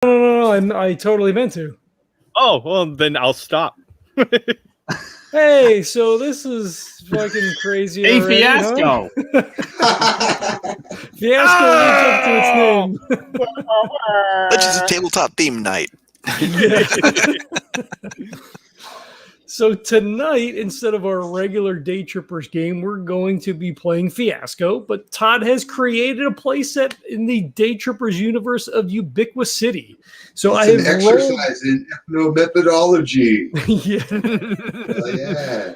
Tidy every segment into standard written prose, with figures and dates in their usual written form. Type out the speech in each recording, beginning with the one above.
No, I totally meant to. Oh, well, then I'll stop. Hey, so this is fucking crazy. Hey, already, Fiasco. Huh? Fiasco lives up to its name. Legends of Tabletop theme night. Yeah. So tonight, instead of our regular DayTrippers game, we're going to be playing Fiasco, but Todd has created a playset in the DayTrippers universe of Ubiquicity. So It's an exercise in ethnomethodology. Yeah.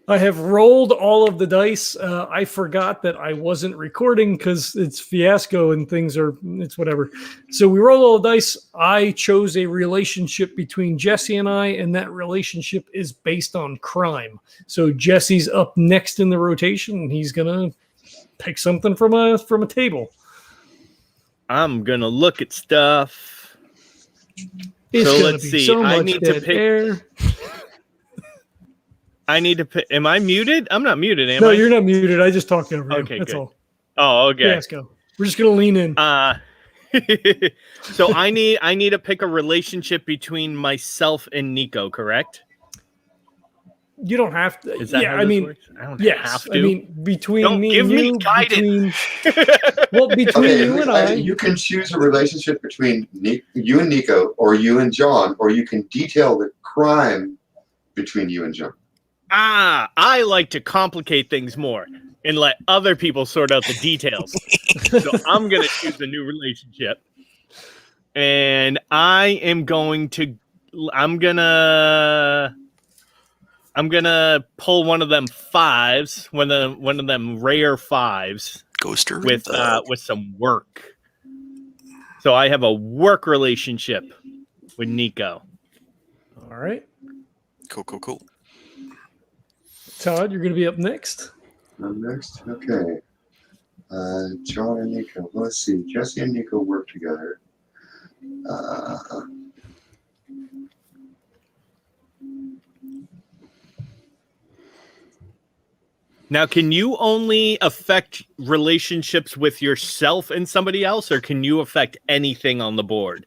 I have rolled all of the dice. I forgot that I wasn't recording because it's Fiasco and it's whatever. So we rolled all the dice. I chose a relationship between Jesse and I, and that relationship is based on crime. So Jesse's up next in the rotation, and he's gonna pick something from a table. I'm gonna look at stuff. It's so gonna let's be see. so I much need to dead pick. air. I need to pick. Am I muted? I'm not muted, am I? No, you're not muted. I just talked over you. Okay, That's good. all. Oh, okay. Fiasco. We're just gonna lean in. So I need to pick a relationship between myself and Niko, correst? You don't have to. Is that yeah, how I this mean, works? I don't yes. have to. I mean, between Don't me give and me you, guidance. between Okay, you and I, you can choose a relationship between you and Niko, or you and John, or you can detail the crime between you and John. I like to complicate things more and let other people sort out the details. So I'm going to choose a new relationship. And I'm going to pull one of them fives, one of them rare fives Ghoster with some work. So I have a work relationship with Niko. all right. Cool. Todd, you're going to be up next. I'm next. Okay. John and Niko. Let's see. Jesse and Niko work together. Now, can you only affect relationships with yourself and somebody else, or can you affect anything on the board?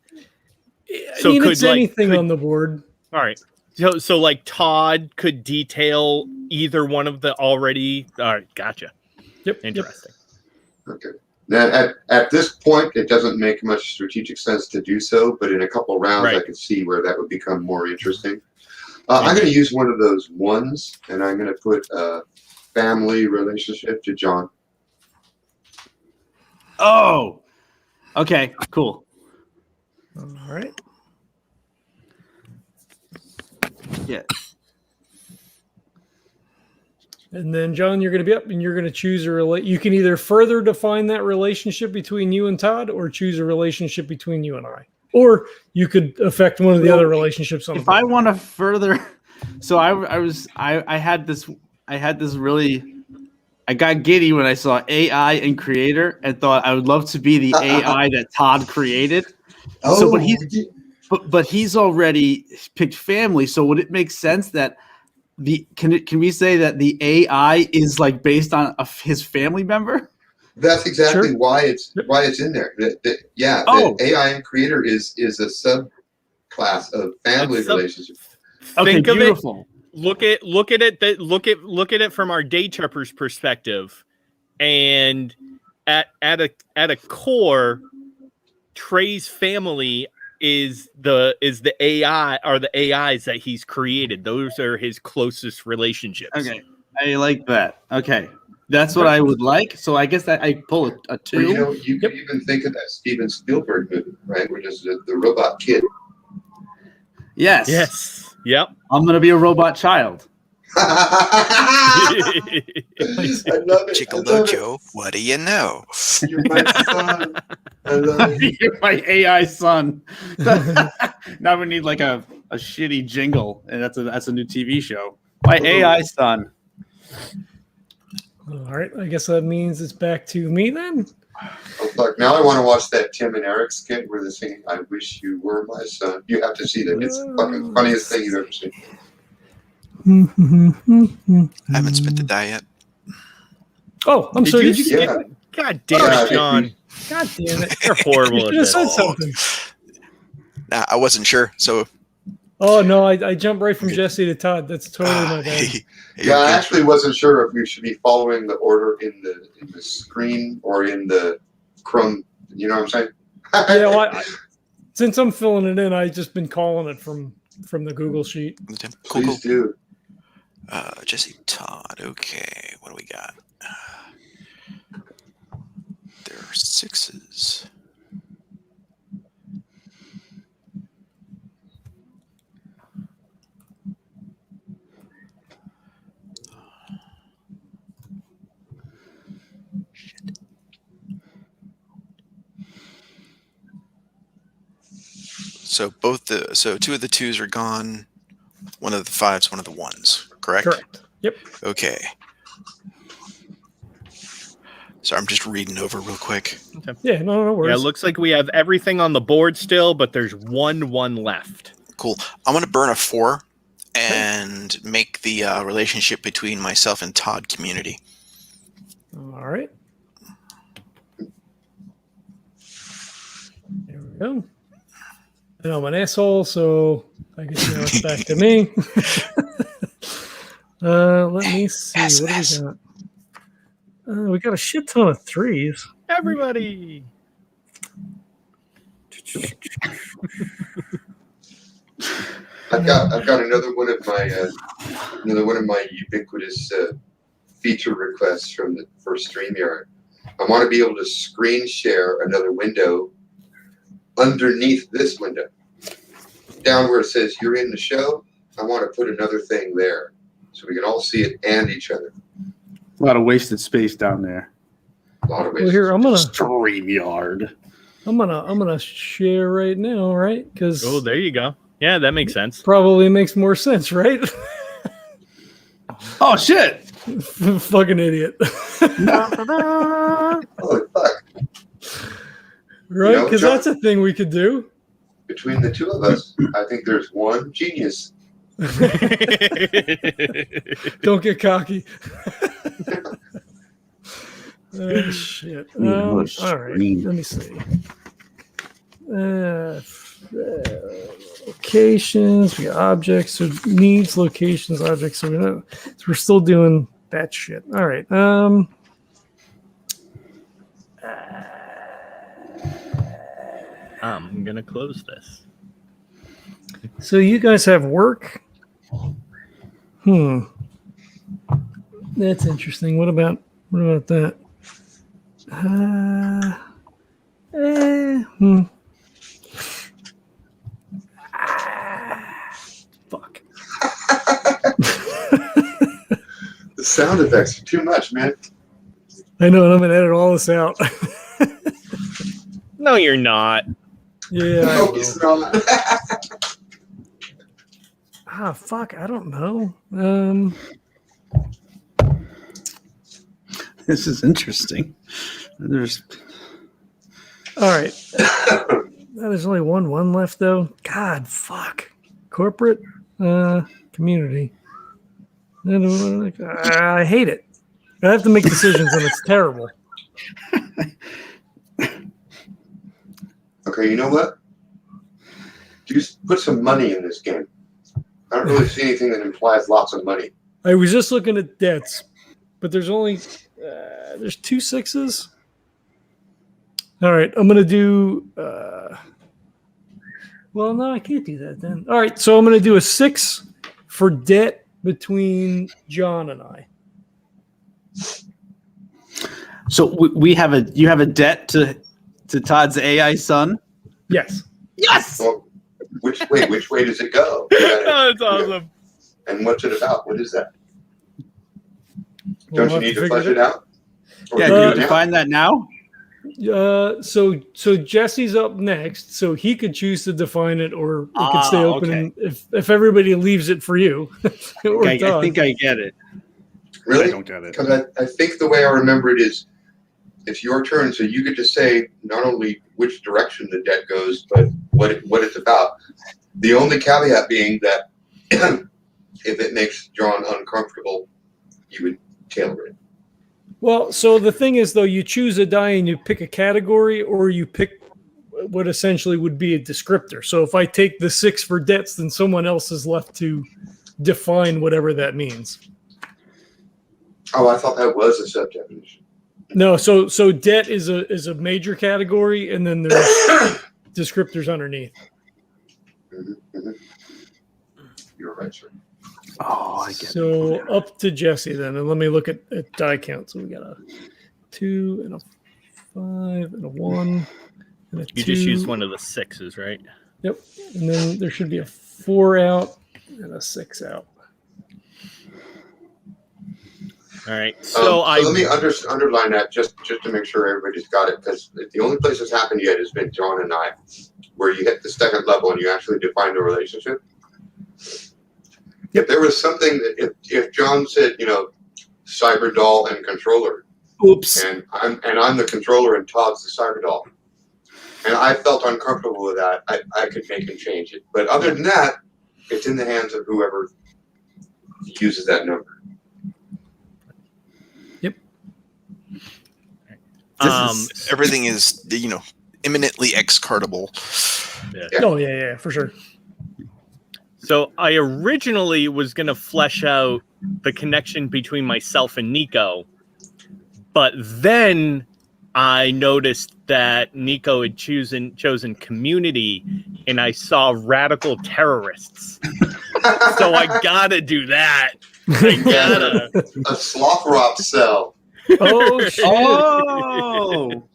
I mean, it's anything on the board. All right. So like Todd could detail either one of the already. All right, gotcha. Yep. Interesting. Okay. Now, at this point, it doesn't make much strategic sense to do so, but in a couple rounds, Right. I could see where that would become more interesting. I'm going to use one of those ones, and I'm going to put a family relationship to John. Oh, okay, cool. All right. Yeah. And then, John, you're going to be up, and you're going to choose you can either further define that relationship between you and Todd, or choose a relationship between you and I. Or you could affect one of the other relationships on the If board. I want to further, so I had this really, I got giddy when I saw AI and creator and thought I would love to be the AI that Todd created. Oh, So, but he's already picked family. So would it make sense that can we say that the AI is like based on his family member? that's exactly Sure. why it's in there. The AI and creator is a subclass of family relationship. Okay, Think of beautiful. Look at it from our DayTrippers perspective, and at a core, Trey's family is the AI or the AIs that he's created. Those are his closest relationships. Okay, I like that. Okay, that's what I would like. So I guess that I pull a two. Well, you could even think of that Steven Spielberg movie, right? Where just the robot kid. Yes. Yes. Yep. I'm gonna be a robot child. I love it. Chickle I love it. Joe, what do you know? You're my son. I love it. You're my AI son. Now we need like a shitty jingle, and that's a new TV show. My AI son. All right. I guess that means it's back to me then. Oh, fuck. Now I want to watch that Tim and Eric skit where they're singing, I wish you were my son. You have to see that. It's the fucking funniest thing you've ever seen. I haven't spent the die yet. Oh, I'm sorry. Did you? Yeah. God damn it, John. God damn it. You're horrible You at should have this. said something. I wasn't sure, so Oh no, I jumped right from Jesse to Todd. That's totally my bad. Yeah, I actually wasn't sure if we should be following the order in the screen or in the Chrome. You know what I'm saying? Yeah, well, since I'm filling it in, I've just been calling it from the Google sheet. Cool. Please do. Jesse, Todd. Okay, what do we got? There are 6s. So two of the 2s are gone. One of the 5s, one of the 1s. Correct. Correct. Yep. Okay. So I'm just reading over real quick. Okay. Yeah. No worries. Yeah, it looks like we have everything on the board still, but there's one left. Cool. I'm going to burn a 4 and make the relationship between myself and Todd community. All right. There we go. I know I'm an asshole, so I guess now it's back to me. Let me see. What do we got? We got a shit ton of 3s. Everybody. I've got another one of my ubiquitous feature requests from the first StreamYard. I want to be able to screen share another window underneath this window. Down where it says you're in the show, I want to put another thing there so we can all see it and each other. A lot of wasted space down there. A lot of ways. Well, here I'm gonna StreamYard. I'm gonna share right now, right? Because Oh, there you go. Yeah, that makes sense. probably makes more sense, right? Oh shit! Fucking idiot. Holy fuck. Right? You know, Because John- that's a thing we could do. Between the two of us, I think there's one genius. Don't get cocky. Oh, shit. All right. Let me see. Locations. We got objects. So needs, locations, objects. So we're still doing that shit. All right. I'm gonna close this. So you guys have work? That's interesting. What about that? Fuck. The sound effects are too much, man. I know, and I'm gonna edit all this out. No, you're not. Yeah. I No, will. he's not. Fuck. I don't know. This is interesting. There's All right. There's only one left though. God, fuck. Corporate, community. I hate it. I have to make decisions and it's terrible. Okay, you know what? Just put some money in this game. I don't really see anything that implies lots of money. I was just looking at debts, but there's only there's 2 6s. All right, I'm gonna do. Well, no, I can't do that then. All right, so I'm gonna do a 6 for debt between John and I. so you have a debt to Todd's AI son. Yes. Yes. Well, which way does it go? Oh, that's awesome. And what's it about? What is that? We'll Don't you have need to figure flesh it out? Or Yeah, do can it you now? define that now? So Jesse's up next, so he could choose to define it, or it could stay open. Okay. And if everybody leaves it for you, or I Todd. think I get it. Really? I don't get it. Because I think the way I remember it is, it's your turn, so you get to say not only which direction the debt goes, but what it's about. The only caveat being that if it makes John uncomfortable, you would tailor it. Well, so the thing is, though, you choose a die and you pick a category, or you pick what essentially would be a descriptor. So if I take the 6 for debts, then someone else is left to define whatever that means. Oh, I thought that was a sub-definition. No, so debt is a major category, and then there's descriptors underneath. You're right, sir. Oh, I get So up to Jesse then, and let me look at die count. So we got a 2 and a 5 and a 1 and a 2. You just used one of the 6s, right? Yep. And then there should be a 4 out and a 6 out. All right. So let me underline that just to make sure everybody's got it, because the only place it's happened yet has been John and I, where you hit the second level and you actually define the relationship. If there was something that if John said, cyber doll and controller, Oops. and I'm the controller and Todd's the cyber doll, and I felt uncomfortable with that, I could make him change it. But other than that, it's in the hands of whoever uses that number. Everything is, imminently X-cardable. Yeah. Oh yeah, for sure. So I originally was going to flesh out the connection between myself and Niko, but then I noticed that Niko had chosen community, and I saw radical terrorists. So I gotta do that. I gotta. A Slothrop cell. Oh shit! Oh.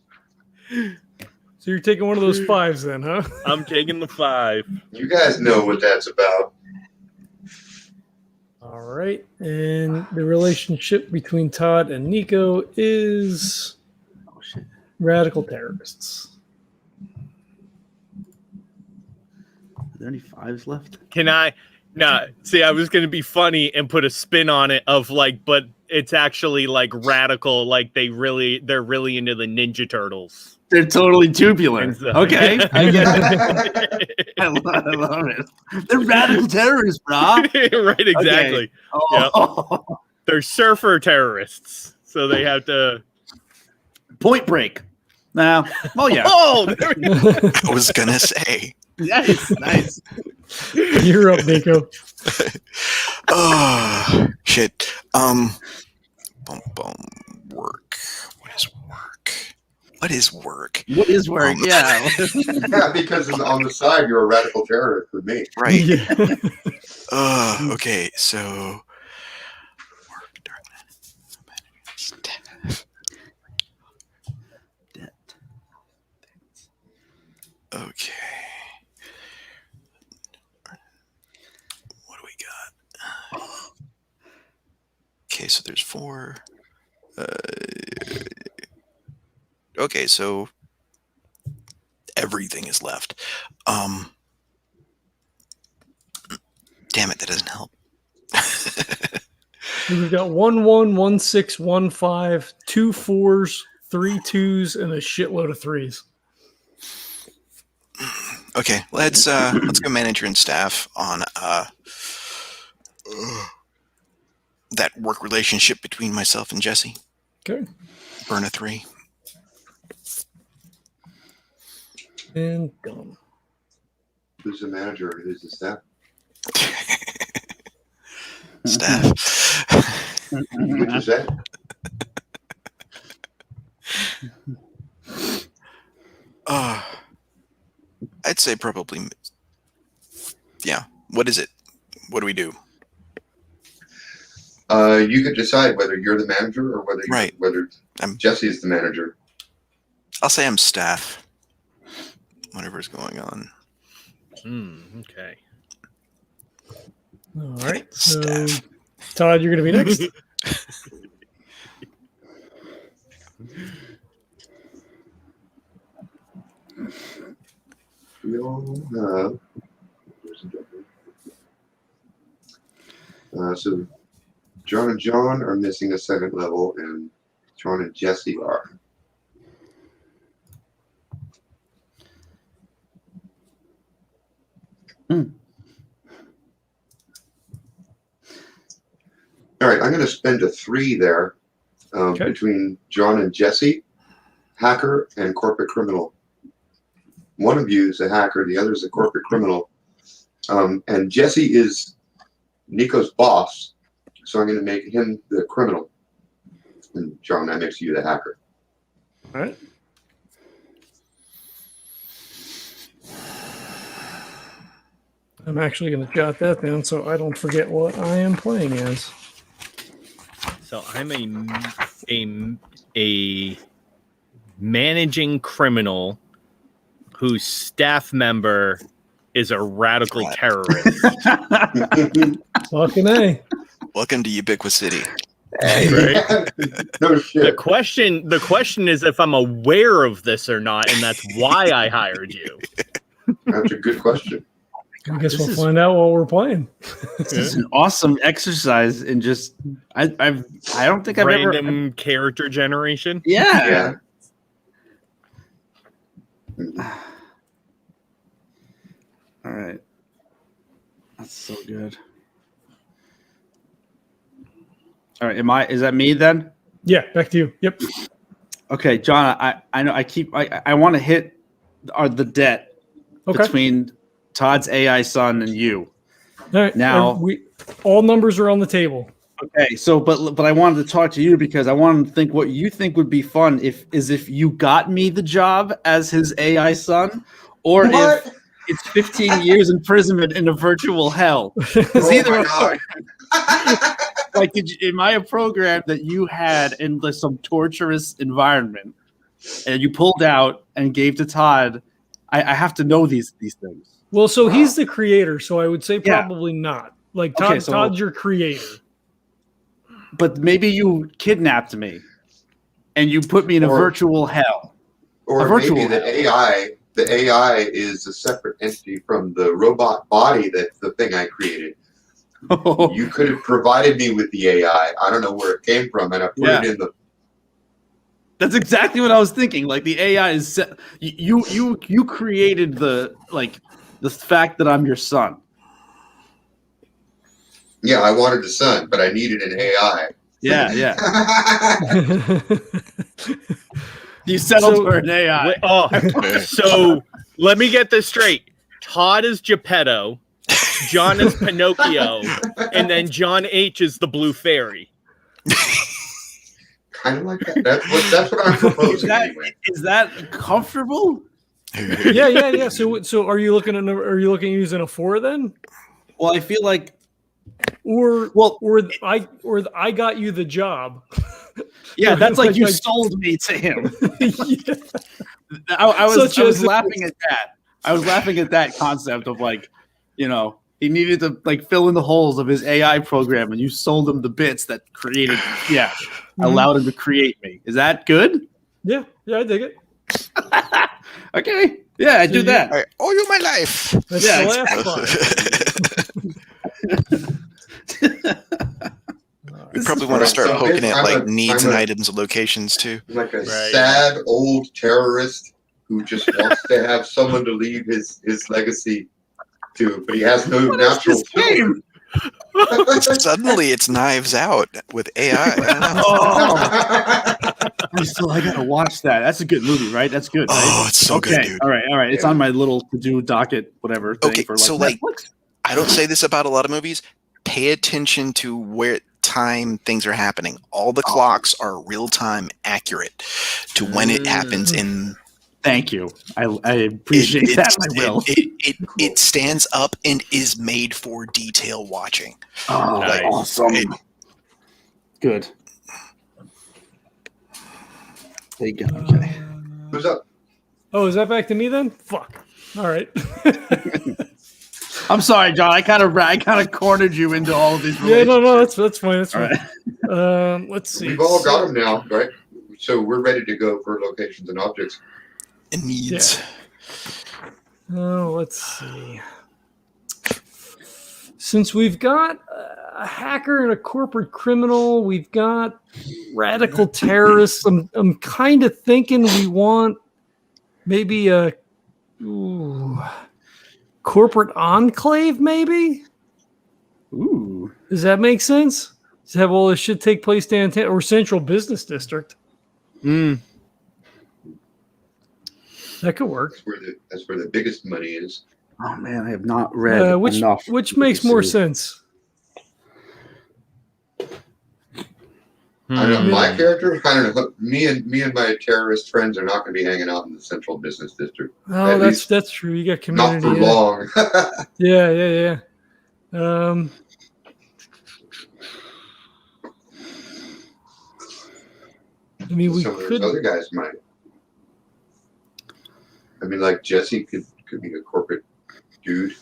So you're taking one of those 5s then, huh? I'm taking the 5. You guys know what that's about. All right, and the relationship between Todd and Niko is radical terrorists. Are there any 5s left? Can I? No. See, I was going to be funny and put a spin on it of but it's actually radical. They're really into the Ninja Turtles. They're totally tubular. So, Okay. I get it. I love it. They're radical terrorists, brah. Right, exactly. Okay. Oh. Yep. They're surfer terrorists, so they have to. Point Break. Now, yeah. Oh, there we go. I was gonna say. Nice. You're up, Niko. Oh shit. Work. What is work? What is work? Yeah. Yeah, because on the side you're a radical terrorist with me. Right. Yeah. Okay, so work Debt. Okay. What do we got? Okay, so there's 4. Okay, so everything is left. Damn it, that doesn't help. We've got 1 1, 1 6, 1 5, 2 4s, 3 2s, and a shitload of 3s. Okay, let's go manager and staff on that work relationship between myself and Jesse. Okay. Burn a 3. And done. Who's the manager? Who's the staff? Staff. What you say? I'd say probably. Yeah. What is it? What do we do? You could decide whether you're the manager or whether I'm Jesse is the manager. I'll say I'm staff. Whatever's going on. Okay. All right. So, Staff. Todd, you're going to be next. We all have. So John and John are missing a second level, and John and Jesse are. All right, I'm going to spend a 3 there between John and Jesse, hacker and corporate criminal. one of you is a hacker, the other is a corporate criminal. And Jesse is Niko's boss, so I'm going to make him the criminal. And John, that makes you the hacker. All right. I'm actually going to jot that down so I don't forget what I am playing as. So I'm a managing criminal whose staff member is a radical terrorist. Fucking A. Welcome to Ubiquicity. Right? No The shit. question is if I'm aware of this or not, and that's why I hired you. That's a good question. I guess we'll find out while we're playing. This is an awesome exercise in just I don't think I've Random character generation. Yeah. All right. That's so good. All right, is that me then? Yeah, back to you. Yep. Okay, John, I know I want to hit the debt between Todd's AI son and you. All right. Now all numbers are on the table. Okay, so but I wanted to talk to you because I wanted to think what you think would be fun if you got me the job as his AI son, or What? if it's 15 years imprisonment in a virtual hell. Oh Either my or. God. Like, am I a program that you had in some torturous environment, and you pulled out and gave to Todd? I have to know these things. Well, so he's the creator, so I would say Yeah. probably not. Like Okay, so- Todd's your creator. But maybe you kidnapped me, and you put me in a Or- virtual hell. Or A virtual maybe the AI is a separate entity from the robot body that the thing I created. You could have provided me with the AI. I don't know where it came from, and I put it in the. That's exactly what I was thinking. Like the AI is you created the fact that I'm your son. Yeah, I wanted a son, but I needed an AI. Yeah. You settled So- for an AI. Wait, so let me get this straight. Todd is Geppetto, John is Pinocchio, and then John H is the Blue Fairy. Kind of like that. That's what I'm proposing. Anyway. Is that comfortable? yeah. So are you looking at using a 4 then? Well, I feel like Or Well- I got you the job. yeah, that's like you Like- sold me to him. Yeah. I Such was as- laughing at that. I was laughing at that concept of he needed to fill in the holes of his AI program, and you sold him the bits that created, allowed him to create me. Is that good? Yeah, I dig it. Okay, yeah, I do that. I owe you my life. That's Yeah, the last part. We probably want to start So poking at I'm needs a- and items and locations too. Like a Right. sad old terrorist who just wants to have someone to leave his legacy to, but he has no natural This game. Suddenly, it's Knives Out with AI. I don't know. I gotta watch that. That's a good movie, right? That's good. Right? Oh, it's so good, dude. All right. It's on my little to-do docket, whatever. Thing Okay, for so, Netflix. I don't say this about a lot of movies. Pay attention to where time things are happening. All the clocks are real time accurate to when it happens in. Thank you. I appreciate that. I will. It stands up and is made for detail watching. Oh, Nice. awesome. Good. There you go. Okay. Who's up? Oh, is that back to me then? Fuck. All right. I'm sorry, John. I kind of cornered you into all of these. Yeah, no, that's fine. That's All fine. right. Let's see. We've all got them now, right? So we're ready to go for locations and objects. It needs. Oh, let's see. Since we've got a hacker and a corporate criminal, we've got radical terrorists. I'm kind of thinking we want maybe a corporate enclave, maybe? Ooh. Does that make sense? Does have all this shit take place downtown or central business district? That could work. That's where the biggest money is. Oh man, I have not read enough. Which makes more sense. I don't know. My character, I don't know. Me and my terrorist friends are not going to be hanging out in the central business district. Oh, that's true. You got community. Not for long. Yeah. I mean, we Some of could. those other guys might. I mean, like Jesse could be a corporate dude.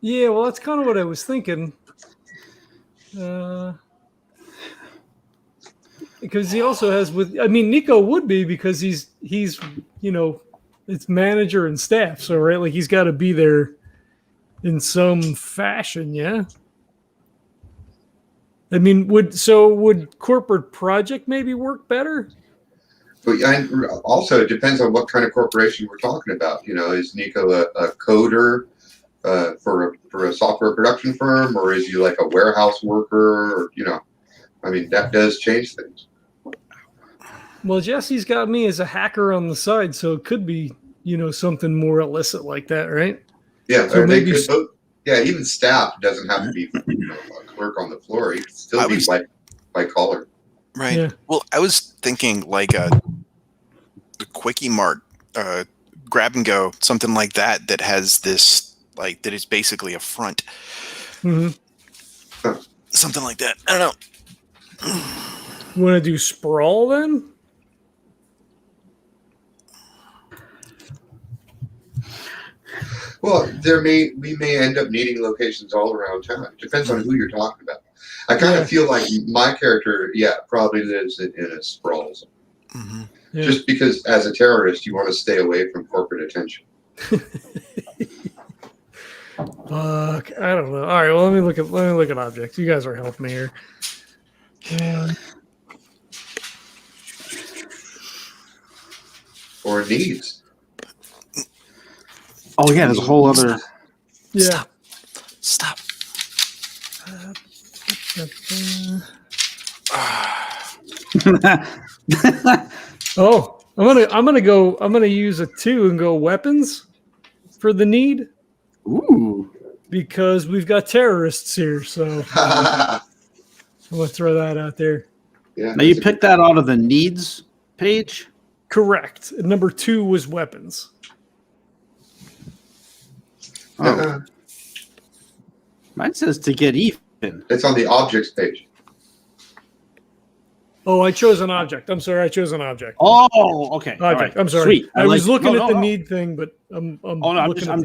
Yeah, well, that's kind of what I was thinking. Because he also has Niko would be because he's it's manager and staff, so right, like he's got to be there in some fashion, yeah. I mean, would corporate project maybe work better? But also, it depends on what kind of corporation we're talking about. Is Niko a coder for a software production firm, or is he like a warehouse worker? Or, I mean, that does change things. Well, Jesse's got me as a hacker on the side, so it could be, something more illicit like that, right? Yeah, so maybe. Even staff doesn't have to be a clerk on the floor. He could still be white collar. Right. Yeah. Well, I was thinking like the Quickie Mart, grab and go, something like that has this, like, that is basically a front. Mm-hmm. Something like that. I don't know. You want to do sprawl then? Well, we may end up needing locations all around town. It depends on who you're talking about. I kind of feel like my character, probably lives in a sprawl zone. Mm-hmm. Yeah. Just because as a terrorist, you want to stay away from corporate attention. Fuck, I don't know. All right, well, let me look at objects. You guys are helping me here. Or needs. Oh yeah, there's a whole other. Yeah. Stop. Oh, I'm gonna use a 2 and go weapons for the need. Ooh. Because we've got terrorists here, so I'm gonna throw that out there. Yeah. Now you picked that out of the needs page? Correct. Number 2 was weapons. Oh. Mine says to get even. It's on the objects page. Oh, I chose an object. I'm sorry, I chose an object. Oh, okay. Object. All right. I'm sorry. Sweet. I was looking at the need thing, but I'm I'm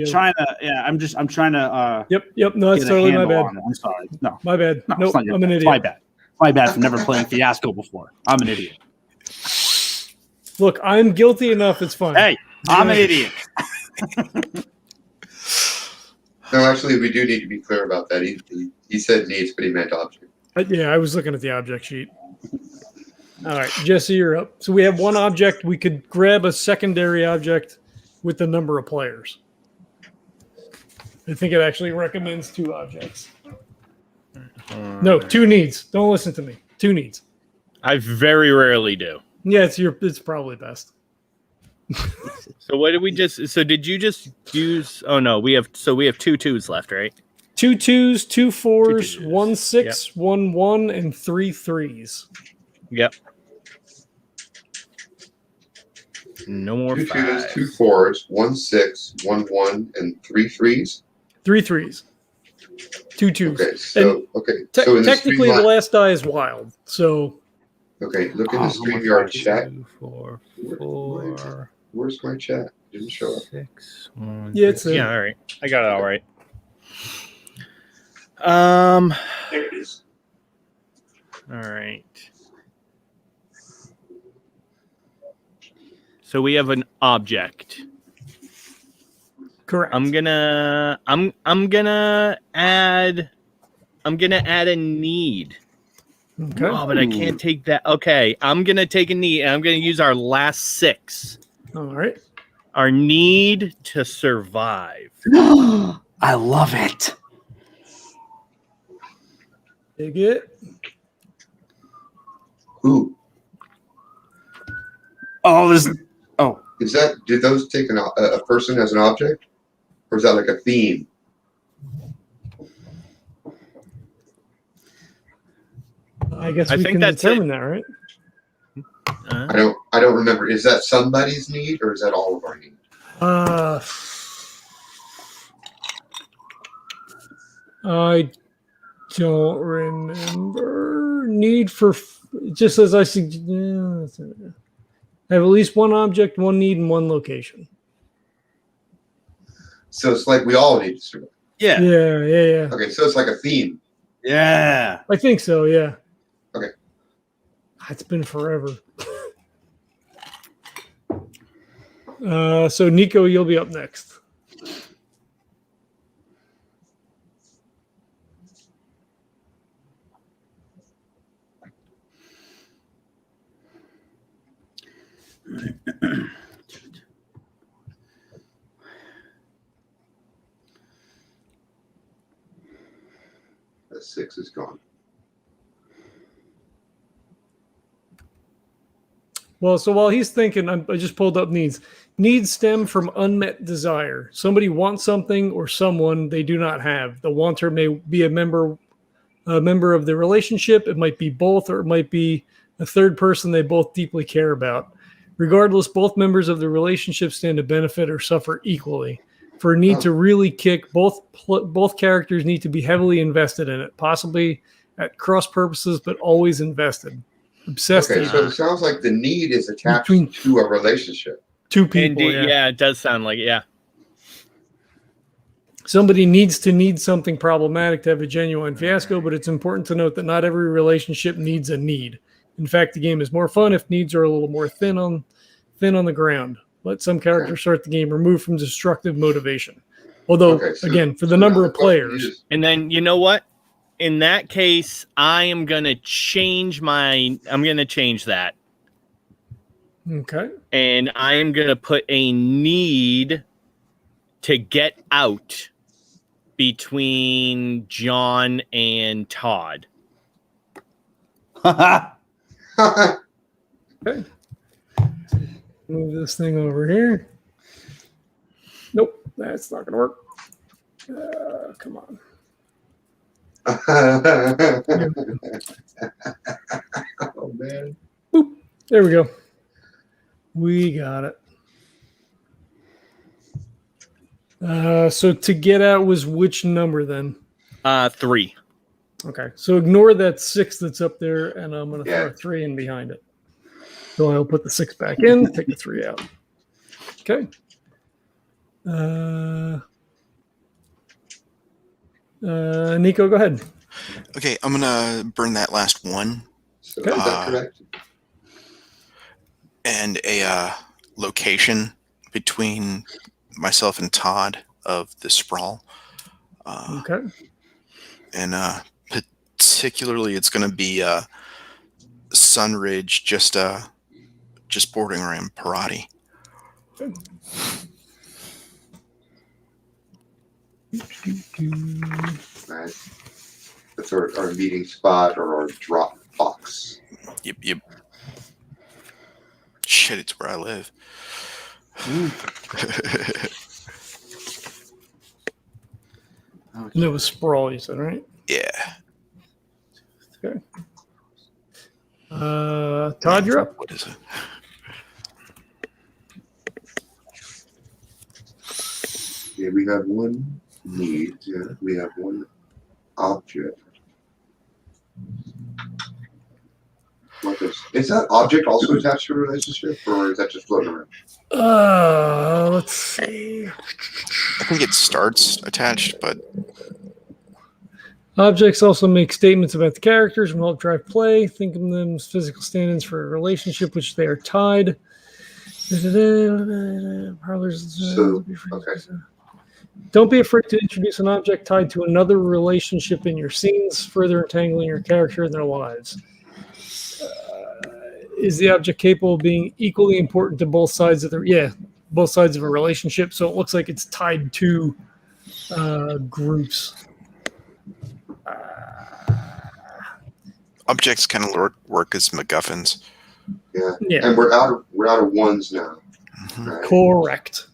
trying to. Yep. No, that's totally my bad. I'm sorry. No, my bad. No, nope, I'm an idiot. My bad. My bad for never playing Fiasco before. I'm an idiot. Look, I'm guilty enough. It's fine. Hey, I'm an idiot. No, actually, we do need to be clear about that. He said needs, but he meant object. Yeah, I was looking at the object sheet. All right, Jesse, you're up. So we have one object. We could grab a secondary object with the number of players. I think it actually recommends 2 objects. No, 2 needs. Don't listen to me. 2 needs. I very rarely do. Yeah, it's probably best. So what did we just? So did you just use? Oh no, we have 2 2s left, right? 2 2s, 2 4s, 2 1 6, Yep. 1 1, and 3 3s. Yep. No more 2 5s. 2s, 2 4s, 1 6, 1 1, and 3 3s. 3 3s. 2 2s. Okay, so so in Technically, the the last die is wild. So look in the StreamYard chat. 2, 4, 4, Where's my chat? Didn't show up. 6, 1. Yeah, it's yeah. All right, I got it all right. There it is. All right. So we have an object. correct. I'm gonna add a need. Okay. Oh, but I can't take that. Okay, I'm gonna take a need, and I'm gonna use our last 6. All right. Our need to survive. I love it. Dig it. Who? Oh, there's. Oh, Did those take a person as an object, or is that like a theme? I guess I we think can that's determine that, right? I don't remember. Is that somebody's need, or is that all of our need? I don't remember. Need for just as I suggest. Have at least one object, one need, and one location. So it's like we all need to survive. Yeah. Yeah. Okay, so it's like a theme. Yeah. I think so. Yeah. Okay. It's been forever. So Niko, you'll be up next. The 6 is gone. Well, so while he's thinking, I just pulled up needs. Needs stem from unmet desire. Somebody wants something or someone they do not have. The wanter may be a member of the relationship. It might be both, or it might be a third person they both deeply care about. Regardless, both members of the relationship stand to benefit or suffer equally. For a need to really kick, both characters need to be heavily invested in it, possibly at cross purposes, but always invested. Obsessed. Okay, so it sounds like the need is attached to a relationship. Two people. Indeed, yeah, it does sound like it, yeah. Somebody needs to need something problematic to have a genuine fiasco, but it's important to note that not every relationship needs a need. In fact, the game is more fun if needs are a little more thin on the ground. Let some characters start the game removed from destructive motivation. Although, again, for the number of players. And then, you know what? In that case, I'm going to change that. Okay. And I am going to put a need to get out between John and Todd. Okay. Move this thing over here. Nope, that's not going to work. Come on. Oh, man. Boop. There we go. We got it. So to get out was which number then? 3. Okay, so ignore that 6 that's up there, and I'm going to throw a 3 in behind it. So I'll put the 6 back in, take the 3 out. Okay. Niko, go ahead. Okay, I'm gonna burn that last one. So is that correct? And a location between myself and Todd of the sprawl. Okay. And particularly, it's going to be Sunridge, just bordering around Parati. Okay. Nice. That's our meeting spot or our drop box. Yep. Shit, it's where I live. And it was sprawl, you said, right? Yeah. Okay. Todd, you're up. What is it? Yeah, we have one need. Yeah, we have one object. Is that object also attached to a relationship, or is that just floating around? Let's see. I think it starts attached, but Objects also make statements about the characters and help drive play. Think of them as physical stand-ins for a relationship which they are tied. Don't be afraid to introduce an object tied to another relationship in your scenes, further entangling your character in their lives. Is the object capable of being equally important to both sides of a relationship? So it looks like it's tied to groups. objects kind of work as MacGuffins. Yeah. And we're out of ones now. Right? Correct.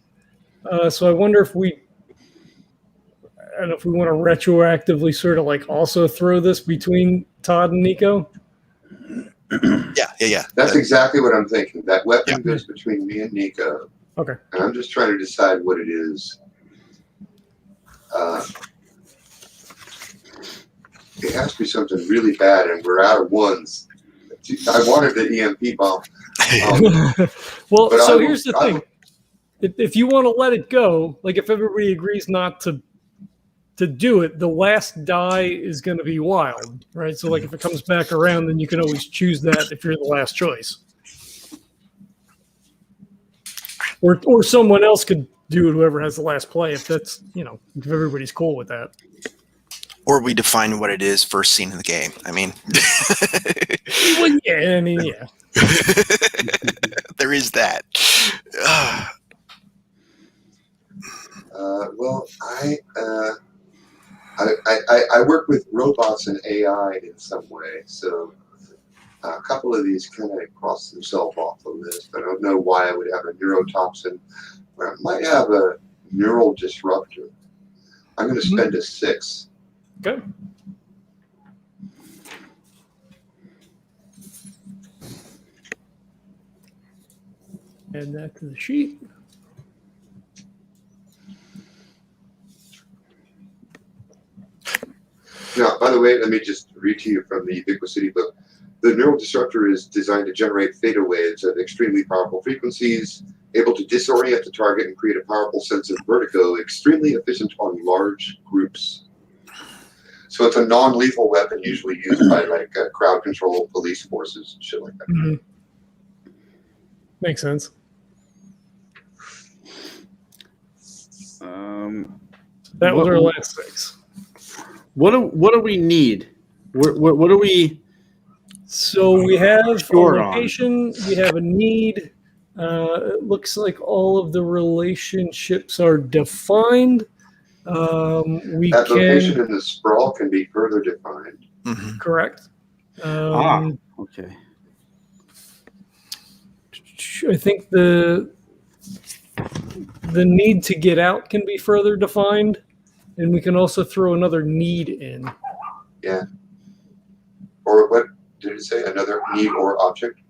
So I wonder if I don't know if we want to retroactively sort of like also throw this between Todd and Niko. Yeah. That's exactly what I'm thinking. That weapon Yeah. goes between me and Niko. Okay. And I'm just trying to decide what it is. It has to be something really bad, and we're out of ones. I wanted the EMP bomb. Well, But so here's the thing. If you want to let it go, like if everybody agrees not to do it, the last die is going to be wild, right? So like if it comes back around, then you can always choose that if you're the last choice. Or someone else could do it, whoever has the last play, if that's, if everybody's cool with that. Or we define what it is first scene in the game. I mean, Well, yeah. there is that. Well, I work with robots and AI in some way, so a couple of these kind of cross themselves off the list. I don't know why I would have a neurotoxin, but I might have a neural disruptor. I'm going to spend a 6. Okay. Add that to the sheet. Now, by the way, let me just read to you from the Ubiquicity book. The neural disruptor is designed to generate theta waves at extremely powerful frequencies, able to disorient the target and create a powerful sense of vertigo, extremely efficient on large groups. So it's a non-lethal weapon usually used by like crowd control, police forces, and shit like that. Mm-hmm. Makes sense. That was our last 6. What do we need? What do we? So we have a Sure location. We have a need. It looks like all of the relationships are defined. That location in the sprawl can be further defined. Mm-hmm. Correct. Okay. I think the need to get out can be further defined, and we can also throw another need in. Yeah. Or what did it say? Another need or object?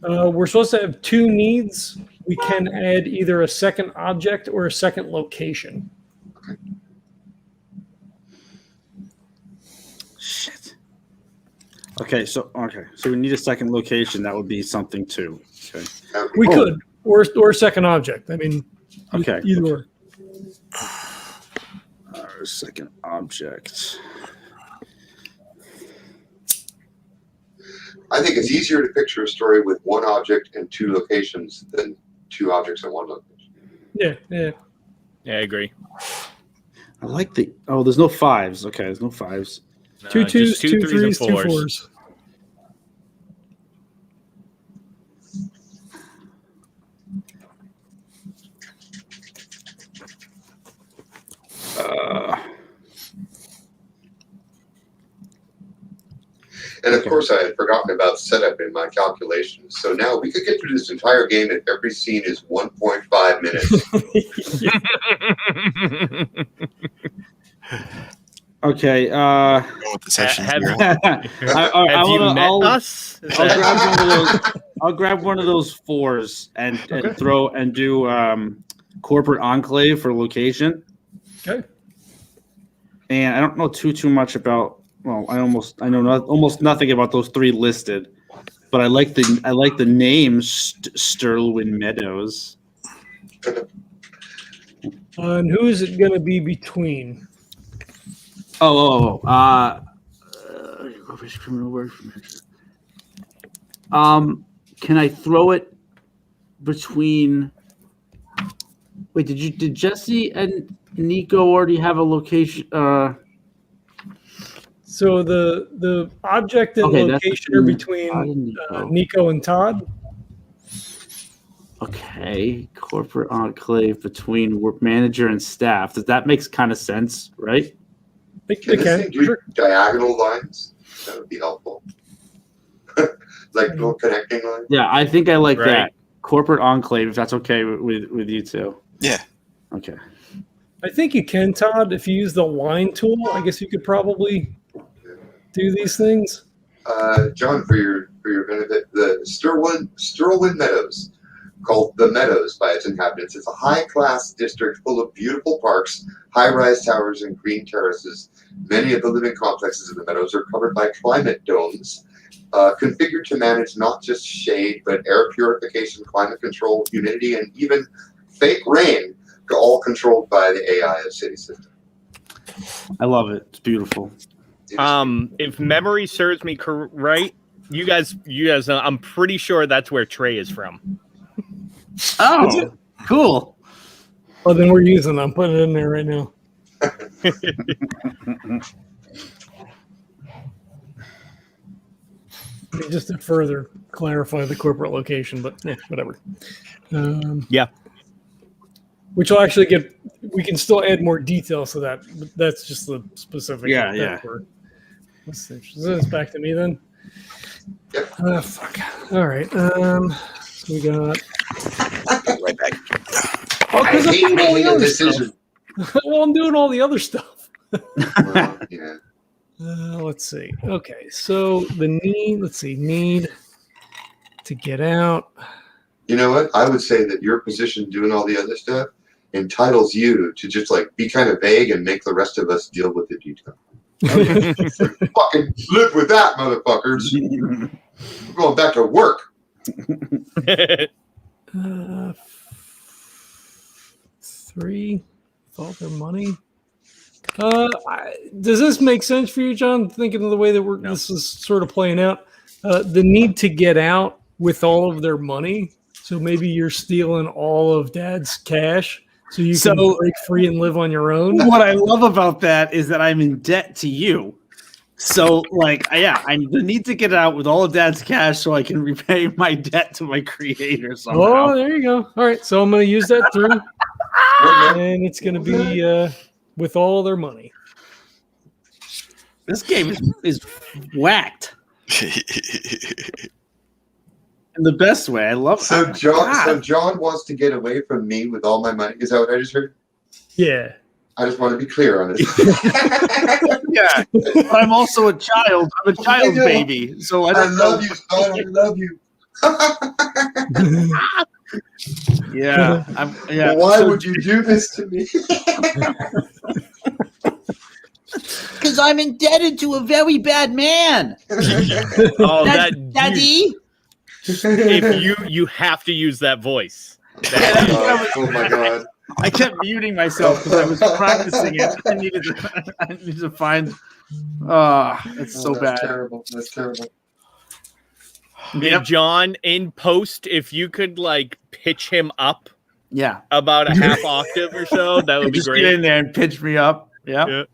We're supposed to have 2 needs. We can add either a second object or a second location. Okay. Shit. Okay, so we need a second location. That would be something too. Okay. We could, or second object. I mean, Okay. either or. Our second object. I think it's easier to picture a story with 1 object and 2 locations than 2 objects and 1 location. Yeah. Yeah, I agree. I like the. Oh, there's no 5s. Okay, there's no 5s. 2 twos, 2 3s, threes, and 2 4s. 4s. And of course, I had forgotten about setup in my calculations. So now we could get through this entire game if every scene is 1.5 minutes. Okay. Go with the sessions Have, here. have you met us? Is that- I'll grab one of those 4s and throw and do corporate enclave for location. Okay. And I don't know too much about. Well, I know almost nothing about those 3 listed, but I like the name Sterlwyn Meadows. And who is it going to be between? Criminal work. Can I throw it between? Wait, did Jesse and Niko already have a location? So the object and location are between Niko and Todd. Okay, corporate enclave between work manager and staff. Does that make kind of sense, right? They Can this can. thing do diagonal lines? That would be helpful. Like little connecting lines. Yeah, I think I like Right. that. corporate enclave, if that's okay with you two. Yeah. Okay. I think you can, Todd. If you use the line tool, I guess you could probably do these things. John, for your benefit, the Sterlwind Meadows, called the Meadows by its inhabitants, it's a high-class district full of beautiful parks, high-rise towers, and green terraces. Many of the living complexes in the meadows are covered by climate domes, configured to manage not just shade, but air purification, climate control, humidity, and even fake rain, all controlled by the AI of City System. I love it. It's beautiful. If memory serves me right, you guys, I'm pretty sure that's where Trey is from. Oh, cool. Oh, then we're using it. I'm putting it in there right now. Just to further clarify the corporate location, but whatever. Yeah. Which will actually we can still add more details to that. But that's just the specific. Yeah. Let's see. Is this back to me then? Yep. Fuck. All right. So we got. Right back. Oh, I because I'm hate doing all the making a other decision. stuff. Well, I'm doing all the other stuff. Well, yeah. Let's see. Okay, so the need to get out. You know what? I would say that your position doing all the other stuff entitles you to just like be kind of vague and make the rest of us deal with the detail. Fucking live with that, motherfuckers. We're going back to work. 3 with all their money. Does this make sense for you, John? Thinking of the way that this is sort of playing out, the need to get out with all of their money. So maybe you're stealing all of Dad's cash, so you can break free and live on your own. What I love about that is that I'm in debt to you. So, I need to get out with all of Dad's cash so I can repay my debt to my creator somehow. Oh, there you go. All right, so I'm going to use that through, and it's going to be with all their money. This game is whacked in the best way. I love it. So John wants to get away from me with all my money. Is that what I just heard? Yeah. I just want to be clear on it. Yeah, but I'm also a child. I'm a child's baby. So I love you, son. I love you. Yeah. Why would you do this to me? Because I'm indebted to a very bad man. Daddy. If you have to use that voice. Oh my god. I kept muting myself because I was practicing it. I needed to find. It's so bad. Terrible. That's terrible. Yep. John, in post, if you could pitch him up, about a half octave or so, that would be just great. Get in there and pitch me up. Yeah.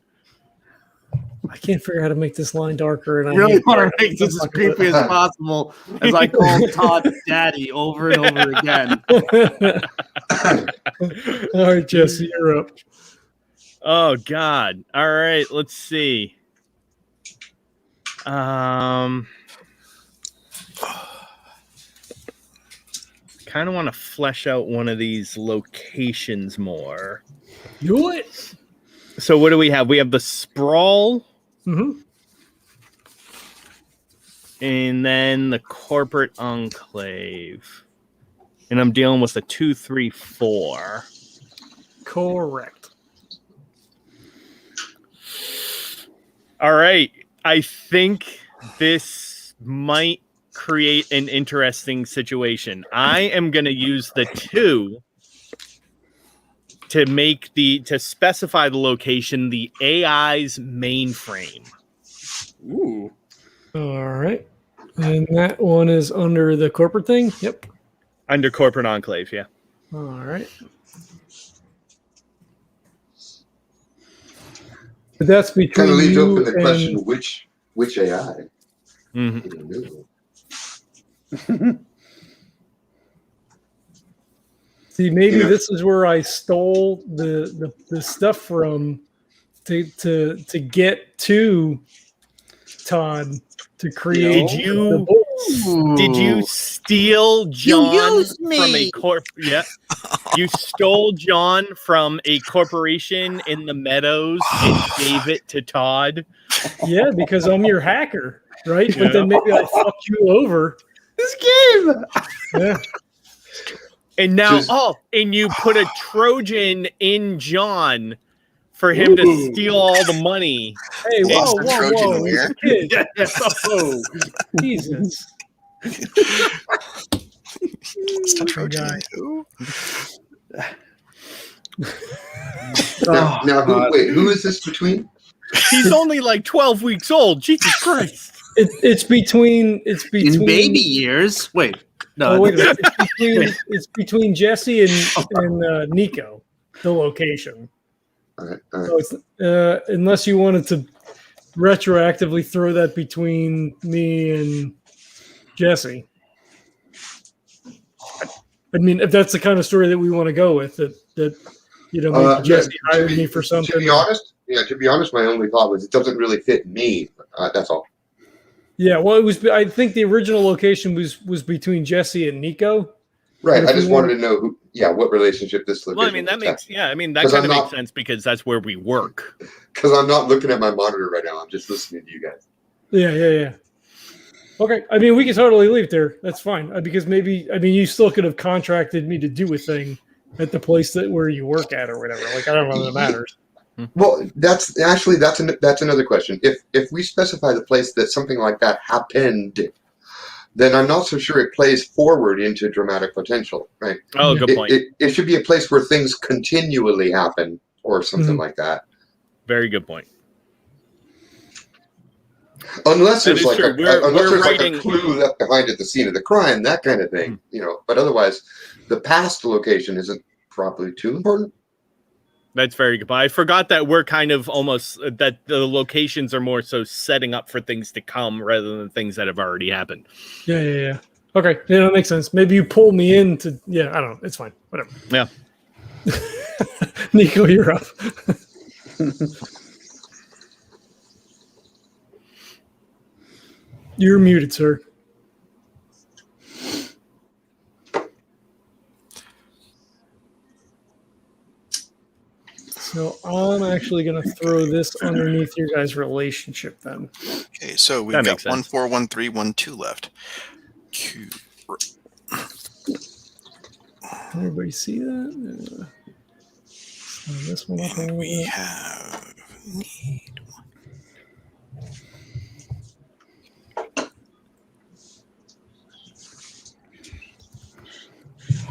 I can't figure out how to make this line darker, and I really want to make this as creepy as possible as I call Todd Daddy over and over again. All right, Jesse, you're up. Oh God! All right, let's see. Kind of want to flesh out one of these locations more. Do it. So what do we have? We have the sprawl. Mm-hmm. And then the corporate enclave. And I'm dealing with a 2, 3, 4. Correct. All right. I think this might create an interesting situation. I am going to use the 2 to specify the location, the AI's mainframe. Ooh. All right. And that one is under the corporate thing? Yep. Under corporate enclave, yeah. All right. But that's between Kind of leaves you open the and... question, which AI? Mm-hmm. See, maybe this is where I stole the stuff from to get to Todd to create. Did you Ooh. steal John used from me. a corp? Yeah, you stole John from a corporation in the Meadows and gave it to Todd. Yeah, because I'm your hacker, right? Yeah. But then maybe I fucked you over. This game. Yeah. And now, Just- and you put a Trojan in John for him to Ooh. steal all the money. Hey, whoa, Lost whoa, the Trojan whoa! He's where? a kid. Oh. Jesus. Lost the Trojan. guy. Who? Now, who is this between? He's only like 12 weeks old. Jesus Christ. It's between In baby years. Wait. No. Oh, wait a minute. It's between Jesse and Niko, the location. All right. So it's unless you wanted to retroactively throw that between me and Jesse. I mean, if that's the kind of story that we want to go with, that maybe Jesse hired me for something. To be honest, my only thought was it doesn't really fit me. That's all. Yeah, well, it was. I think the original location was between Jesse and Niko. Right. If I just you wanted to know what relationship this location. Well, I mean, that makes, that 'Cause kind I'm of not- makes sense because that's where we work. Because I'm not looking at my monitor right now. I'm just listening to you guys. Yeah. Okay, I mean, we can totally leave it there. That's fine because you still could have contracted me to do a thing at the place where you work at or whatever. Like, I don't know if that matters. Well, that's another question. If we specify the place that something like that happened, then I'm not so sure it plays forward into dramatic potential, right? Oh, good point. It should be a place where things continually happen or something like that. Very good point. Unless That there's is like true. a We're writing- a clue left behind at the scene of the crime, that kind of thing, But otherwise, the past location isn't probably too important. That's very good. But I forgot that we're kind of almost that the locations are more so setting up for things to come rather than things that have already happened. Yeah. Okay, yeah, that makes sense. Maybe you pull me into. Yeah, I don't know. It's fine. Whatever. Yeah. Niko, you're up. You're muted, sir. So I'm actually going to throw this underneath your guys' relationship then. Okay, so we've That got makes sense. 1, 4, 1, 3, 1, 2 left. Q. Everybody see that? Slide this one up a And little we bit. have need one.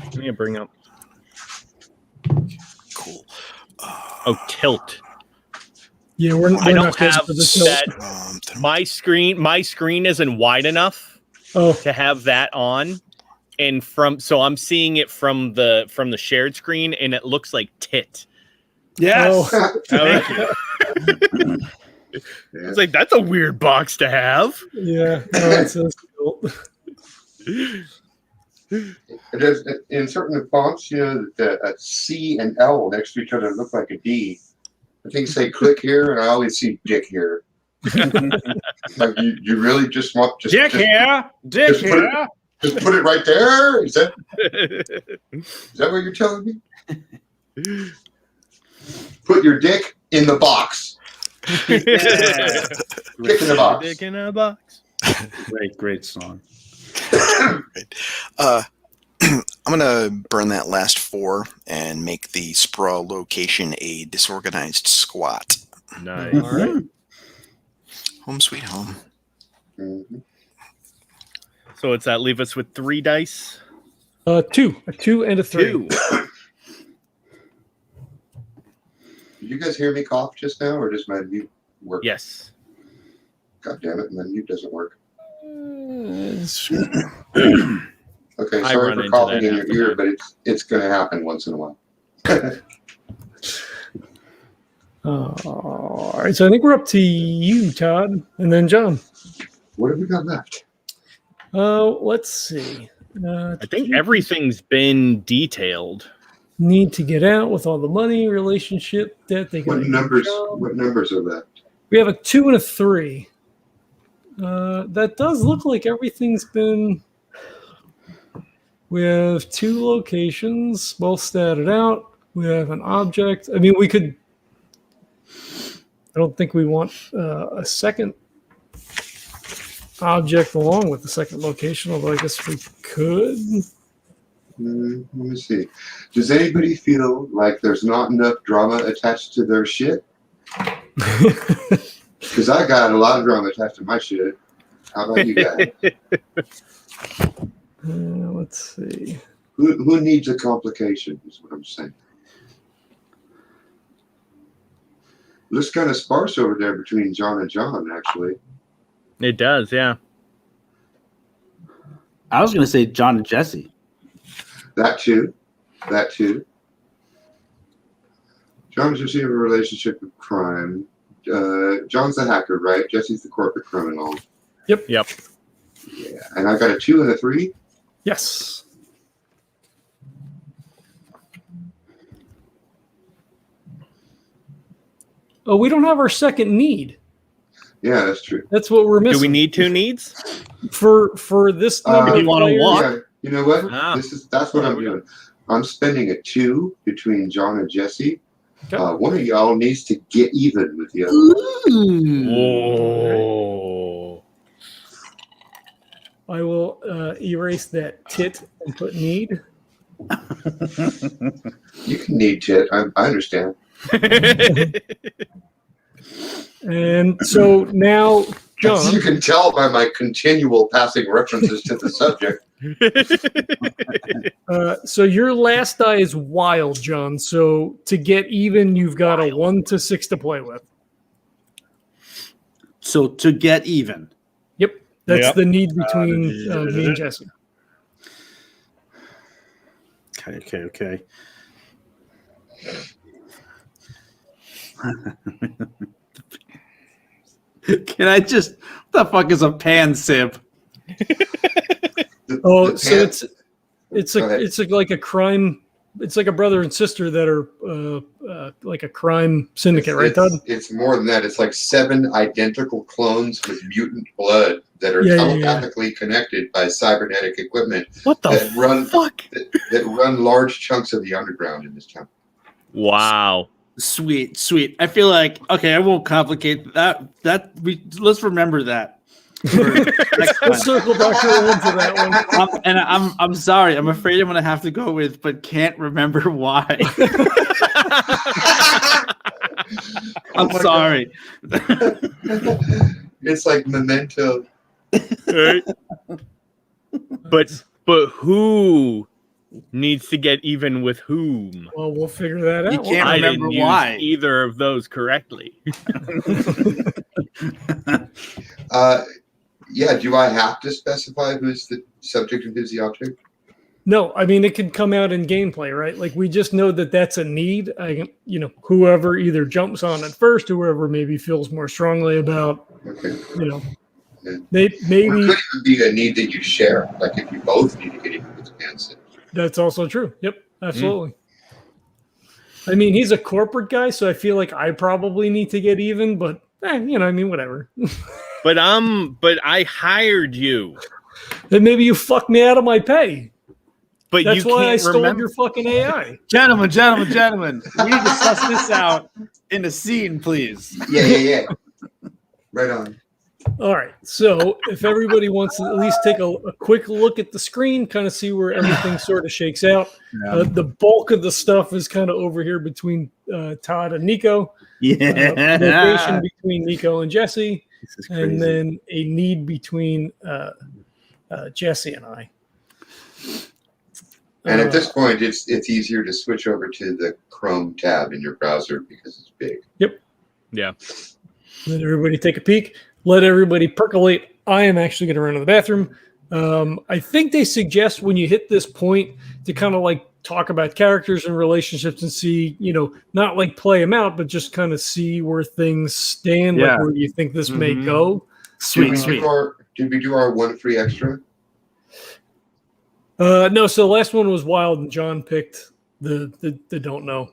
Let me bring up. Cool. Oh, tilt. Yeah, we're I not don't have for this. that. Then My screen isn't wide enough Oh, to have that on, and so I'm seeing it from the shared screen, and it looks like tit. Yes. It's like that's a weird box to have. yeah. No, that's There's, in certain fonts, a C and L next to each other look like a D. I think say click here, and I always see dick here. Like you really just want Dick here. Dick just put here. Just put it right there. Is that what you're telling me? Put your dick in the box. Yeah. Dick in the box. Dick in a box. Great song. I'm gonna burn that last 4 and make the sprawl location a disorganized squat. Nice. all right. Home sweet home. Mhm. So what's that leave us with 3 dice? 2, a 2 and a 3. 2. Did you guys hear me cough just now, or just my mute work? Yes. God damn it, my mute doesn't work. Okay, I sorry run for into coughing that in your half the ear, time. but it's going to happen once in a while. All right, so I think we're up to you, Todd, and then John. What have we got left? Let's see. I think everything's been detailed. Need to get out with all the money, relationship, debt. They got What numbers are left? We have a 2 and a 3. That does look like everything's been. We have 2 locations, well statted out. We have an object. I mean, we could. I don't think we want a second object along with the second location, although I guess we could. Let me see. Does anybody feel like there's not enough drama attached to their shit? Because I got a lot of drama attached to my shit. How about you guys? Let's see. Who needs a complication is what I'm saying. Looks kind of sparse over there between John and John, actually. It does, yeah. I was going to say John and Jesse. That too. John and Jesse have a relationship with crime. John's the hacker, right? Jesse's the corporate criminal. Yep. Yeah, and I got a 2 and a 3. Yes. Oh, we don't have our second need. Yeah, that's true. That's what we're missing. Do we need 2 needs? for this number? If you want to walk. Yeah, you know what? Ah. That's what I'm doing. I'm spending a 2 between John and Jesse. Okay. One of y'all needs to get even with the other. Whoa. I will erase that tit and put need. You can need tit. I understand. And so now, John. As you can tell by my continual passing references to the subject. So your last die is wild, John. So to get even, you've got a 1 to 6 to play with. So to get even. Yep, that's Yep. the need between me and Jesse. Okay. Can I just? What the fuck is a pan sip? So it's like a crime. It's like a brother and sister that are like a crime syndicate, right, Todd? It's more than that. It's like 7 identical clones with mutant blood that are Yeah. telepathically connected by cybernetic equipment What the that run fuck? that run large chunks of the underground in this town. Wow. Sweet. I feel like I won't complicate that. Let's remember that. For next time. Let's circle back around to that one. I'm sorry. I'm afraid I'm gonna have to go with, but can't remember why. I'm sorry. It's like Memento. Right? But who needs to get even with whom? Well, we'll figure that out. You can't I remember didn't why. use either of those correctly. Yeah, do I have to specify who's the subject and who's the object? No, I mean it can come out in gameplay, right? Like we just know that that's a need. Whoever either jumps on it first, whoever maybe feels more strongly about, Okay. Yeah. maybe Or it could even be a need that you share. Like if you both need to get even with the cancer. that's also true. Yep, absolutely. I mean, he's a corporate guy, so I feel like I probably need to get even, but whatever. But I hired you. Then maybe you fuck me out of my pay. But That's you why I can't stole remember. your fucking AI. Gentlemen, we need to suss this out in a scene, please. Yeah. Right on. All right. So if everybody wants to at least take a quick look at the screen, kind of see where everything sort of shakes out. Yeah. The bulk of the stuff is kind of over here between Todd and Niko. Location between Niko and Jesse. This is crazy. And then a need between Jesse and I. And at this point, it's easier to switch over to the Chrome tab in your browser because it's big. Yeah. Let everybody take a peek. Let everybody percolate. I am actually going to run to the bathroom. I think they suggest when you hit this point to kind of like talk about characters and relationships and see, not like play them out, but just kind of see where things stand. Yeah. Like where you think this may Mhm. go. Sweet. Did we do our 1 free extra? No, so the last one was wild, and John picked the don't know.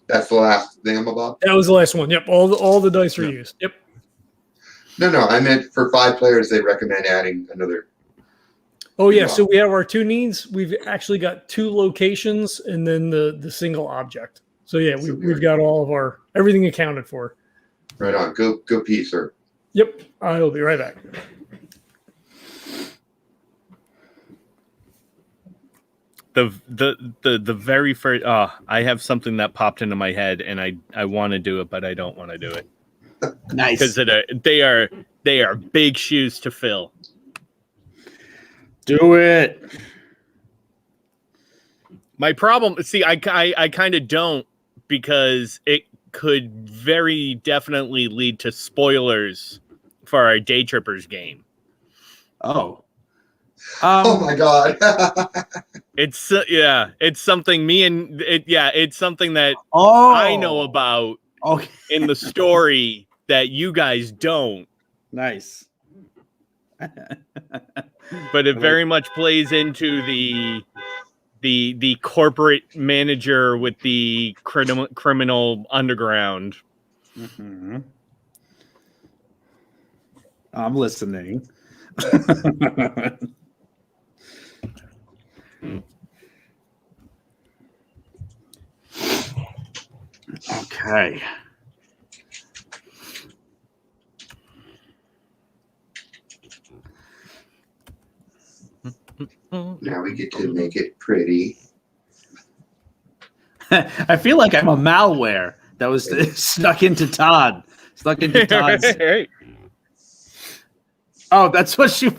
That's the last thing I'm about. That was the last one. Yep, all the dice were used. Yep. No, I meant for 5 players, they recommend adding another. Oh yeah, so we have our 2 needs. We've actually got 2 locations and then the single object. So yeah, we've got all of our everything accounted for. Right on. Go pee, sir. Yep, I will be right back. The very first I have something that popped into my head and I want to do it, but I don't want to do it. Nice. Because they are big shoes to fill. Do it. My problem, see, I kind of don't, because it could very definitely lead to spoilers for our DayTrippers game. Oh. Oh my god. It's something it's something that I know about in the story that you guys don't. Nice. But it very much plays into the corporate manager with the criminal underground. Mm-hmm. I'm listening. Okay. Now we get to make it pretty. I feel like I'm a malware that was stuck into Todd. Todd's. Oh, that's what you.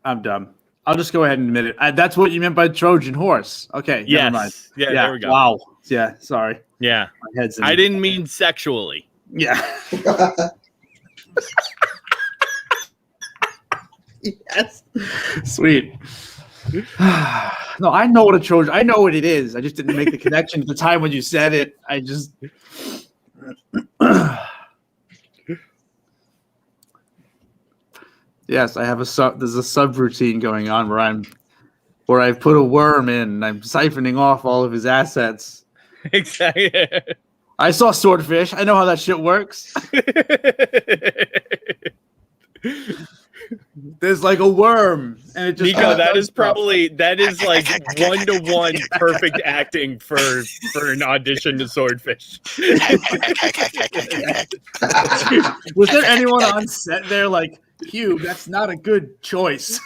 I'm dumb. I'll just go ahead and admit it. That's what you meant by Trojan horse. Okay. Yes. Never mind. Yeah, there we go. Wow. Yeah. Sorry. Yeah. My head's in. I didn't mean sexually. Yeah. Yes. Sweet. No, I know what a Trojan. I know what it is. I just didn't make the connection at the time when you said it. I just. Yes, I have there's a subroutine going on where I've put a worm in and I'm siphoning off all of his assets. Exactly. I saw Swordfish. I know how that shit works. There's like a worm, and it just Niko, that is like 1-to-1 perfect acting for an audition to Swordfish. Was there anyone on set there like, Hugh, that's not a good choice?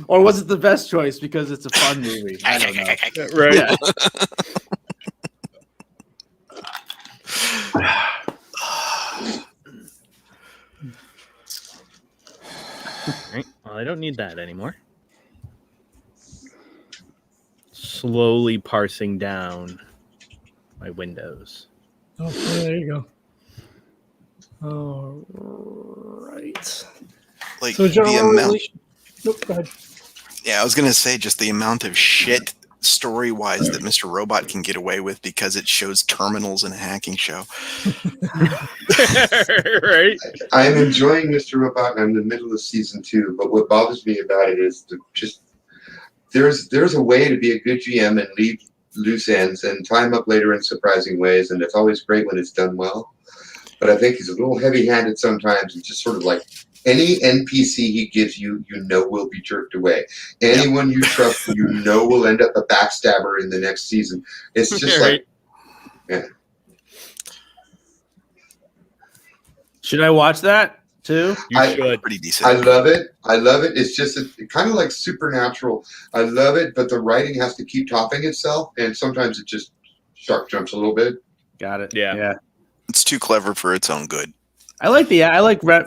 Or was it the best choice because it's a fun movie? I don't know. Right. Yeah. Right. Well, I don't need that anymore. Slowly parsing down my windows. Oh, there you go. All right. Like So, the amount. Nope, go ahead. Yeah, I was gonna say just the amount of shit story-wise that Mr. Robot can get away with because it shows terminals in a hacking show. Right. I am enjoying Mr. Robot. I'm in the middle of season 2, but what bothers me about it is there's a way to be a good GM and leave loose ends and tie them up later in surprising ways, and it's always great when it's done well. But I think he's a little heavy-handed sometimes, and just sort of like any NPC he gives you, will be jerked away. Anyone you trust, will end up a backstabber in the next season. It's just like, yeah. Should I watch that too? You should. Pretty decent. I love it. It's just kind of like Supernatural. I love it, but the writing has to keep topping itself, and sometimes it just shark jumps a little bit. Got it. Yeah. It's too clever for its own good. I like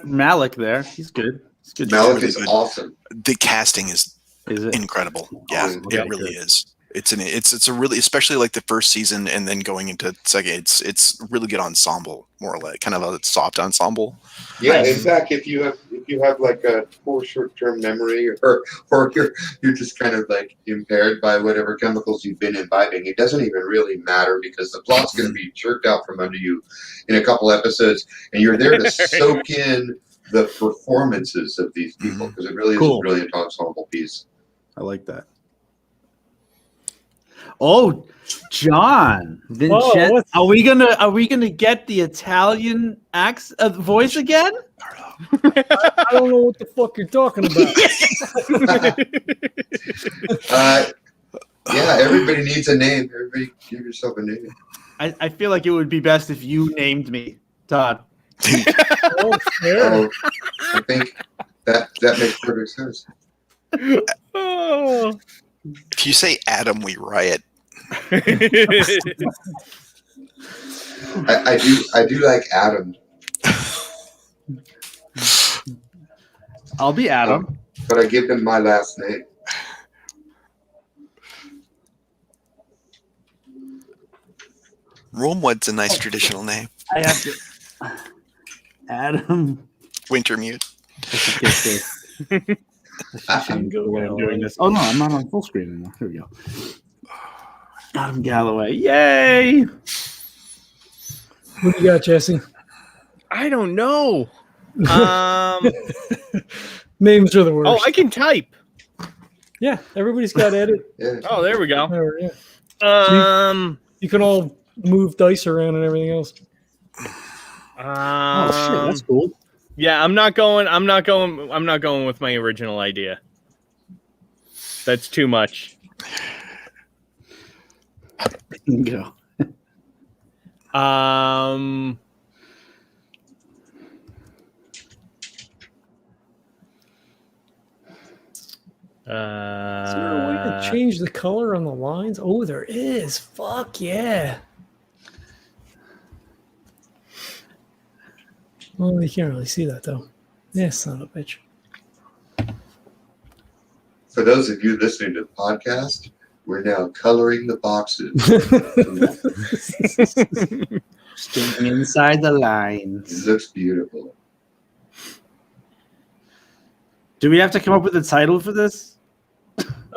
Malik there. He's good. He's good. Malik really is good. awesome. The casting is Is it? incredible. Yeah, Okay, it really good. is. It's a really, especially like the first season and then going into second, it's really good ensemble, more or less, kind of a soft ensemble. Yeah, Nice. in fact, if you have like a poor short-term memory, or you're just kind of like impaired by whatever chemicals you've been imbibing, it doesn't even really matter because the plot's going to be jerked out from under you in a couple episodes, and you're there to soak in the performances of these people because it really is Cool. a brilliant ensemble piece. I like that. Oh, John, Vincenzo. Are we gonna get the Italian voice again? I don't know what the fuck you're talking about. Yeah, everybody needs a name. Everybody give yourself a name. I feel like it would be best if you named me, Todd. Oh, fair. I think that makes perfect sense. Oh. If you say Adam, we riot. I do like Adam. I'll be Adam. But I give him my last name. Wormwood's a nice traditional name. I have to. Adam. Wintermute. I'm doing this. Oh no, I'm not on full screen anymore. Here we go. Adam Gallaway. Yay! What do you got, Jesse? I don't know. Names are the worst. Oh, I can type. Yeah, everybody's got edit. Yeah. Oh, there we go. Yeah. Um. You can all move dice around and everything else. Oh shit, that's cool. Yeah, I'm not going with my original idea. That's too much. Go. Is there a way to change the color on the lines? Oh, there is. Fuck yeah. Well, you can't really see that though. Yeah, son of a bitch. For those of you listening to the podcast, we're now coloring the boxes. Staying inside the lines. It looks beautiful. Do we have to come up with a title for this?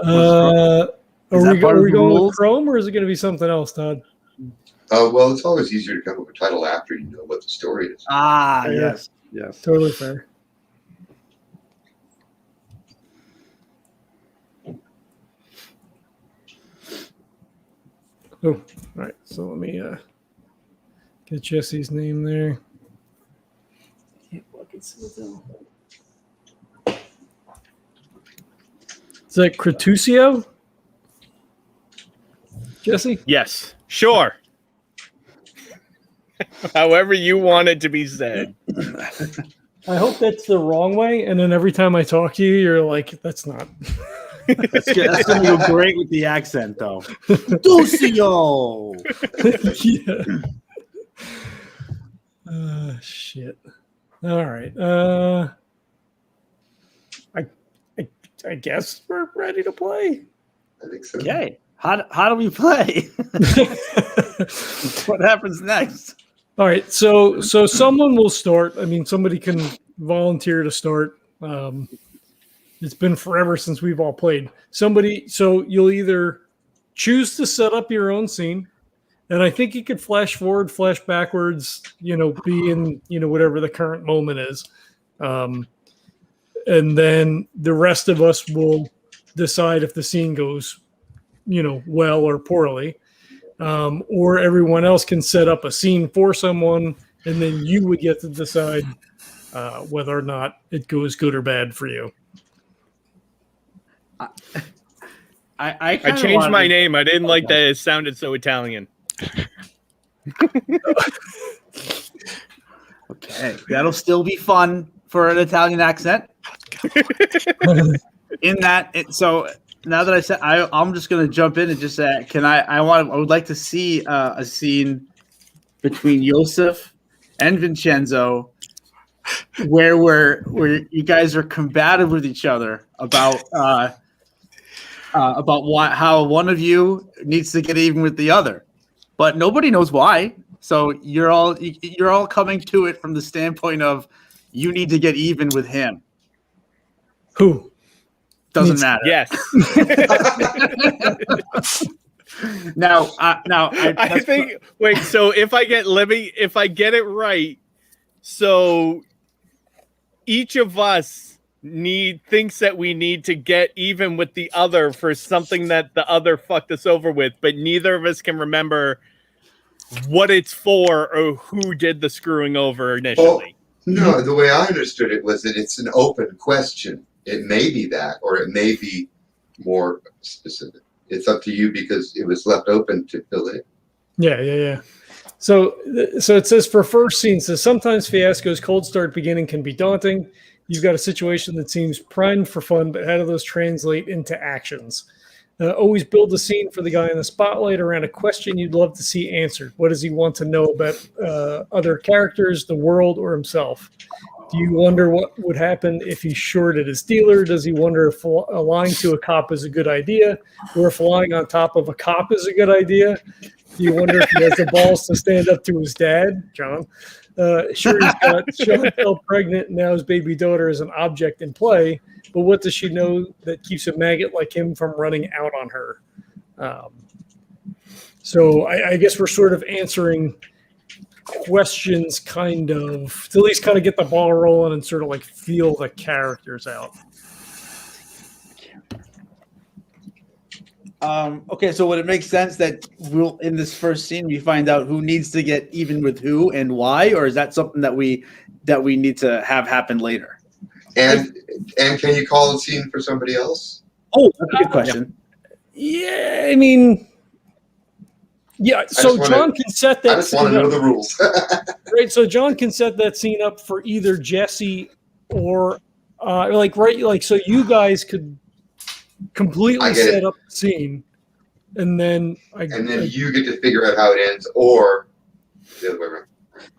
Are we part of the going rules? with Chrome or is it going to be something else, Todd? Well, it's always easier to come up with a title after you know what the story is. Ah, Yeah. yes. Totally fair. Oh, all right. So let me get Jesse's name there. Can't fucking see it though. Is that Cretusio? Jesse? Yes, sure. However you want it to be said. I hope that's the wrong way, and then every time I talk to you, you're like, that's not. That's going to go great with the accent, though. Lucio! Yeah. Shit. All right. I guess we're ready to play. I think so. Okay. How do we play? What happens next? All right. So someone will start. I mean, somebody can volunteer to start. It's been forever since we've all played. So you'll either choose to set up your own scene, and I think you could flash forward, flash backwards, be in, whatever the current moment is. And then the rest of us will decide if the scene goes, well or poorly. Or everyone else can set up a scene for someone, and then you would get to decide whether or not it goes good or bad for you. I changed my name. I didn't like that it sounded so Italian. Okay. That'll still be fun for an Italian accent. So now that I said, I'm just going to jump in and just say, I would like to see a scene between Josef and Vincenzo where you guys are combative with each other about how one of you needs to get even with the other, but nobody knows why. So you're all coming to it from the standpoint of you need to get even with him. Who? Doesn't matter. Yes. Now, I think. Wait. So if I get it right, so each of us thinks that we need to get even with the other for something that the other fucked us over with, but neither of us can remember what it's for or who did the screwing over initially. No, the way I understood it was that it's an open question. It may be that, or it may be more specific. It's up to you because it was left open to fill in. Yeah. So it says for first scene, says sometimes Fiasco's cold start beginning can be daunting. You've got a situation that seems primed for fun, but how do those translate into actions? Always build a scene for the guy in the spotlight around a question you'd love to see answered. What does he want to know about other characters, the world, or himself? Do you wonder what would happen if he shorted his dealer? Does he wonder if lying to a cop is a good idea, or if lying on top of a cop is a good idea? Do you wonder if he has the balls to stand up to his dad, John? Sure, he's got Sean fell pregnant, and now his baby daughter is an object in play, but what does she know that keeps a maggot like him from running out on her? So I guess we're sort of answering questions kind of to at least kind of get the ball rolling and sort of like feel the characters out. Okay, so would it make sense that we'll in this first scene we find out who needs to get even with who and why, or is that something that we need to have happen later? And can you call a scene for somebody else? Oh, that's a good question. Yeah, I mean, yeah. So John can set that. I just want to know the rules. Right. So John can set that scene up for either Jesse or so you guys could completely set up the scene, and then you get to figure out how it ends, or the other way around.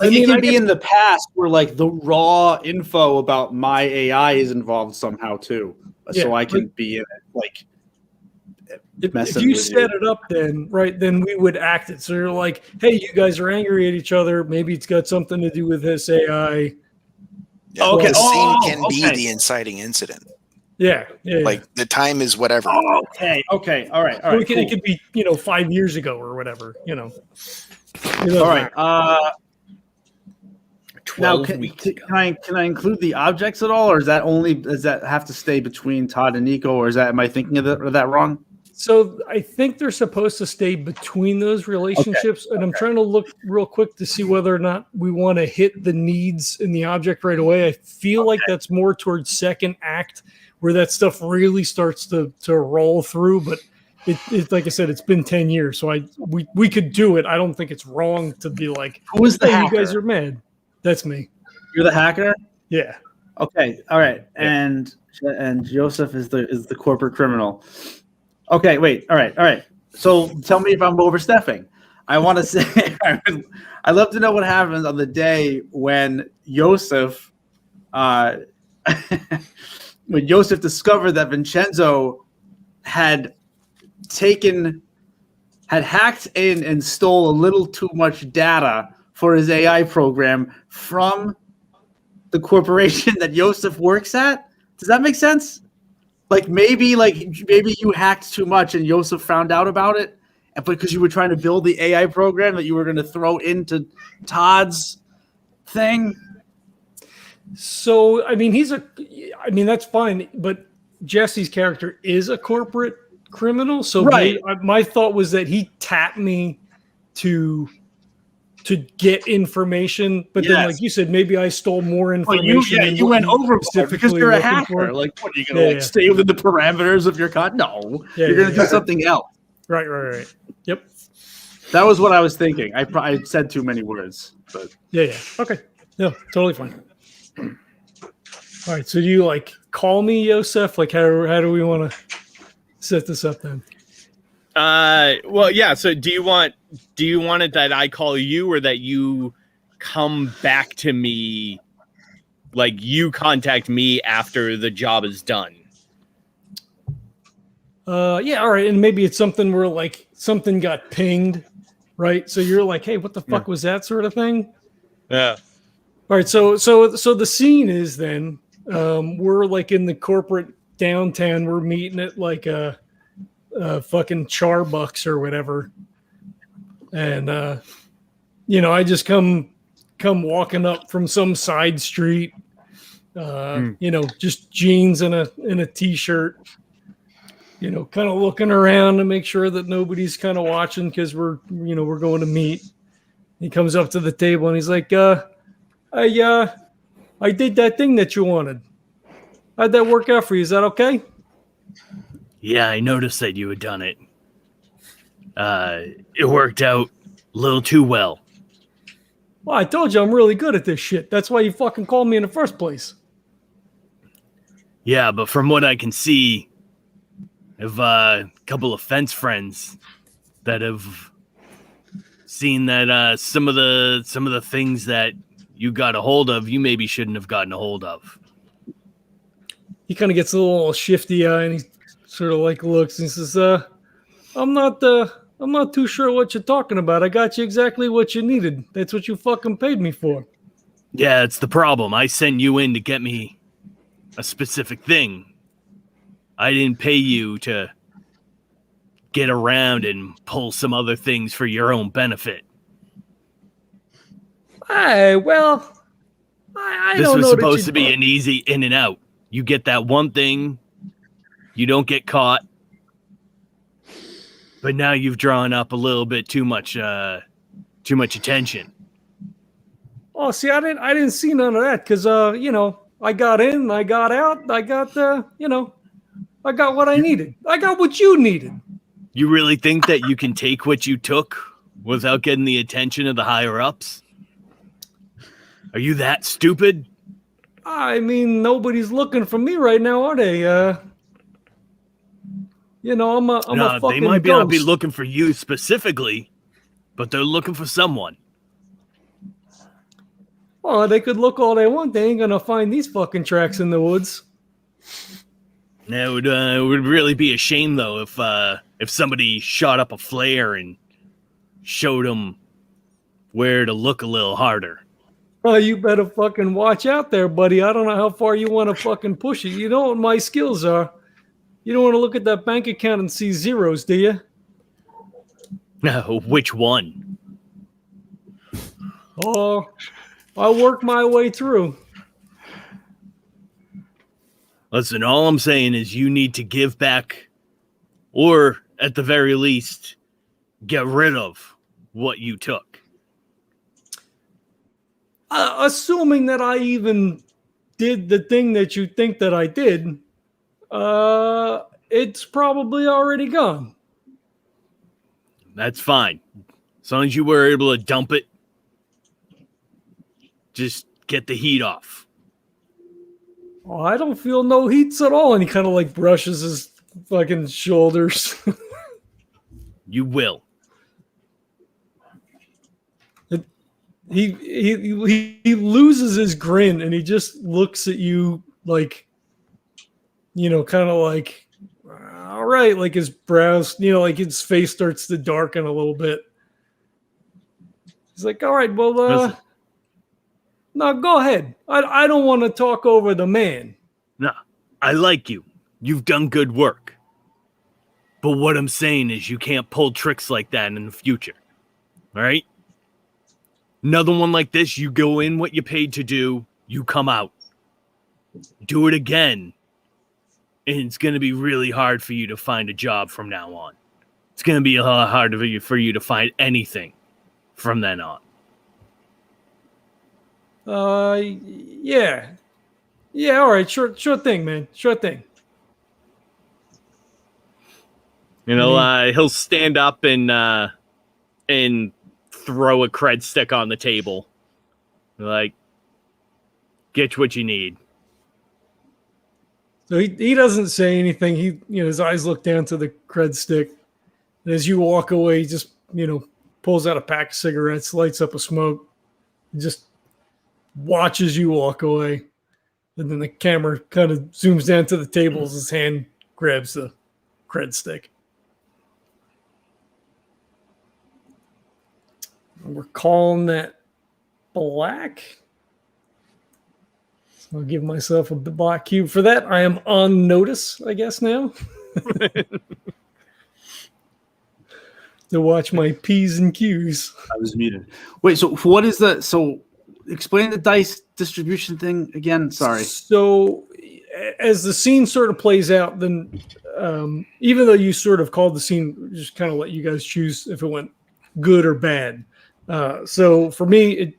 Like it can be in the past where like the raw info about my AI is involved somehow too, so I can be in it. Like if you set it up, then we would act it. So you're like, hey, you guys are angry at each other. Maybe it's got something to do with this AI. Yeah, okay, the scene can be the inciting incident. Yeah. Like the time is whatever. Oh, okay, all right. Cool. It could be 5 years ago or whatever. All right. 12 now, weeks can I include the objects at all, or does that have to stay between Todd and Niko, or am I thinking of that wrong? So I think they're supposed to stay between those relationships, and I'm trying to look real quick to see whether or not we want to hit the needs in the object right away. I feel like that's more towards second act, where that stuff really starts to roll through. But it like I said, it's been 10 years, so we could do it. I don't think it's wrong to be like, who is the hacker? You guys are mad. That's me. You're the hacker? Yeah. Okay. All right. Yeah. And Josef is the corporate criminal. Okay. Wait. All right. So tell me if I'm overstepping. I want to say I'd love to know what happens on the day when Josef discovered that Vincenzo had hacked in and stole a little too much data for his AI program from the corporation that Josef works at. Does that make sense? Maybe you hacked too much and Josef found out about it, and because you were trying to build the AI program that you were going to throw into Todd's thing. So, I mean, that's fine, but Jesse's character is a corporate criminal. So my thought was that he tapped me to get information, but then, like you said, maybe I stole more information. You went overboard because you're a hacker. Like, what are you going to stay within the parameters of your con? No, you're going to do something else. Right. Yep. That was what I was thinking. I said too many words, but yeah. Okay, no, totally fine. All right, so do you call me Josef? How do we want to set this up then? Well, yeah. So do you want it that I call you, or that you come back to me, like you contact me after the job is done? Yeah, all right. And maybe it's something where something got pinged, right? So you're like, hey, what the fuck was that sort of thing? Yeah. All right. So the scene is then we're in the corporate downtown. We're meeting at a fucking Charbucks or whatever. And, I just come walking up from some side street. Just jeans and a t-shirt. Kind of looking around to make sure that nobody's kind of watching because we're going to meet. He comes up to the table and he's like, I did that thing that you wanted. How'd that work out for you? Is that okay? Yeah, I noticed that you had done it. It worked out a little too well. Well, I told you I'm really good at this shit. That's why you fucking called me in the first place. Yeah, but from what I can see, I have a couple of fence friends that have seen that some of the things that you got a hold of, you maybe shouldn't have gotten a hold of. He kind of gets a little shifty eye and he sort of like looks and he says, I'm not too sure what you're talking about. I got you exactly what you needed. That's what you fucking paid me for. Yeah, it's the problem. I sent you in to get me a specific thing. I didn't pay you to get around and pull some other things for your own benefit. I don't know. This was supposed to be an easy in and out. You get that one thing, you don't get caught. But now you've drawn up a little bit too much attention. Oh, see, I didn't see none of that because I got in, I got out, I got I got what I needed. I got what you needed. You really think that you can take what you took without getting the attention of the higher ups? Are you that stupid? I mean, nobody's looking for me right now, are they? I'm a fucking they might ghost. not be looking for you specifically, but they're looking for someone. Well, they could look all they want. They ain't gonna find these fucking tracks in the woods. It would really be a shame though if somebody shot up a flare and showed them where to look a little harder. Oh, you better fucking watch out there, buddy. I don't know how far you want to fucking push it. You know what my skills are. You don't want to look at that bank account and see zeros, do you? No, which one? Oh, I'll work my way through. Listen, all I'm saying is you need to give back, or at the very least, get rid of what you took. Assuming that I even did the thing that you think that I did, it's probably already gone. That's fine. As long as you were able to dump it, just get the heat off. Oh, I don't feel no heats at all. And he kind of like brushes his fucking shoulders. You will. He loses his grin and he just looks at you like, kind of like, all right, like his brows, like his face starts to darken a little bit. He's like, all right, well, no, go ahead. I don't want to talk over the man. No, I like you. You've done good work. But what I'm saying is you can't pull tricks like that in the future. All right? Another one like this, you go in what you paid to do, you come out. Do it again, and it's going to be really hard for you to find a job from now on. It's going to be a lot harder for you to find anything from then on. Yeah. Yeah, all right, sure thing, man. Sure thing. He'll stand up and throw a cred stick on the table. Like, get what you need. So he doesn't say anything. His eyes look down to the cred stick. And as you walk away, he just, pulls out a pack of cigarettes, lights up a smoke, and just watches you walk away. And then the camera kind of zooms down to the table as his hand grabs the cred stick. And we're calling that black. So I'll give myself a black cube for that. I am on notice, I guess, now. To watch my P's and Q's. I was muted. Wait, so what is the explain the dice distribution thing again? Sorry. So as the scene sort of plays out, then even though you sort of called the scene, just kind of let you guys choose if it went good or bad. So for me, it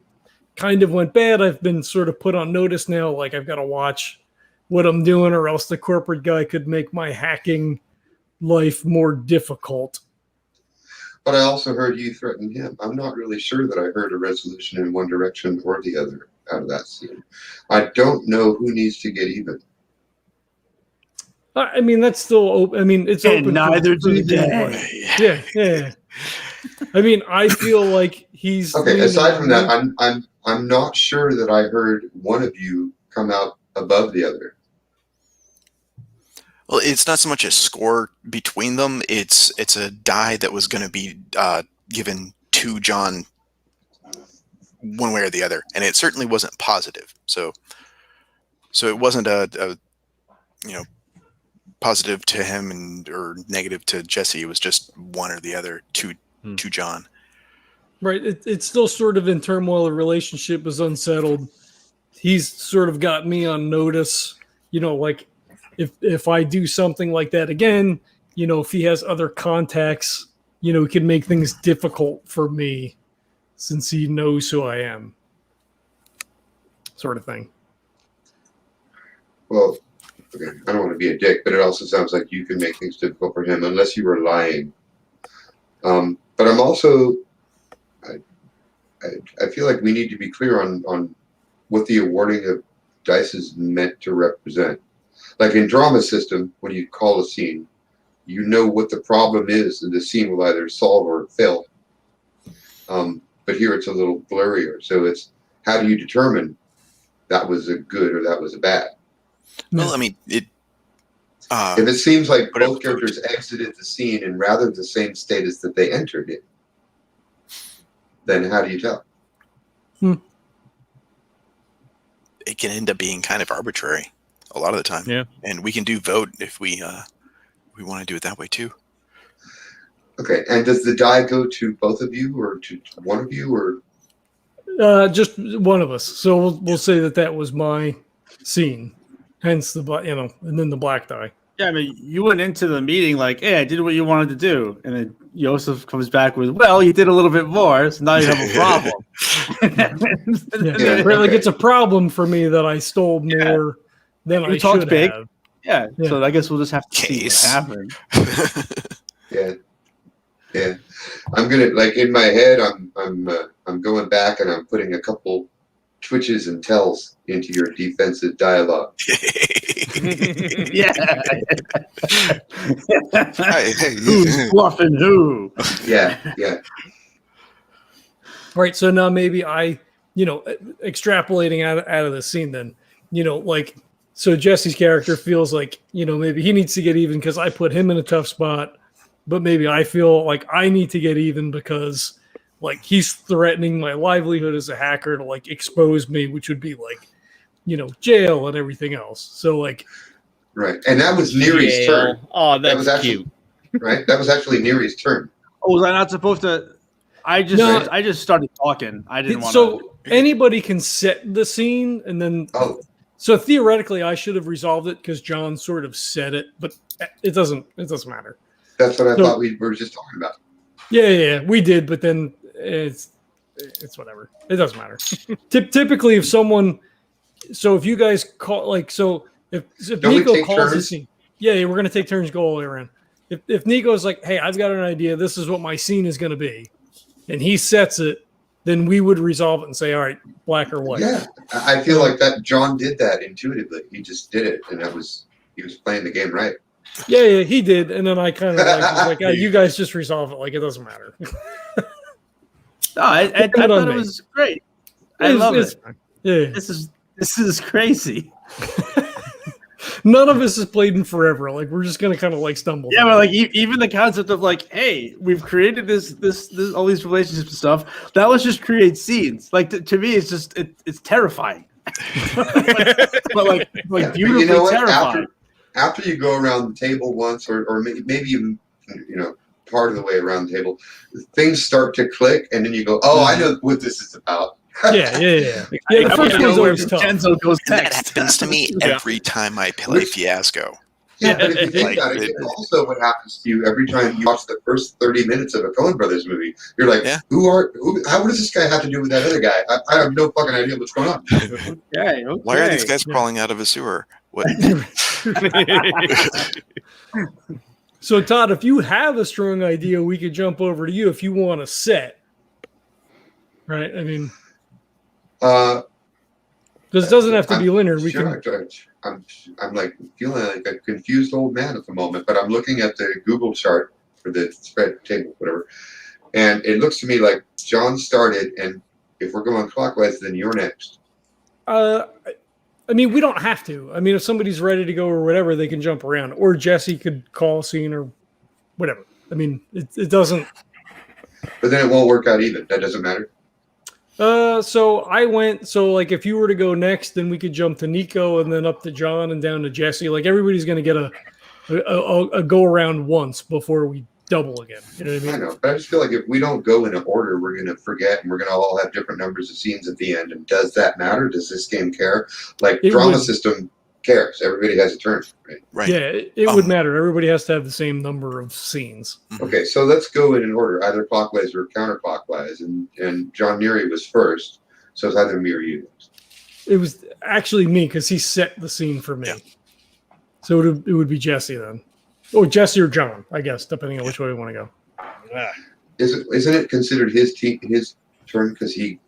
kind of went bad. I've been sort of put on notice now. Like I've got to watch what I'm doing, or else the corporate guy could make my hacking life more difficult. But I also heard you threaten him. I'm not really sure that I heard a resolution in one direction or the other out of that scene. I don't know who needs to get even. I mean, that's still open. I mean, it's And open. neither for the do gameplay. they. Yeah. I mean, I feel like he's Okay. Aside from that, I'm not sure that I heard one of you come out above the other. Well, it's not so much a score between them. It's a die that was going to be given to John one way or the other, and it certainly wasn't positive. So it wasn't a positive to him or negative to Jesse. It was just one or the other to John. Right. It's still sort of in turmoil. The relationship is unsettled. He's sort of got me on notice. Like if I do something like that again, if he has other contacts, it can make things difficult for me since he knows who I am. Sort of thing. Well, okay, I don't want to be a dick, but it also sounds like you can make things difficult for him unless you were lying. But I'm also, I feel like we need to be clear on what the awarding of dice is meant to represent. Like in drama system, when you call a scene, you know what the problem is, and the scene will either solve or fail. But here it's a little blurrier. So it's, how do you determine that was a good or that was a bad? Well, I mean, if it seems like both characters exited the scene in rather the same state as that they entered it, then how do you tell? It can end up being kind of arbitrary a lot of the time. Yeah. And we can do vote if we want to do it that way too. Okay. And does the die go to both of you or to one of you or? Just one of us. So we'll say that was my scene. Hence the and then the black die. Yeah, I mean, you went into the meeting like, "Hey, I did what you wanted to do," and then Josef comes back with, "Well, you did a little bit more, so now you have a problem." Like it's a problem for me that I stole more than I should big. have. Yeah, so I guess we'll just have to see what happens. Yeah. I'm gonna, like, in my head, I'm going back and I'm putting a couple twitches and tells into your defensive dialogue. Yeah. Who's bluffing who? Yeah. Right. So now maybe I, extrapolating out of the scene then, like, so Jesse's character feels like, maybe he needs to get even because I put him in a tough spot, but maybe I feel like I need to get even because like he's threatening my livelihood as a hacker to like expose me, which would be like, jail and everything else. So like, right. And that was Neri's turn. Oh, that's that was actually, cute. Right. That was actually Neri's turn. Oh, was I not supposed to? I just started talking. I didn't want to. So anybody can set the scene and then. Oh. So theoretically, I should have resolved it because John sort of said it, but it doesn't matter. That's what I thought we were just talking about. Yeah, we did, but then it's whatever. It doesn't matter. Typically, if you guys call, like, so if Niko calls the scene, we're gonna take turns, go all the way around. If Niko's like, hey, I've got an idea, this is what my scene is gonna be, and he sets it, then we would resolve it and say, all right, black or white. Yeah, I feel like that John did that intuitively. He just did it, and he was playing the game right. Yeah, he did, and then I kind of was like, you guys just resolve it, like it doesn't matter. No, I thought it was great. I love it. Yeah, this is crazy. None of us has played in forever. Like we're just gonna kind of like stumble. Yeah, but like even the concept of like, hey, we've created this all these relationships and stuff. That was just create scenes. Like to me, it's just it's terrifying. but beautifully terrifying. After you go around the table once, or maybe even part of the way around the table, things start to click, and then you go, "Oh, I know what this is about." Yeah. The first I know one's where always tough. Vincenzo goes That next. happens to me Yeah. every time I play Fiasco. Yeah, but if you think Like, about it, it's also what happens to you every time you watch the first 30 minutes of a Coen Brothers movie. You're like, Yeah. how does this guy have to do with that other guy? I have no fucking idea what's going on. Okay. Why are these guys Yeah. crawling out of a sewer? What? So, Todd, if you have a strong idea, we could jump over to you if you want a set. Right? I mean, this doesn't have to be linear. We can. I'm like feeling like a confused old man at the moment, but I'm looking at the Google chart for the spread table, whatever, and it looks to me like John started, and if we're going clockwise, then you're next. I mean, we don't have to. I mean, if somebody's ready to go or whatever, they can jump around. Or Jesse could call a scene or whatever. I mean, it doesn't. But then it won't work out even. That doesn't matter. So I went. So like, if you were to go next, then we could jump to Niko and then up to John and down to Jesse. Like everybody's going to get a go around once before we double again. You know what I mean? I know, but I just feel like if we don't go in order, we're going to forget, and we're going to all have different numbers of scenes at the end. And does that matter? Does this game care? Like drama system cares. Everybody has a turn, right? Right. Yeah, it would matter. Everybody has to have the same number of scenes. Okay, so let's go in order, either clockwise or counterclockwise. And John Neary was first, so it's either me or you. It was actually me because he set the scene for me. Yeah. So it would be Jesse then. Or Jesse or John, I guess, depending on which way we want to go. Isn't it considered his turn because he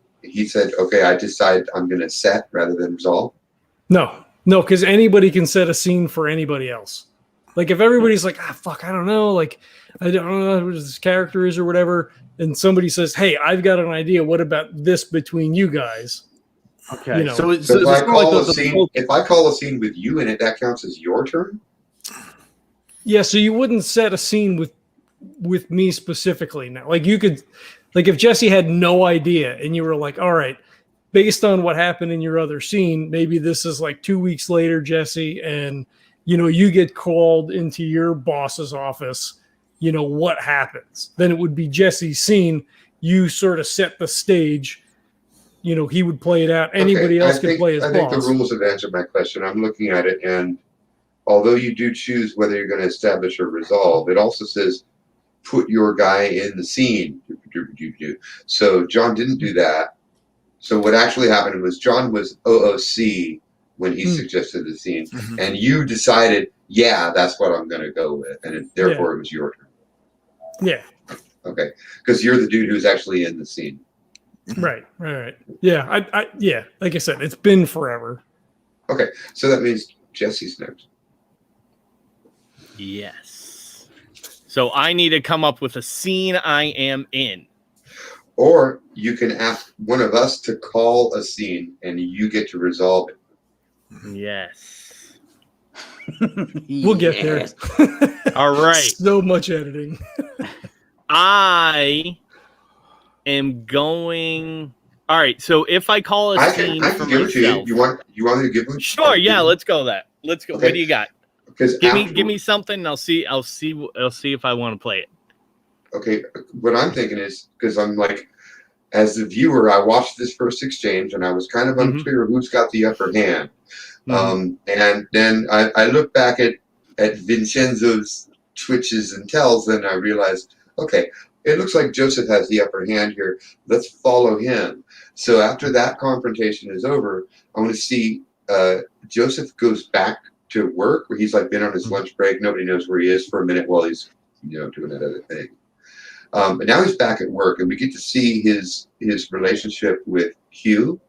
said, okay, I decide I'm going to set rather than resolve? No, because anybody can set a scene for anybody else. Like if everybody's like, fuck, I don't know, like I don't know who this character is or whatever, and somebody says, hey, I've got an idea. What about this between you guys? Okay. You know. So if I call a scene with you in it, that counts as your turn? Yeah, so you wouldn't set a scene with me specifically now. Like you could, like if Jesse had no idea and you were like, all right, based on what happened in your other scene, maybe this is like 2 weeks later, Jesse, and you get called into your boss's office, what happens? Then it would be Jesse's scene. You sort of set the stage, he would play it out. Anybody else can play his boss. I think the rules have answered my question. I'm looking at it, and although you do choose whether you're going to establish or resolve, it also says put your guy in the scene. So John didn't do that. So what actually happened was John was OOC when he suggested the scene, and you decided, yeah, that's what I'm going to go with, and therefore it was your turn. Yeah. Okay, because you're the dude who's actually in the scene. Right. Yeah, yeah. Like I said, it's been forever. Okay, so that means Jesse's next. Yes. So I need to come up with a scene I am in. Or you can ask one of us to call a scene and you get to resolve it. Yes. We'll get there. All right. So much editing. I am going. All right. So if I call a scene I for can give it to you. myself, You want me to give it? Sure. Yeah. Let's go. Let's go. Okay. What do you got? Because Give me something. And I'll see if I want to play it. Okay. What I'm thinking is because I'm like, as the viewer, I watched this first exchange and I was kind of unclear who's got the upper hand. And then I look back at Vincenzo's twitches and tells, and I realized, okay, it looks like Josef has the upper hand here. Let's follow him. So after that confrontation is over, I want to see Josef goes back to work where he's like been on his lunch break. Nobody knows where he is for a minute while he's doing that other thing. But now he's back at work, and we get to see his relationship with Hue.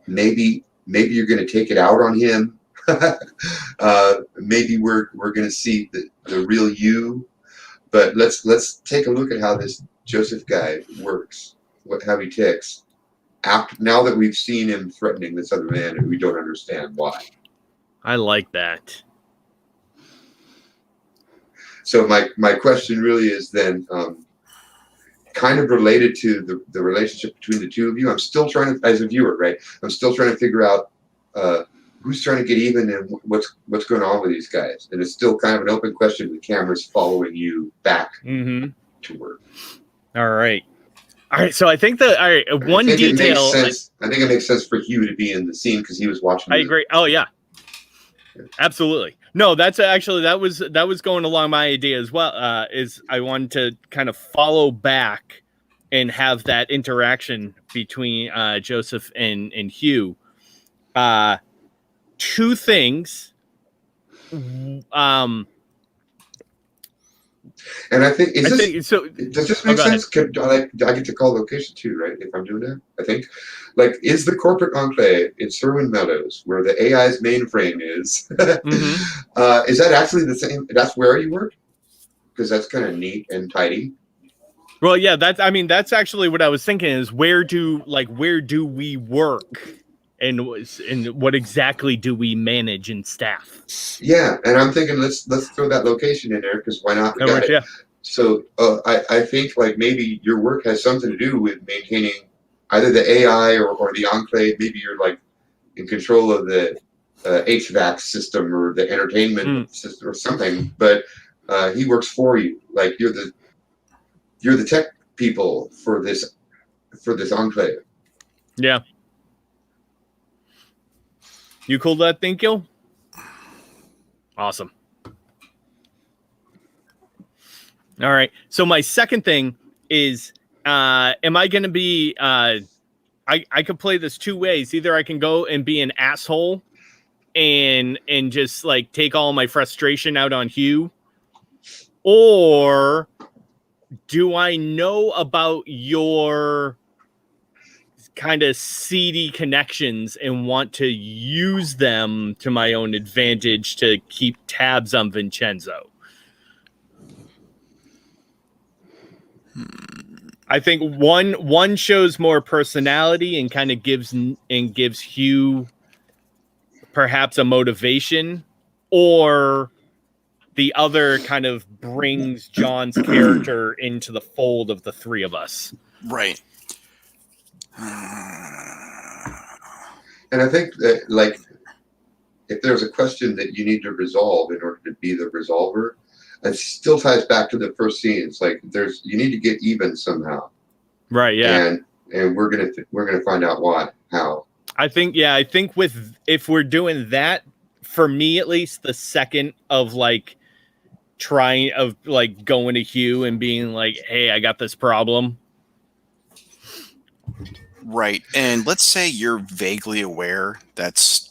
Maybe you're going to take it out on him. Maybe we're going to see the real you. But let's take a look at how this Josef guy works, how he ticks. Now that we've seen him threatening this other man, and we don't understand why. I like that. So my question really is then kind of related to the relationship between the two of you. I'm still trying to, as a viewer, right? I'm still trying to figure out who's trying to get even and what's going on with these guys. And it's still kind of an open question with cameras following you back to work. All right. All right, so I think one I think it detail. makes sense. I think it makes sense for Hue to be in the scene because he was watching. I agree. Oh yeah, absolutely. No, that's actually that was going along my idea as well. Is I wanted to kind of follow back and have that interaction between Josef and Hue. Two things. And I think So. does this make sense? I get to call location too, right? If I'm doing that, I think is the corporate enclave in Sherwin Meadows where the AI's mainframe is? Mm-hmm. Is that actually the same? That's where you work because that's kind of neat and tidy. Well, yeah, that's actually what I was thinking is where do we work and what exactly do we manage and staff? Yeah, and I'm thinking let's throw that location in there because why not? We got it. Yeah. So I think maybe your work has something to do with maintaining either the AI or the enclave. Maybe you're in control of the HVAC system or the entertainment system or something. But he works for you. You're the tech people for this enclave. Yeah. You cool with that, think you? Awesome. All right. So my second thing is, am I going to be? I could play this two ways. Either I can go and be an asshole, and just take all my frustration out on Hue, or do I know about your kind of seedy connections and want to use them to my own advantage to keep tabs on Vincenzo? I think one shows more personality and kind of gives Hue perhaps a motivation, or the other kind of brings John's character into the fold of the three of us. Right. And I think that if there's a question that you need to resolve in order to be the resolver, it still ties back to the first scene. It's you need to get even somehow. Right. Yeah. And we're gonna find out how. I think if we're doing that, for me at least, the second of going to Hue and being hey, I got this problem. Right. And let's say you're vaguely aware that's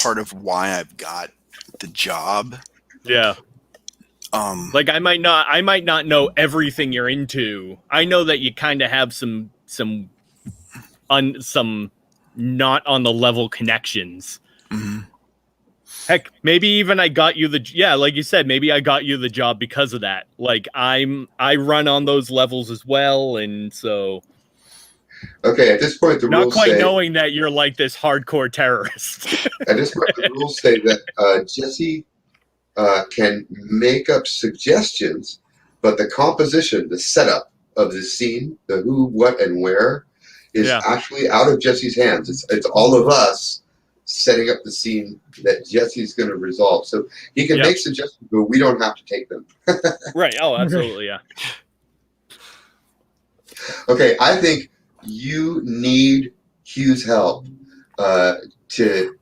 part of why I've got the job. Yeah. I might not know everything you're into. I know that you kind of have some not on the level connections. Mm-hmm. Heck, maybe even I got you like you said, maybe I got you the job because of that. I run on those levels as well, and so. Okay, at this point, the not rules quite say, knowing that you're this hardcore terrorist. At this point, the rules say that Jesse can make up suggestions, but the composition, the setup of the scene, the who, what, and where, is actually out of Jesse's hands. It's all of us setting up the scene that Jesse's going to resolve. So he can make suggestions, but we don't have to take them. Right. Oh, absolutely. Yeah. Okay, I think you need Hugh's help to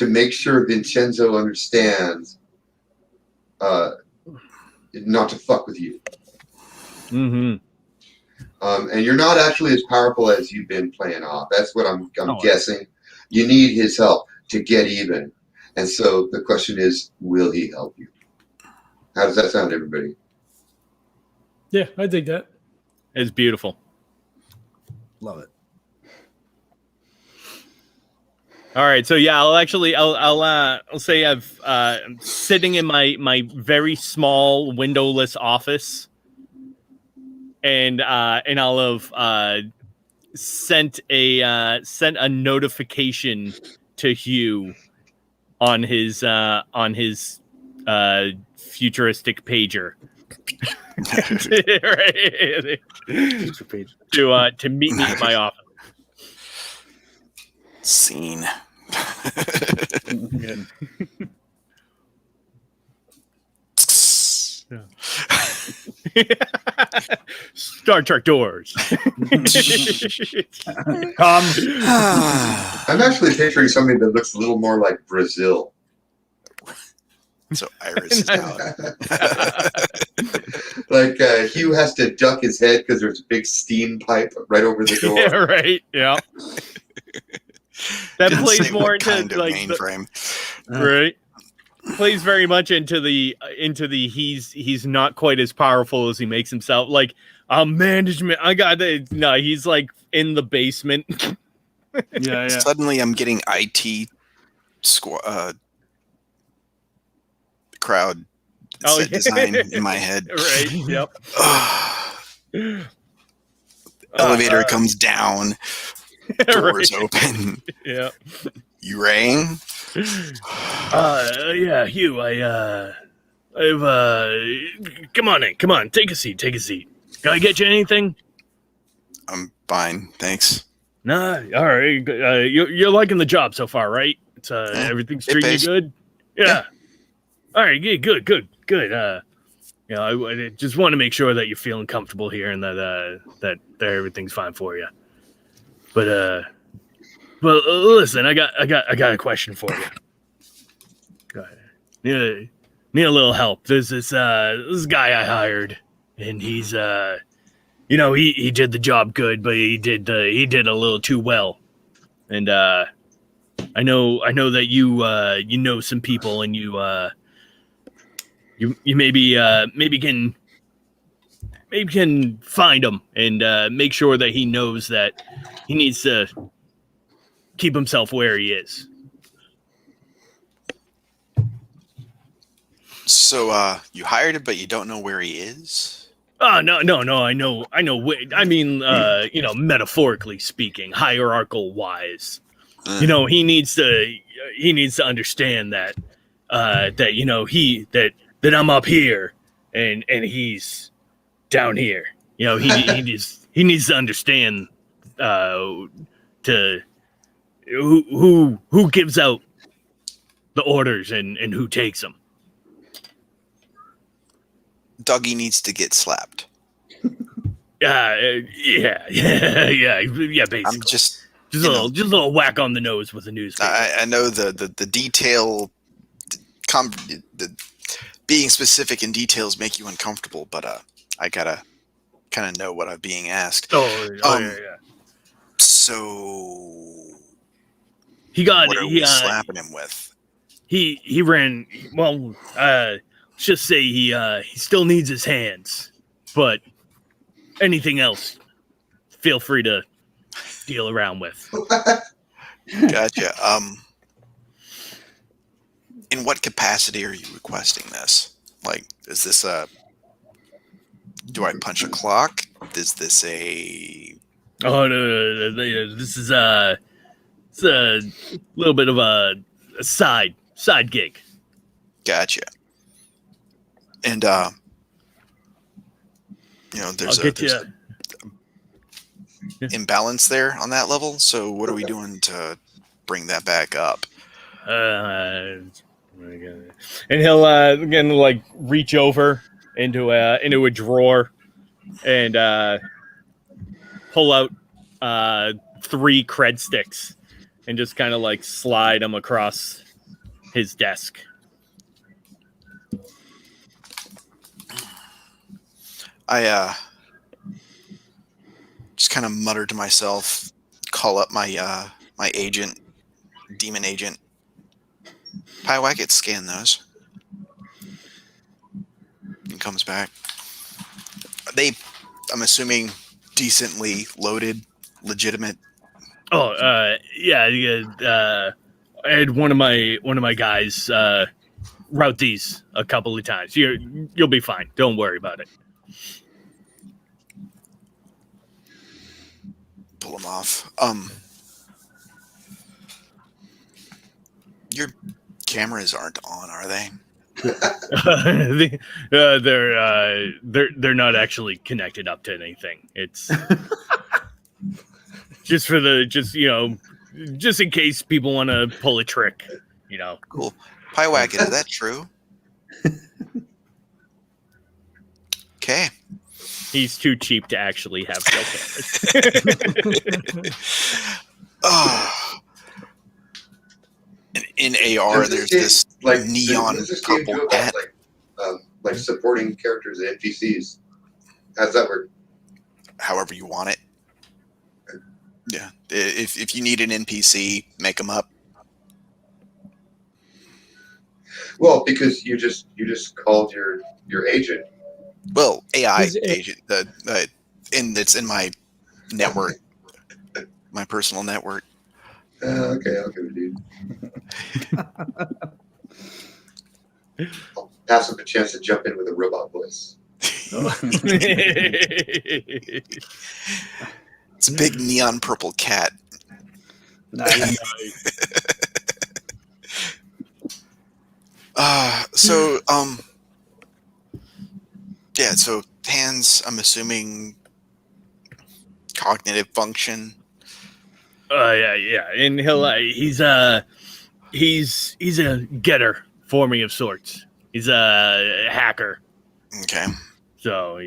make sure Vincenzo understands not to fuck with you. Mm-hmm. And you're not actually as powerful as you've been playing off. That's what I'm guessing. You need his help to get even. And so the question is, will he help you? How does that sound, everybody? Yeah, I dig that. It's beautiful. Love it. All right, so yeah, I'll say I'm sitting in my very small windowless office, and I'll have sent a notification to Hue on his futuristic pager. Right. Future page. To meet me in my office. Scene. Yeah. Star Trek doors. Come. I'm actually picturing something that looks a little more like Brazil. So Iris is out. Like Hugh has to duck his head because there's a big steam pipe right over the door. Yeah, right. Yeah. That Didn't plays say more what into kind of like mainframe. right. Plays very much into the he's not quite as powerful as he makes himself. Like management, I got it. No, he's like in the basement. Yeah. Suddenly, I'm getting IT crowd set design in my head. Right. Yep. Elevator comes down. Doors Right. open. Yeah. You rang? Yeah, Hugh, I've come on in. Come on, take a seat. Can I get you anything? I'm fine, thanks. Nah, all right. You're liking the job so far, right? It's everything's treating you pays. good. Yeah. All right. Yeah, good. I just want to make sure that you're feeling comfortable here and that everything's fine for you. But listen, I got a question for you. Go ahead. Need a little help. There's this guy I hired, and he's he did the job good, but he did a little too well. And I know that you know some people, and you maybe can find him and make sure that he knows that he needs to keep himself where he is. So, you hired him, but you don't know where he is? Oh, no. I know. I mean, metaphorically speaking, hierarchical wise, he needs to understand that that I'm up here and he's down here. He needs to understand to who gives out the orders and who takes them. Dougie needs to get slapped. Yeah, basically. I'm just a little whack on the nose with a newspaper. I know the detail, being specific in details make you uncomfortable, but I gotta kind of know what I'm being asked. Yeah. So what are we slapping him with? He ran. Well, let's just say he still needs his hands, but anything else, feel free to deal around with. Gotcha. In what capacity are you requesting this? Like, is this do I punch a clock? Is this a... Oh, no. This is it's a little bit of a side gig. Gotcha. And, there's an imbalance there on that level. So what are we doing to bring that back up? And he'll again like reach over into a drawer and pull out 3 cred sticks and just kind of like slide them across his desk. I just kind of mutter to myself, call up my my agent, demon agent. Pyewacket, scan those. And comes back. Are they, I'm assuming, decently loaded, legitimate? Oh, yeah. I had one of my guys route these a couple of times. You'll be fine. Don't worry about it. Pull them off. Your cameras aren't on, are they? They're not actually connected up to anything. It's just in case people want to pull a trick, Cool. Pyewacket, is that true? Okay. He's too cheap to actually have real cameras. In AR, Does there's game, this neon does this game purple do about cat. like supporting characters and NPCs? How's that work? However you want it. Yeah. If you need an NPC, make them up. Well, because you just called your agent. Well, AI Is it- agent. And it's in my network, my personal network. Okay, I'll give it to you. I'll pass up a chance to jump in with a robot voice. It's a big neon purple cat. Nice. So yeah, so hands, I'm assuming cognitive function. Yeah, and he's a getter for me of sorts. He's a hacker. Okay. So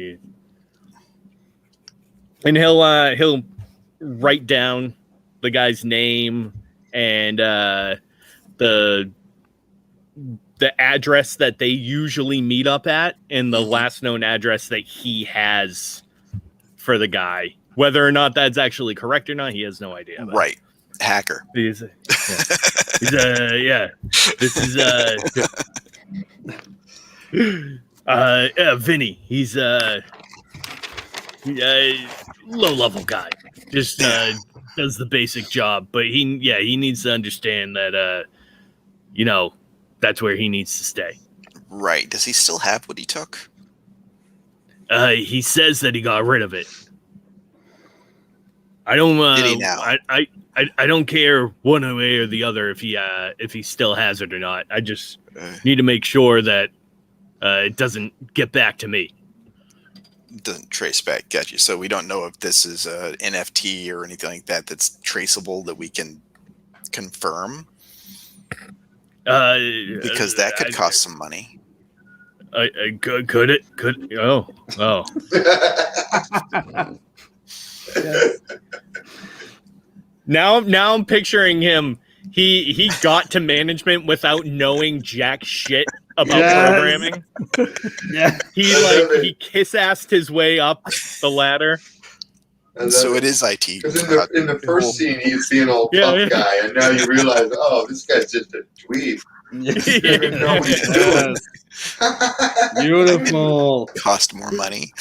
he'll write down the guy's name and the address that they usually meet up at and the last known address that he has for the guy. Whether or not that's actually correct or not, he has no idea about. Right. Hacker. This is Vinny. He's a low level guy. Just does the basic job, but he needs to understand that that's where he needs to stay. Right. Does he still have what he took? He says that he got rid of it. I don't. Did he now? I don't care one way or the other if he still has it or not. I just need to make sure that it doesn't get back to me. Doesn't trace back. Gotcha. So we don't know if this is a NFT or anything like that that's traceable that we can confirm. Because that could cost some money. Could it? Oh. Now I'm picturing him. He got to management without knowing jack shit about programming. Yeah. He kiss-assed his way up the ladder. So it is IT. Because in the first scene, he's being all tough guy, and now you realize, oh, this guy's just a dweeb. He doesn't even know what he's doing. Beautiful. Cost more money.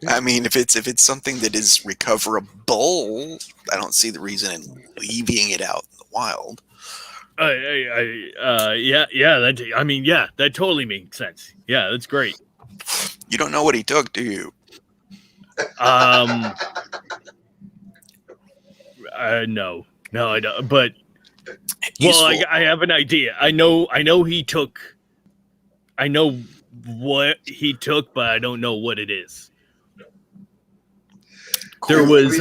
I mean, if it's something that is recoverable, I don't see the reason in leaving it out in the wild. That totally makes sense. Yeah, that's great. You don't know what he took, do you? No, I don't. But Useful. I have an idea. I know he took. I know what he took, but I don't know what it is. There was he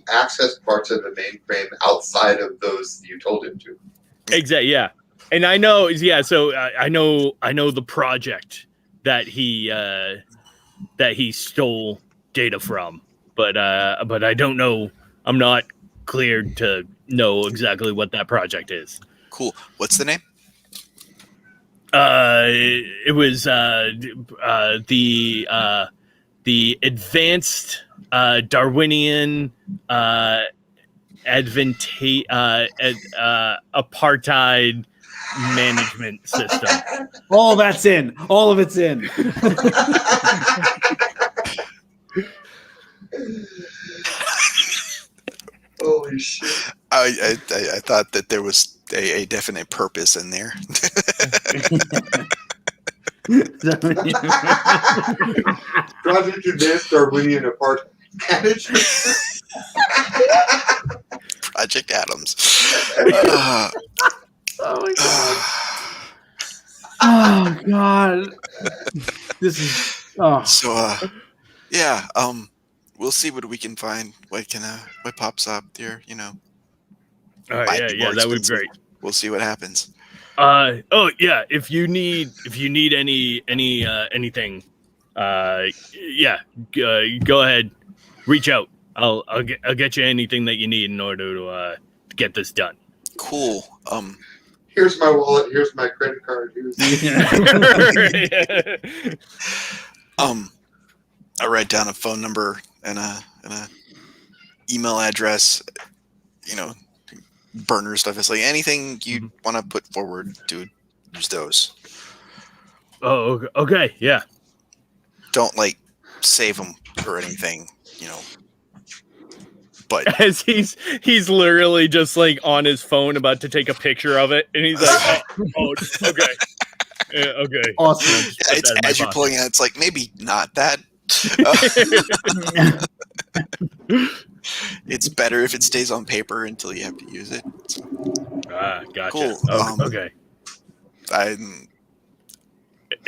accessed parts of the mainframe outside of those you told him to. Exactly. Yeah, and I know. Yeah, so I know the project that he stole data from, but I don't know. I'm not cleared to know exactly what that project is. Cool. What's the name? It was the Advanced Darwinian Apartheid Management System. All that's in. All of it's in. Holy shit. I thought that there was a definite purpose in there. Project Advanced Darwinian Apartheid Management. Project Adams. Oh my god. Oh god. This is So yeah, we'll see what we can find. What pops up there, All right, yeah, that would be great. We'll see what happens. Oh yeah. If you need anything, yeah. Go ahead. Reach out. I'll get you anything that you need in order to get this done. Cool. Here's my wallet. Here's my credit card. I write down a phone number and a email address. You know, burner stuff. It's like anything you want to put forward, dude. Use those. Oh, okay. Yeah. Don't like save them or anything. You know. But as he's literally just like on his phone about to take a picture of it, and he's like, oh okay. Yeah, okay. Awesome. Yeah, it's, as you're pulling it, it's like maybe not that. It's better if it stays on paper until you have to use it. So. Gotcha. Cool. Okay.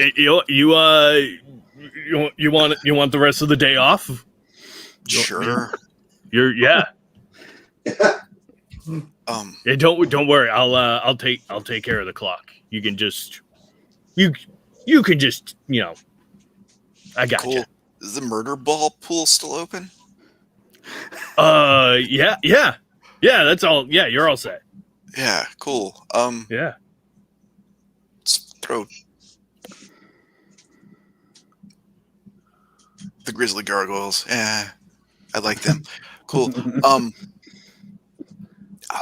You want the rest of the day off? Sure. Yeah. Yeah, don't worry. I'll take care of the clock. You can just you can just I got you. Cool. Is the murder ball pool still open? Yeah. That's all. Yeah, you're all set. Yeah, cool. Yeah. Let's throw the grizzly gargoyles. Yeah, I like them. Cool. I'll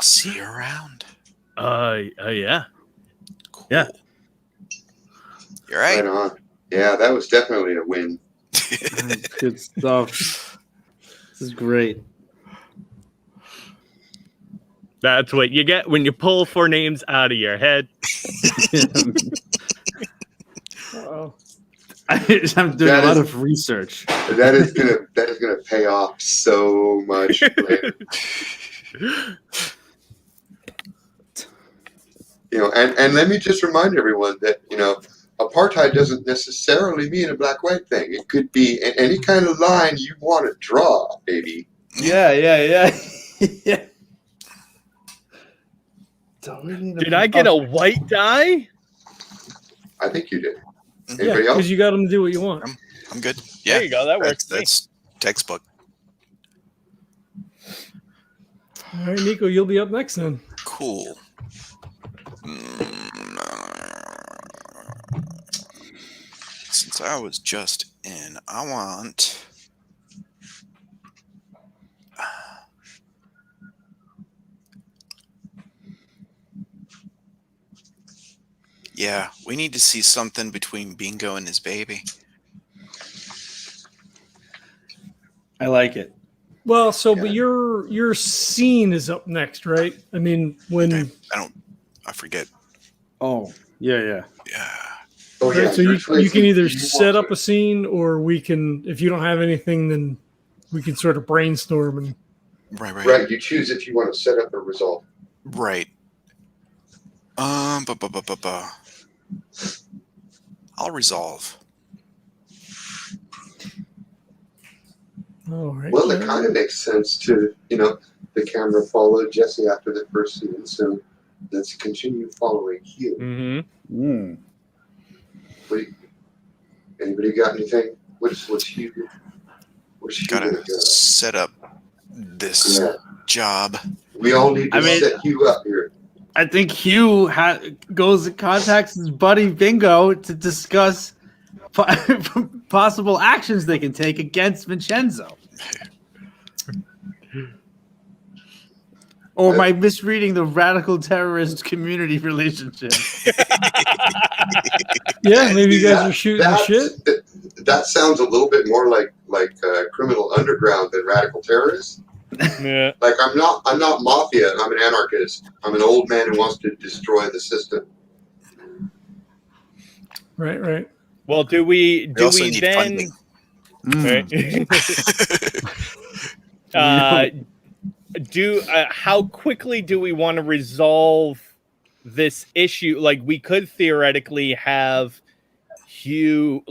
see you around. Yeah. Cool. Yeah. You're right. Right on. Yeah, that was definitely a win. Good stuff. This is great. That's what you get when you pull 4 names out of your head. Uh-oh. I'm doing a lot of research. That is gonna pay off so much later. And let me just remind everyone that apartheid doesn't necessarily mean a black-white thing. It could be any kind of line you want to draw, baby. Yeah. Yeah. Did I get a white die? I think you did. Yeah, Anybody else? because you got them to do what you want. I'm good. Yeah, There you go. That works. That's textbook. All right, Niko, you'll be up next then. Cool. Since I was just in, I want. Yeah, we need to see something between Bingo and his baby. I like it. Well, but your scene is up next, right? I mean, when I forget. Oh, yeah. Yeah. Oh, yeah. right, so you can either set up a scene, or we can, if you don't have anything, then we can sort of brainstorm and. Right. You choose if you want to set up or resolve. Right. I'll resolve. All right. Well, it kind of makes sense to, the camera followed Jesse after the first scene, so let's continue following Hue. Mm-hmm. Anybody got anything? What's Hue? Where's Hue Gotta gonna go? set up this job. We all need to set Hue up here. I think Hue goes and contacts his buddy Bingo to discuss possible actions they can take against Vincenzo. Or am I misreading the radical terrorist community relationship? Yeah, maybe you guys are shooting the shit. That sounds a little bit more like criminal underground than radical terrorists. Yeah. Like I'm not mafia. I'm an anarchist. I'm an old man who wants to destroy the system. Right. Well, do we also need then? funding. How quickly do we want to resolve this issue? Like, we could theoretically have Hue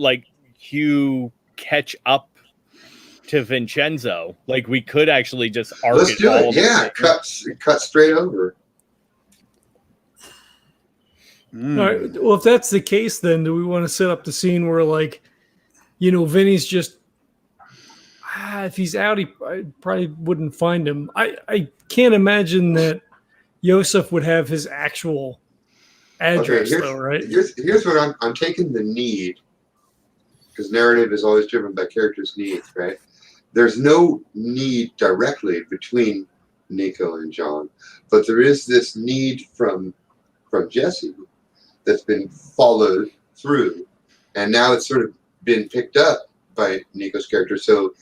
catch up to Vincenzo. Like, we could actually just arc Let's it do all. it. Yeah, cut straight over. All right. Well, if that's the case, then do we want to set up the scene where, like, Vinny's just if he's out, I probably wouldn't find him. I can't imagine that Josef would have his actual address, though, right? Here's what I'm taking the need, because narrative is always driven by characters' needs, right? There's no need directly between Niko and John, but there is this need from Jesse that's been followed through, and now it's sort of been picked up by Niko's character. So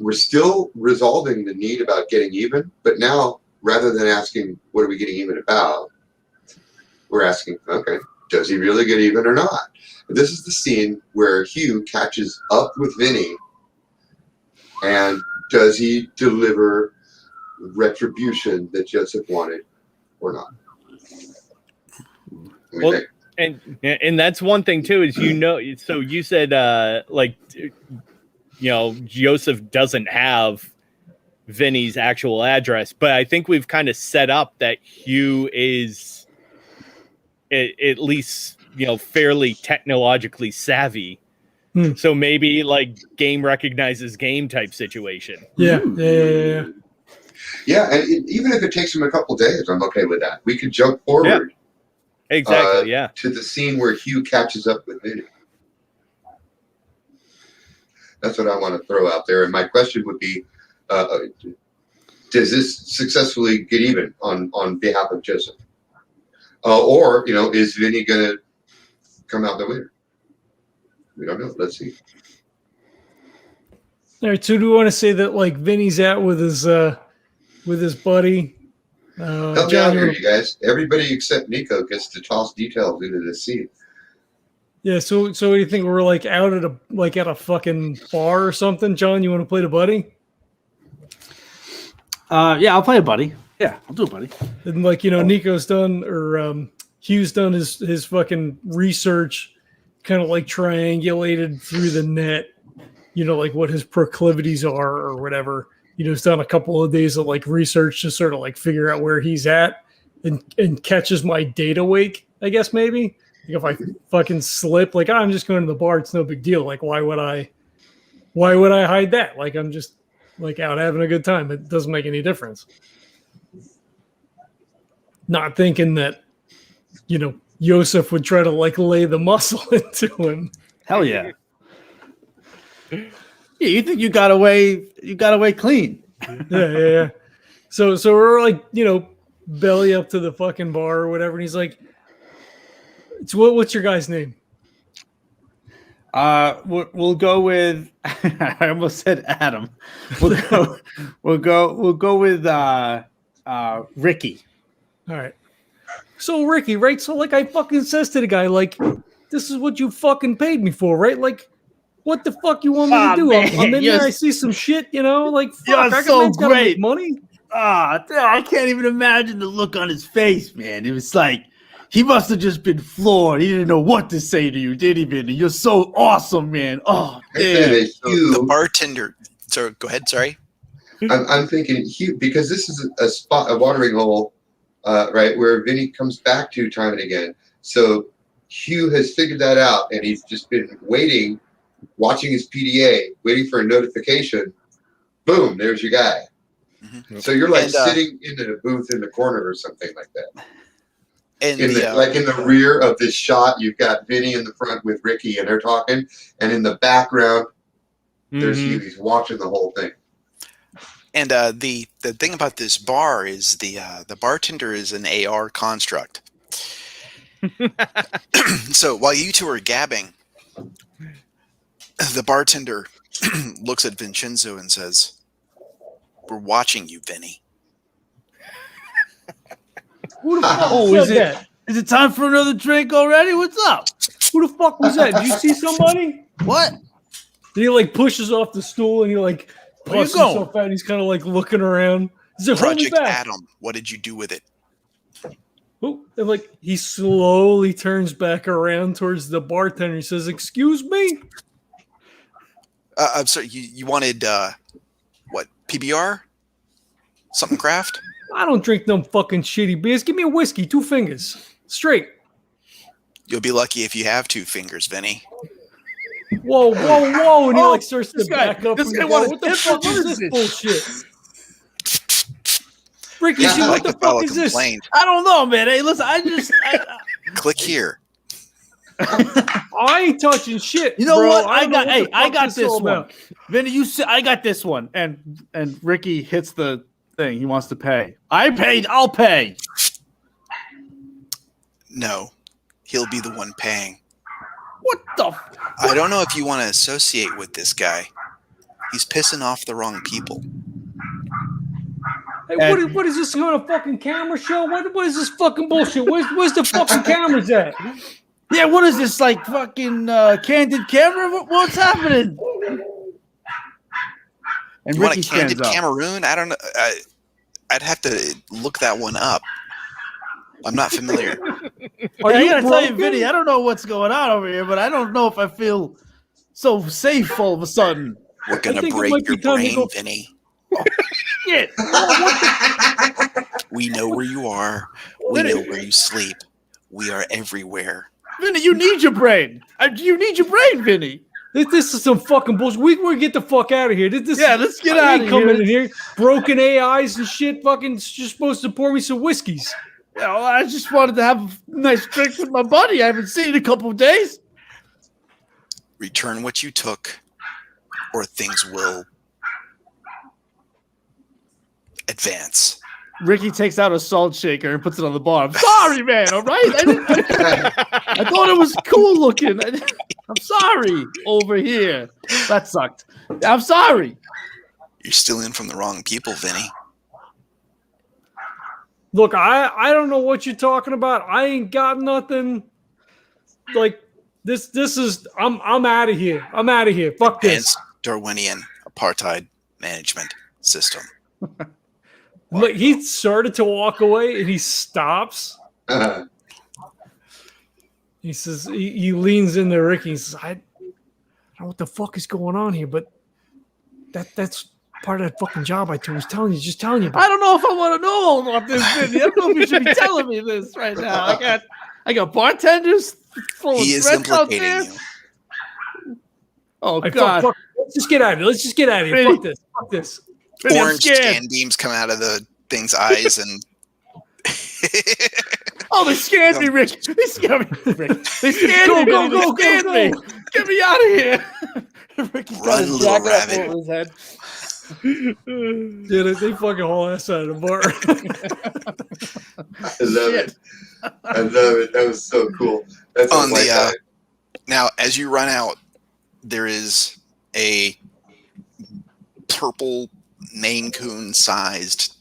we're still resolving the need about getting even, but now rather than asking what are we getting even about, we're asking, okay, does he really get even or not? And this is the scene where Hue catches up with Vinny, and does he deliver retribution that Josef wanted or not? Well, and that's one thing too, is so you said Josef doesn't have Vinny's actual address, but I think we've kind of set up that Hue is at least fairly technologically savvy. So maybe like game recognizes game type situation. Yeah. Yeah, and even if it takes him a couple days, I'm okay with that. We could jump forward. Yeah. Exactly. To the scene where Hue catches up with Vinny. That's what I want to throw out there. And my question would be, does this successfully get even on behalf of Josef? Or, is Vinny going to come out the winner? We don't know. Let's see. All right. So do we want to say that like Vinny's out with his buddy? Help me out here, you guys. Everybody except Niko gets to toss details into this scene. Yeah. So what do you think? We're like out at a fucking bar or something. John, you want to play the buddy? Yeah, I'll play a buddy. Yeah, I'll do a buddy. And like Niko's done or Hugh's done his fucking research, kind of like triangulated through the net, like what his proclivities are or whatever. He's done a couple of days of like research to sort of like figure out where he's at and catches my data wake, I guess maybe. Like if I fucking slip, like I'm just going to the bar, it's no big deal. Like why would I hide that? Like I'm just like out having a good time. It doesn't make any difference. Not thinking that, Josef would try to like lay the muscle into him. Hell yeah. Yeah, you think you got away clean. Yeah. So we're like, belly up to the fucking bar or whatever. And he's like, what's your guy's name? We'll go with I almost said Adam. We'll go with Ricky. All right. So Ricky, right? So like I fucking says to the guy, like, this is what you fucking paid me for, right? Like, what the fuck you want me to do? I'm in there, I see some shit, like fuck, you're so great. Money. I can't even imagine the look on his face, man. It was like he must have just been floored. He didn't know what to say to you, did he, Vinny? You're so awesome, man. Oh, damn. The bartender. So go ahead. Sorry. I'm thinking Hue, because this is a watering hole, right, where Vinny comes back to time and again. So Hue has figured that out, and he's just been waiting, watching his PDA, waiting for a notification. Boom, there's your guy. Mm-hmm. So you're like sitting in a booth in the corner or something like that. And in the rear of this shot, you've got Vinny in the front with Ricky, and they're talking. And in the background, there's Hue. He's watching the whole thing. And the thing about this bar is the bartender is an AR construct. So while you two are gabbing, the bartender looks at Vincenzo and says, "We're watching you, Vinny." Who the fuck is it? Is it time for another drink already? What's up? Who the fuck was that? Did you see somebody? What? Then he like pushes off the stool and he like pushes himself out. And he's kind of like looking around. Project Adam. What did you do with it? Oh, and like he slowly turns back around towards the bartender. He says, "Excuse me." I'm sorry. You wanted what? PBR? Something craft? I don't drink them fucking shitty beers. Give me a whiskey, 2 fingers, straight. You'll be lucky if you have 2 fingers, Vinny. Whoa, whoa, whoa! And he Oh, like starts to this guy- back up. this And guy go, wanted what the this fuck one. is What is this this? bullshit? Ricky, Yeah, what Like the the fella fuck is this? complained. I don't know, man. Hey, listen, Click here. I ain't touching shit. You know bro. what? I don't know what the I fuck got this all one. about. Vinny, I got this one. And Ricky hits the thing. He wants to pay. I paid. I'll pay. No, he'll be the one paying. What the? I don't know if you want to associate with this guy. He's pissing off the wrong people. Hey, And- what is this kind of fucking camera show? What is this fucking bullshit? Where's the fucking cameras at? Yeah, what is this, like fucking candid camera? What's happening? And You want a Ricky candid stands up. Cameroon? I don't know. I'd have to look that one up. I'm not familiar. Are I you gotta tell you, broken? Vinny, I don't know what's going on over here, but I don't know if I feel so safe all of a sudden. We're gonna think it break might be your time to brain, go- Vinny. Shit. We know where you are. We know where you sleep. We are everywhere. Vinny, you need your brain. You need your brain, Vinny. This is some fucking bullshit. We get the fuck out of here. This Yeah, let's get I out ain't of coming here. in here. Broken AIs and shit. Fucking just supposed to pour me some whiskeys. Yeah, well, I just wanted to have a nice drink with my buddy. I haven't seen in a couple of days. Return what you took, or things will advance. Ricky takes out a salt shaker and puts it on the bar. I'm sorry, man. All right, I thought it was cool looking. I'm sorry. Over here, that sucked. I'm sorry. You're stealing from the wrong people, Vinny. Look, I don't know what you're talking about. I ain't got nothing. Like this is I'm out of here. I'm out of here. Fuck this. Advanced Darwinian apartheid management system. Look, he started to walk away and he stops. He says he leans into Ricky. He says, I don't know what the fuck is going on here, but that's part of that fucking job I was telling you, just telling you about. I don't know if I want to know all about this, Vinny. I don't know if you should be telling me this right now. I got bartenders full He of is threats out implicating there. you. Oh Hey, God! let's just get out of here. Let's just get out of here. Vinny. Fuck this. Fuck this. Vinny, I'm Orange scared. scan beams come out of the thing's eyes, and Oh, they scared me, Rick. They scared me, Rick. They scared me. Go, Vinny. go, They scared go, me. go. Get me out of here. Ricky's got Run, his little jacket up rabbit. over his head. Yeah, they fucking haul ass out of the bar. I love it. I love it. That was so cool. That's on on my the side. now as you run out, there is a purple Maine Coon sized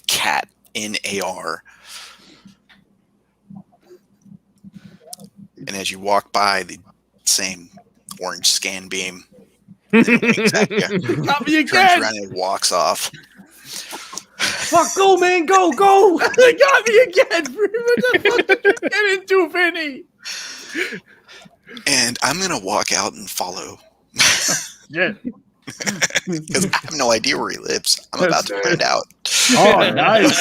cat in AR. And as you walk by, the same orange scan beam winks at you, Got me turns again. around and walks off. Fuck, go, man, go, go. They got me again. What the fuck did you get into, Vinny? And I'm gonna walk out and follow Yeah. because I have no idea where he lives. I'm about to find out. Oh, nice.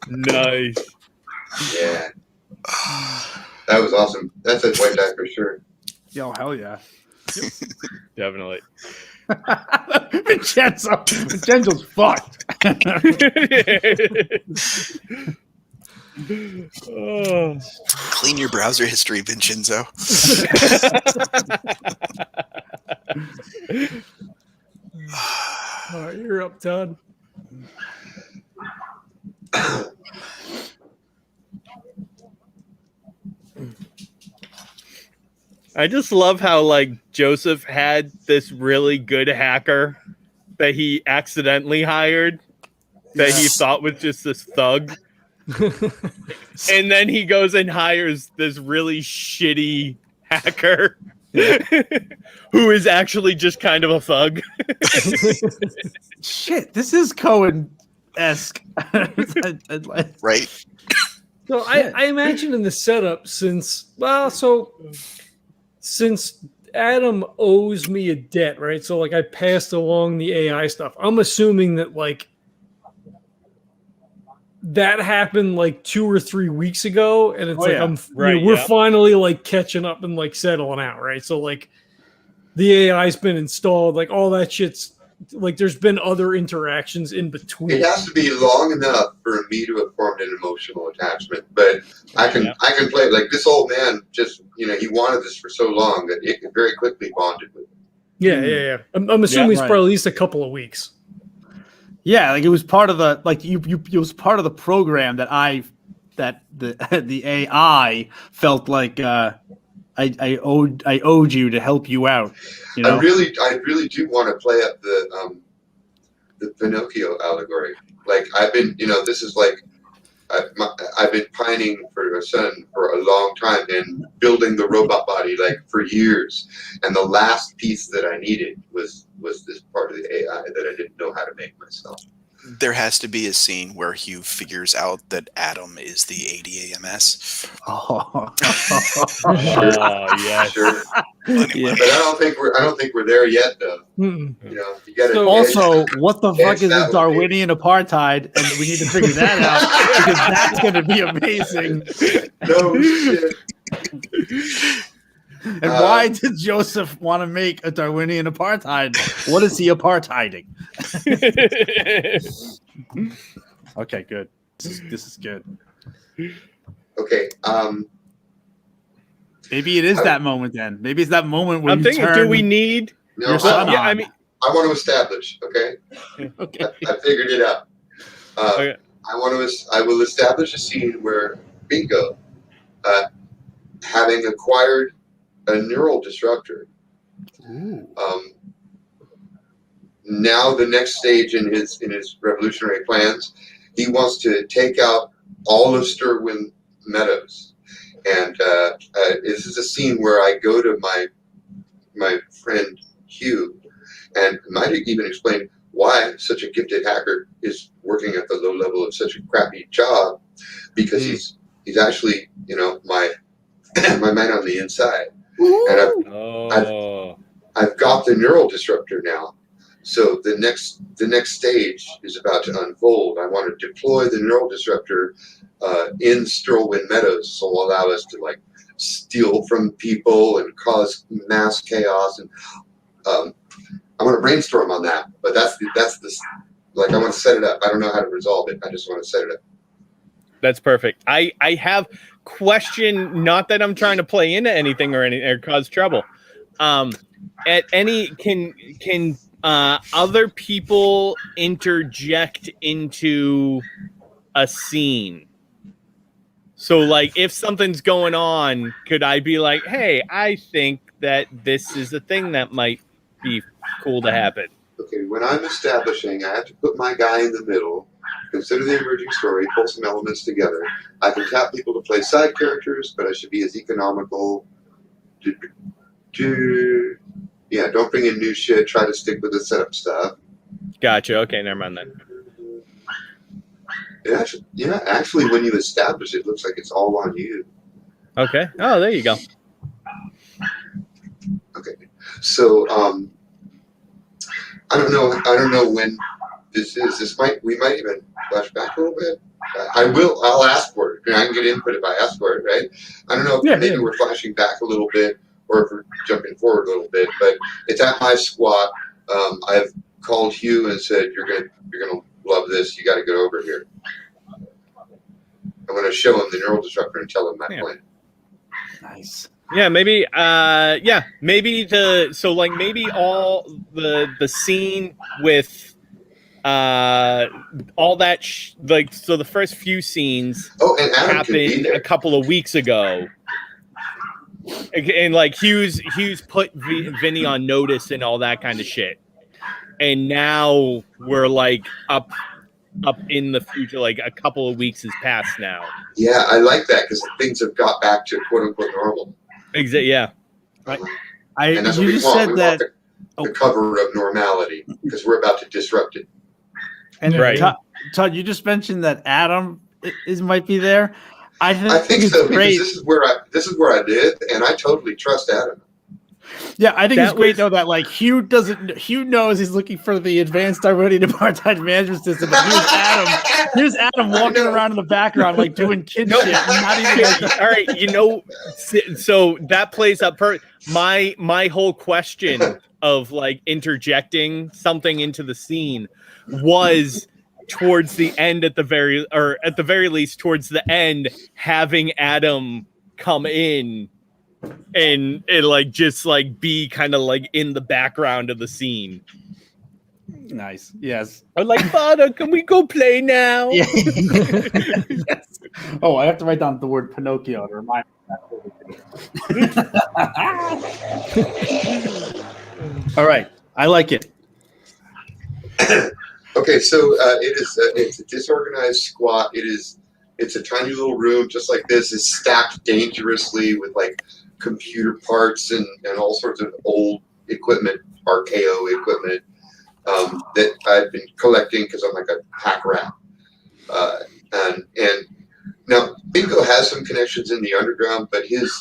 Nice. Yeah. That was awesome. That's a white die for sure. Yo, hell yeah. Definitely. Vincenzo's fucked. Oh. Clean your browser history, Vincenzo. All right, you're up, Todd. I just love how like Josef had this really good hacker that he accidentally hired that he thought was just this thug. And then he goes and hires this really shitty hacker who is actually just kind of a thug. Shit, this is Cohen-esque. Right? So I imagine in the setup, since Adam owes me a debt, right? So like I passed along the AI stuff. I'm assuming that like that happened like 2 or 3 weeks ago, and it's Right, we're yeah. finally like catching up and like settling out, right? So like the AI's been installed, like all that shit's like there's been other interactions in between. It has to be long enough for me to have formed an emotional attachment, but I can play it. Like this old man just he wanted this for so long that it very quickly bonded with him. Yeah. I'm assuming it's right. probably at least a couple of weeks. Yeah, like it was part of the it was part of the program that the AI felt like I owed you to help you out. You know? I really do want to play up the Pinocchio allegory. Like I've been, this is like I've been pining for a son for a long time and building the robot body like for years. And the last piece that I needed was this part of the AI that I didn't know how to make myself. There has to be a scene where Hue figures out that Adam is the ADAMS. Yes. Sure. Anyway. But I don't think we're there yet, though. Mm-mm. You got to So Also, what the fuck is that a would Darwinian apartheid? And we need to figure that out because that's going to be amazing. No shit. And why did Josef want to make a Darwinian apartheid? What is he apartheiding? Okay, good. This is good. Okay. Maybe it is that moment then. Maybe it's that moment where I'm you thinking, turn do we need? No, your son Yeah, on. I mean, I want to establish. Okay. Okay. I figured it out. Okay. I will establish a scene where Bingo, having acquired a neural disruptor, now the next stage in his revolutionary plans, he wants to take out all of Stirwin Meadows, and this is a scene where I go to my friend Hue, and might even explain why such a gifted hacker is working at the low level of such a crappy job, because he's actually my man on the inside. And I've got the neural disruptor now. So the next stage is about to unfold. I want to deploy the neural disruptor in Stirwin Meadows, so will allow us to like steal from people and cause mass chaos. And I want to brainstorm on that. But that's like I want to set it up. I don't know how to resolve it. I just want to set it up. That's perfect. I have question, not that I'm trying to play into anything or cause trouble. At any can other people interject into a scene? So like if something's going on, could I be like, hey, I think that this is a thing that might be cool to happen? Okay, when I'm establishing, I have to put my guy in the middle, consider the emerging story, pull some elements together. I can tap people to play side characters, but I should be as economical. Yeah, don't bring in new shit. Try to stick with the setup stuff. Gotcha. Okay, never mind then. Actually, when you establish it, looks like it's all on you. Okay. Oh, there you go. Okay, so I don't know when this is. We might even flash back a little bit. I'll ask for it. I can get input if I ask for it, right? I don't know if maybe we're flashing back a little bit or if we're jumping forward a little bit, but it's at my squat. I've called Hue and said, you're gonna love this. You got to get over here. I'm gonna show him the neural disruptor and tell him my plan. Nice. Yeah, maybe. Maybe maybe all the scene with all that so the first few scenes and Adam happened a couple of weeks ago, and like Hugh's put Vinny on notice and all that kind of shit, and now we're like up in the future, like a couple of weeks has passed now. Yeah, I like that because things have got back to quote unquote normal. Exactly. Yeah. And that's what we want. We want the cover of normality because we're about to disrupt it. And right. Todd, you just mentioned that Adam might be there. I think so great. because this is where I live, and I totally trust Adam. Yeah, I think That it's great was- though that like Hue knows he's looking for the advanced identity department management system. But here's Adam walking around in the background like doing kid No, shit. Not even like, all right, so that plays up my whole question of like interjecting something into the scene was towards the end at the very least towards the end, having Adam come in and like just like be kind of like in the background of the scene. nice. Yes. I'm like, Father, can we go play now? Yeah. Yes. Oh, I have to write down the word Pinocchio to remind me. All right. I like it. Okay, so it's a disorganized squat. It's a tiny little room just like this. It's stacked dangerously with like computer parts and all sorts of old equipment, RKO equipment that I've been collecting because I'm like a hack rat. And now Niko has some connections in the underground, but his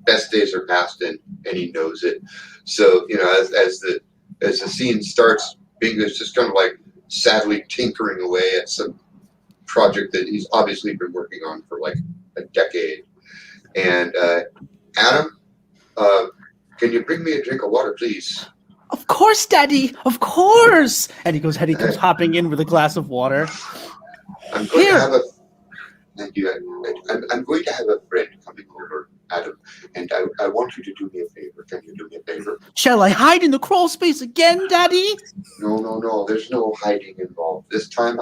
best days are past and he knows it. So as the scene starts, Bingo's just kind of like sadly tinkering away at some project that he's obviously been working on for like a decade. And Adam, can you bring me a drink of water, please? Of course, Daddy. Of course. And he comes hopping in with a glass of water. I'm going Here. to have a. Thank you. I'm going to have a friend coming over, Adam, and I want you to do me a favor. Can you do me a favor? Shall I hide in the crawl space again, Daddy? No. There's no hiding involved. This time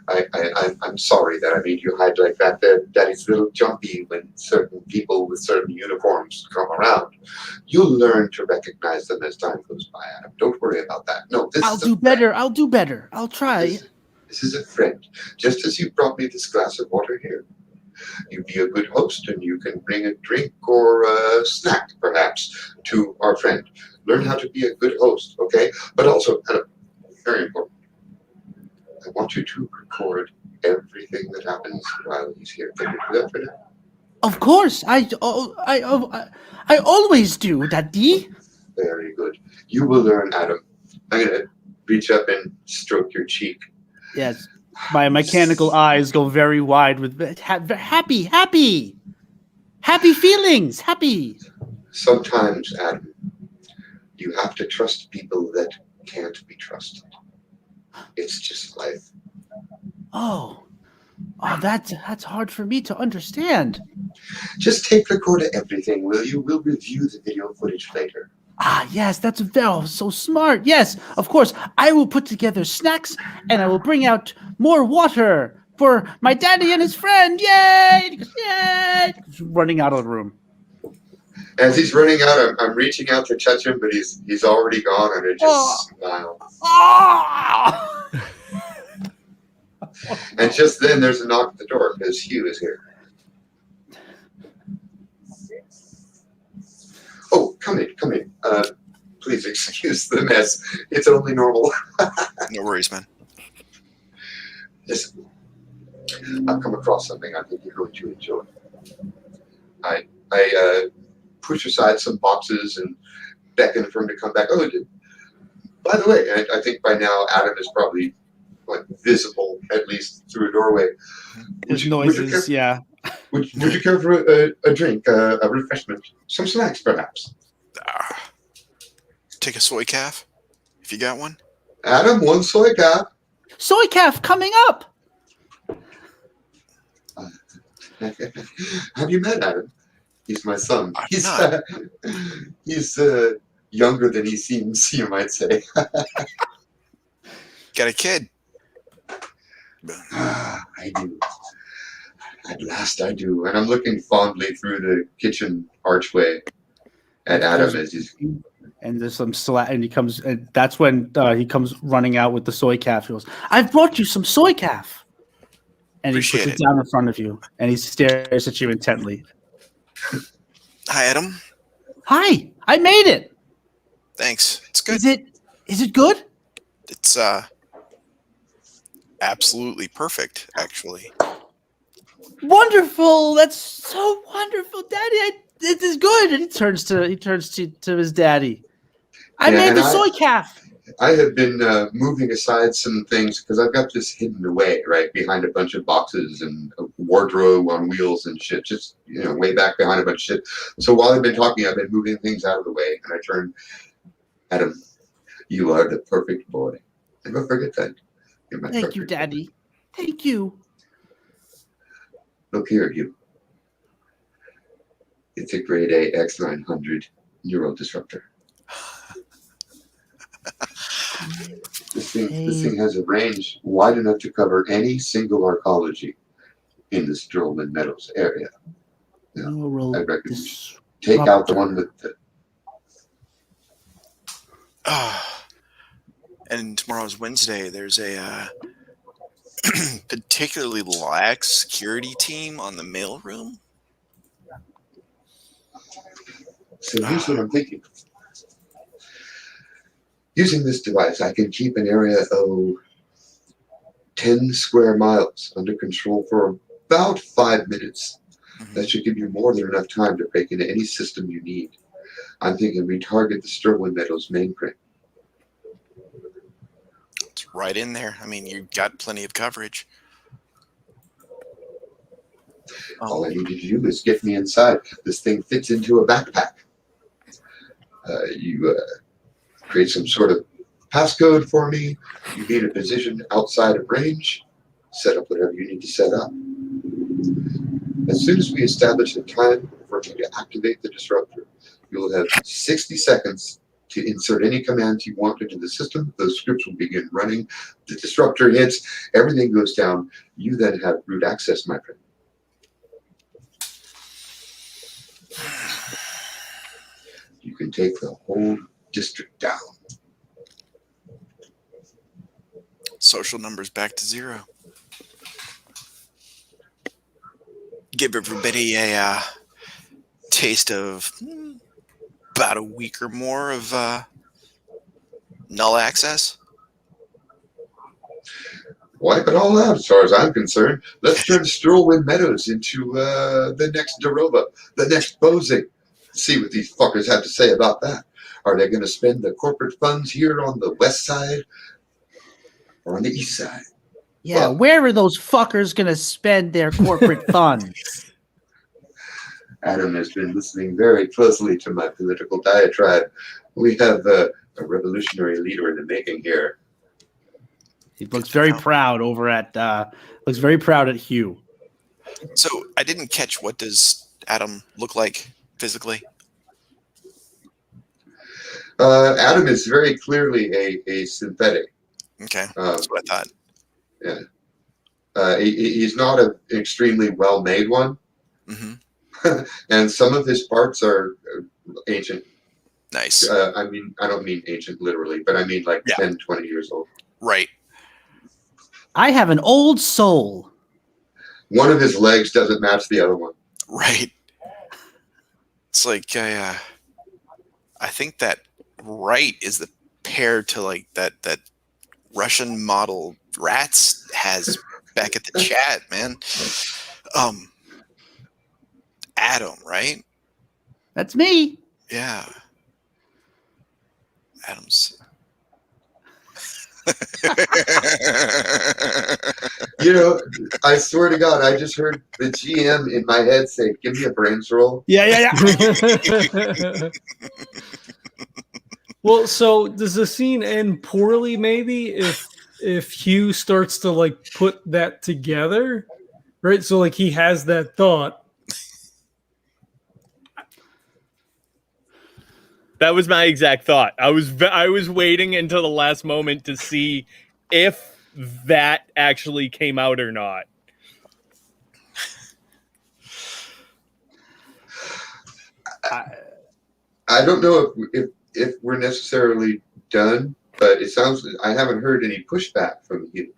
I'm sorry that I made you hide like that. Daddy's a little jumpy when certain people with certain uniforms come around. You'll learn to recognize them as time goes by, Adam. Don't worry about that. No, I'll do better. I'll do better. I'll try. This is a friend. Just as you brought me this glass of water here. You be a good host and you can bring a drink or a snack, perhaps, to our friend. Learn how to be a good host, okay? But also, very important, I want you to record everything that happens while he's here. Can you do that for now? Of course. I always do, Daddy. Very good. You will learn, Adam. I'm going to reach up and stroke your cheek. Yes. My mechanical eyes go very wide with happy feelings. Happy. Sometimes, Adam, you have to trust people that can't be trusted. It's just life. Oh, that's hard for me to understand. Just tape record everything, will you? We'll review the video footage later. Ah, yes, that's so smart. Yes, of course. I will put together snacks and I will bring out more water for my daddy and his friend. Yay! Yay! He's running out of the room. As he's running out, I'm reaching out to touch him, but he's already gone, and I just smile. Oh! And just then, there's a knock at the door because Hue is here. Oh, come in. Please excuse the mess. It's only normal. No worries, man. Listen, I've come across something I think you're going to enjoy. I push aside some boxes and beckon for him to come back. Oh, by the way, I think by now Adam is probably like visible, at least through a doorway. There's noises, yeah. Would you care for a drink, a refreshment, some snacks, perhaps? Take a soy calf, if you got one. Adam, one soy calf. Soy calf coming up. Have you met Adam? He's my son. I've He's younger than he seems, you might say. Got a kid. I do. At last I do. And I'm looking fondly through the kitchen archway at Adam as he's... And there's some and he comes, and that's when he comes running out with the soy calf. He goes, "I've brought you some soy calf," and he puts it down in front of you, and he stares at you intently. Hi, Adam. Hi, I made it. Thanks. It's good. Is it good? It's absolutely perfect, actually. Wonderful. That's so wonderful, Daddy. this is good. And he turns to his daddy. I Yeah, made and the soy calf. I have been moving aside some things because I've got this hidden away right behind a bunch of boxes and a wardrobe on wheels and shit, just way back behind a bunch of shit. So while I've been talking, I've been moving things out of the way, and I turn, Adam, you are the perfect boy. Never forget that. You're my Thank you, perfect boy. Daddy. Thank you. Look here, you. It's a grade A X900 neural disruptor. This thing has a range wide enough to cover any single arcology in the Sterling Meadows area. Neural I reckon we should take out the one with the. And tomorrow's Wednesday. There's a particularly lax security team on the mailroom. So here's what I'm thinking. Using this device, I can keep an area of 10 square miles under control for about 5 minutes. Mm-hmm. That should give you more than enough time to break into any system you need. I'm thinking we target the Sterling Meadows mainframe. It's right in there. I mean, you've got plenty of coverage. All I need you to do is get me inside. This thing fits into a backpack. You create some sort of passcode for me. You gain a position outside of range. Set up whatever you need to set up. As soon as we establish a time for me to activate the disruptor, you'll have 60 seconds to insert any commands you want into the system. Those scripts will begin running. The disruptor hits. Everything goes down. You then have root access, my friend. You can take the whole district down. Social numbers back to 0. Give everybody a taste of about a week or more of null access. Wipe it all out, as far as I'm concerned. Let's turn Sterling Meadows into the next Darova, the next Bozing. See what these fuckers have to say about that. Are they going to spend the corporate funds here on the west side or on the east side? Yeah, Well, where are those fuckers going to spend their corporate funds? Adam has been listening very closely to my political diatribe. We have a revolutionary leader in the making here. He looks very proud over at looks very proud at Hue. So I didn't catch, what does Adam look like physically? Adam is very clearly a synthetic. Okay, that's what I thought. Yeah. He's not an extremely well-made one. Mm-hmm. And some of his parts are ancient. Nice. I mean, I don't mean ancient literally, but I mean like 10, 20 years old. Right. I have an old soul. One of his legs doesn't match the other one. Right. It's like I think that right is the pair to like that Russian model Rats has back at the chat, man. Adam, right? That's me. Yeah. Adam's. I swear to God, I just heard the GM in my head say, "Give me a brains roll." Yeah. Well, so does the scene end poorly? Maybe if Hue starts to like put that together, right? So like he has that thought. That was my exact thought. I was waiting until the last moment to see if that actually came out or not. I don't know if we're necessarily done, but it sounds I haven't heard any pushback from you.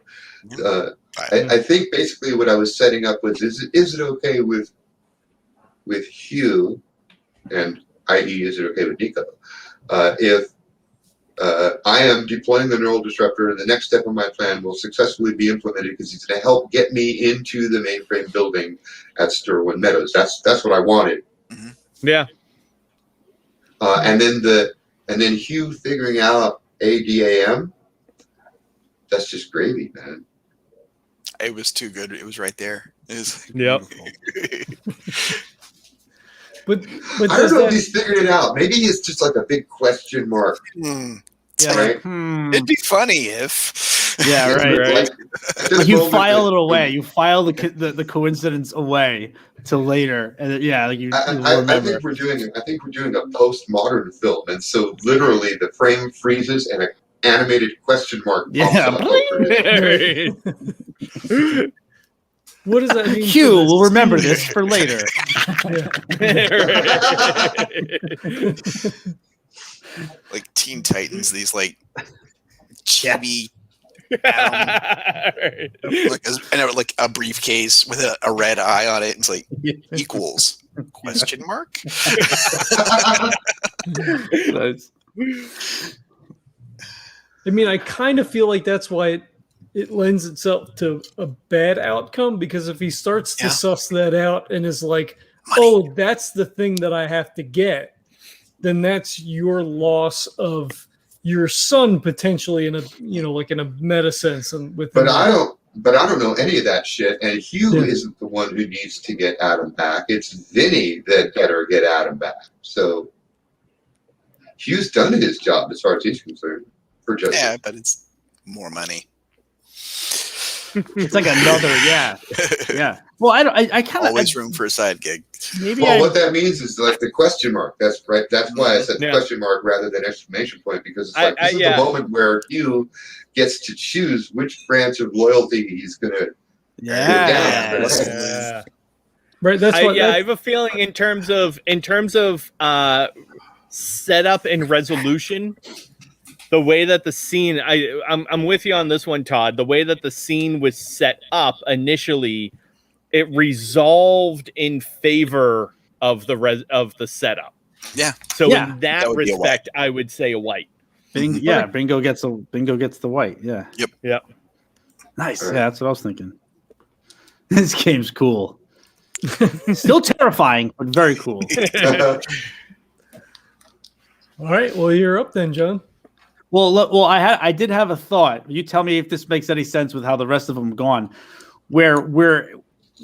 I think basically what I was setting up was is it okay with Hue, and i.e. is it okay with Niko, if I am deploying the neural disruptor and the next step of my plan will successfully be implemented because he's going to help get me into the mainframe building at Sterling Meadows. That's what I wanted. Mm-hmm. Yeah. And then Hue figuring out ADAM. That's just gravy, man. It was too good. It was right there. It was Yep. But I does don't know if that, he's figured it out. Maybe it's just like a big question mark. Yeah, Right? like, It'd be funny if. Yeah, right. Right. Like you file it away. You file the coincidence away till later, and like you I remember. think we're doing a postmodern film, and so literally the frame freezes and an animated question mark pops up over it. what does that mean? Hugh will remember this for later. Like Teen Titans, these like chibi like a briefcase with a red eye on it. It's like equals question mark. Nice. I mean, I kind of feel like that's why it lends itself to a bad outcome, because if he starts to suss that out and is like, oh, that's the thing that I have to get, then that's your loss of your son potentially in a like in a meta sense. And but I don't know any of that shit. And Hugh isn't the one who needs to get Adam back. It's Vinny that better get Adam back. So Hugh's done his job as far as he's concerned. For Josef. Yeah, but it's more money. It's like another, yeah. Well, I kind of always room for a side gig. Maybe what that means is like the question mark. That's right. That's why I said question mark rather than exclamation point, because it's like this is the moment where Hugh gets to choose which branch of loyalty he's gonna go down. Right. That's what. I have a feeling in terms of setup and resolution. The way that the scene, I'm with you on this one, Todd. The way that the scene was set up initially, it resolved in favor of the setup. Yeah. So in that respect, I would say a white. Bingo gets the white. Yeah. Yep. Nice. Yeah, that's what I was thinking. This game's cool. Still terrifying, but very cool. All right. Well, you're up then, John. Well, I did have a thought. You tell me if this makes any sense with how the rest of them gone. Where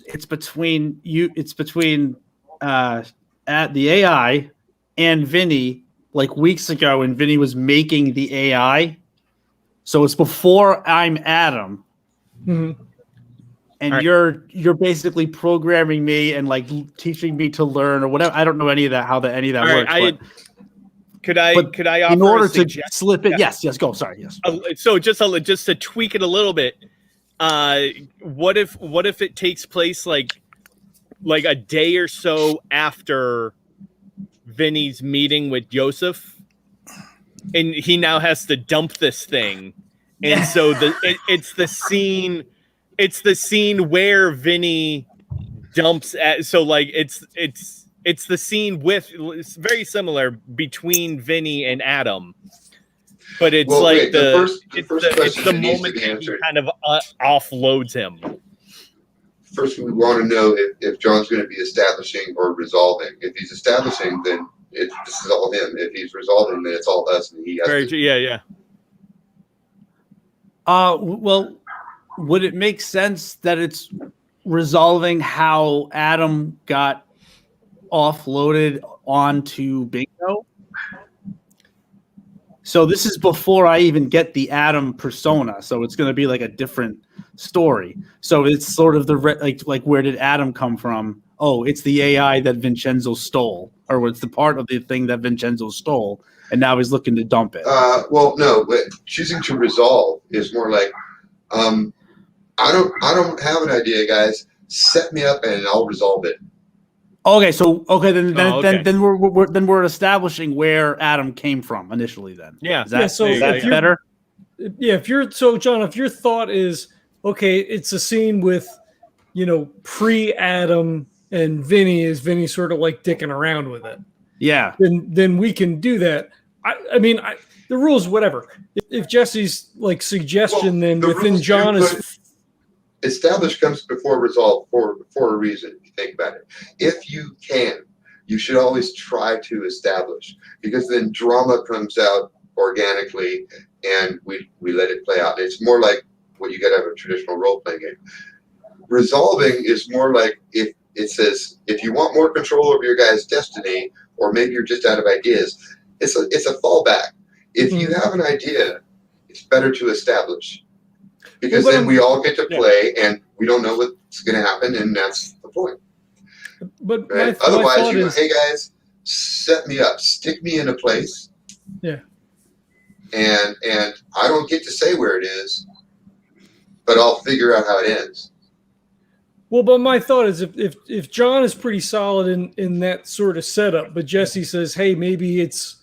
it's between at the AI and Vinny, like weeks ago, when Vinny was making the AI. So it's before I'm Adam, and you're basically programming me and like teaching me to learn or whatever. I don't know any of that works. Could I offer in order to slip it? Yes. Go. Sorry. Yes. So just to tweak it a little bit, what if it takes place like a day or so after Vinny's meeting with Josef, and he now has to dump this thing, and so it's the scene where Vinny dumps so like it's the scene it's very similar between Vinny and Adam, but it's it's the moment that he kind of offloads him. First, we want to know if John's going to be establishing or resolving. If he's establishing, then this is all him. If he's resolving, then it's all us. And he has Well, would it make sense that it's resolving how Adam got offloaded onto Bingo? So this is before I even get the Adam persona, so it's going to be like a different story. So it's sort of the like where did Adam come from? Oh, it's the AI that Vincenzo stole, or it's the part of the thing that Vincenzo stole, and now he's looking to dump it. Well, no, but choosing to resolve is more like, I don't have an idea, guys. Set me up and I'll resolve it. Okay, then we're establishing where Adam came from initially. Then, is that better? Yeah, John, if your thought is okay, it's a scene with, pre-Adam and Vinny sort of like dicking around with it. Yeah, then we can do that. I mean, the rules, whatever. If Jesse's like suggestion, then within John is. Established comes before resolve for a reason. If you think about it, if you can you should always try to establish, because then drama comes out organically and we let it play out. It's more like what you get out of a traditional role-playing game. Resolving is more like if it says, if you want more control over your guy's destiny, or maybe you're just out of ideas, it's a fallback. If you have an idea, it's better to establish, because then we all get to play and we don't know what's going to happen, and that's the point. But right? Otherwise, you go, hey guys, set me up, stick me in a place. Yeah. And I don't get to say where it is, but I'll figure out how it ends. Well, but my thought is if John is pretty solid in that sort of setup, but Jesse says, hey, maybe it's,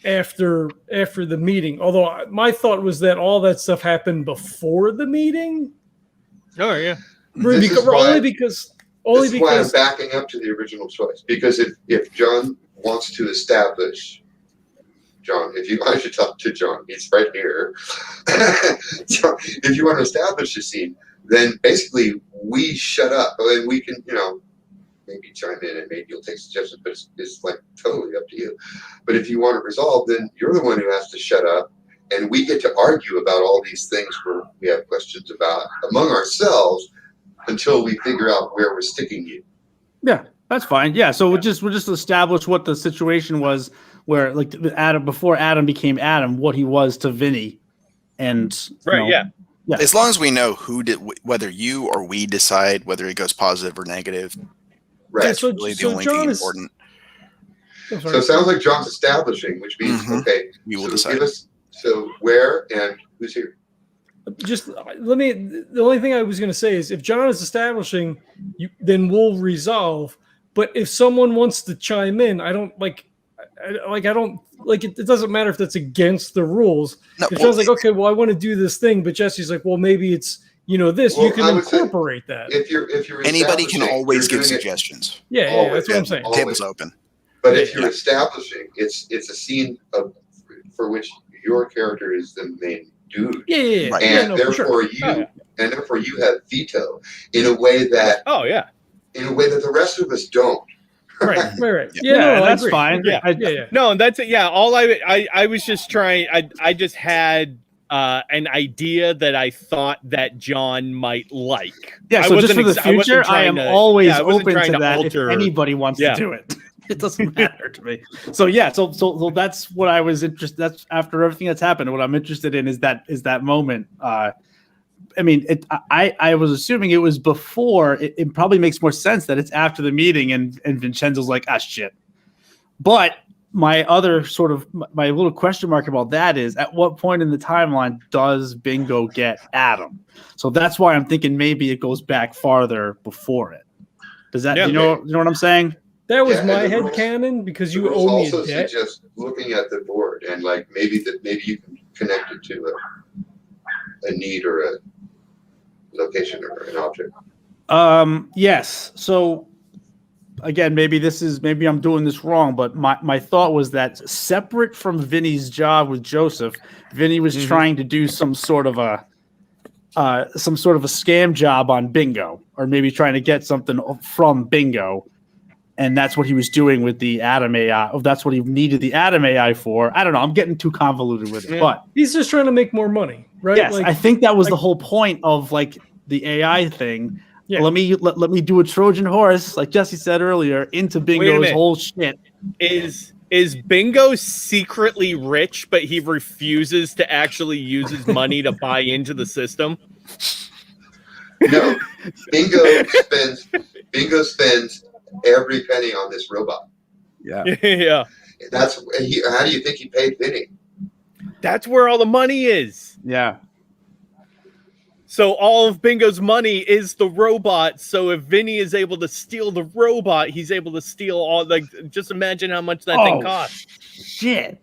after the meeting. Although my thought was that all that stuff happened before the meeting. Oh yeah. Only because why I'm because backing up to the original choice. Because if John wants to establish, I should talk to John. He's right here. John, if you want to establish a scene, then basically we shut up, and we can, maybe chime in, and maybe you'll take suggestions, but it's like totally up to you. But if you want to resolve, then you're the one who has to shut up, and we get to argue about all these things where we have questions about among ourselves until we figure out where we're sticking you. Yeah, that's fine. Yeah, so we'll just establish what the situation was, where like Adam, before Adam became Adam, what he was to Vinny, and yeah. As long as we know who did, whether you or we decide whether it goes positive or negative, right? That's really the only thing important. So it sounds like John's establishing, which means okay, we will so decide. So where and who's here? Just the only thing I was going to say is if John is establishing, then we'll resolve. But if someone wants to chime in, I don't like it doesn't matter if that's against the rules. No, if John's like, okay, well, I want to do this thing, but Jesse's like, well, maybe it's this. Well, you can incorporate that. If you're anybody can always give it, suggestions. Yeah, that's what I'm saying. Table's open. But if you're establishing, it's a scene for which your character is the main dude. Yeah. Right. And therefore you have veto in a way that the rest of us don't. Right. Yeah, that's fine. Yeah. No, that's it. Yeah, all I was just trying. I just had an idea that I thought that John might like. Yeah, so just for the future, I am always open to that alter, if anybody wants to do it. It doesn't matter to me. So yeah, so that's what I was interested. That's after everything that's happened. What I'm interested in is that moment. I mean, I was assuming it was before. It probably makes more sense that it's after the meeting, and Vincenzo's like, shit. But my other my little question mark about that is, at what point in the timeline does Bingo get Adam? So that's why I'm thinking maybe it goes back farther before it. Does that you know what I'm saying? That was my headcanon, because you owe me a debt. Suggest looking at the board and like maybe you can connect it to a need or a location or an object. Yes. So again, maybe I'm doing this wrong, but my thought was that separate from Vinny's job with Josef, Vinny was trying to do some sort of a scam job on Bingo, or maybe trying to get something from Bingo. And that's what he was doing with the Adam AI. That's what he needed the Adam AI for. I don't know. I'm getting too convoluted with it, but he's just trying to make more money, right? Yes, I think that was the whole point of like the AI thing. Yeah. Let me do a Trojan horse, like Jesse said earlier, into Bingo's whole shit. Is Bingo secretly rich, but he refuses to actually use his money to buy into the system? No, Bingo spends every penny on this robot. Yeah. How do you think he paid Vinny? That's where all the money is. Yeah. So all of Bingo's money is the robot. So if Vinny is able to steal the robot, he's able to steal all. Like, just imagine how much that thing costs. Shit.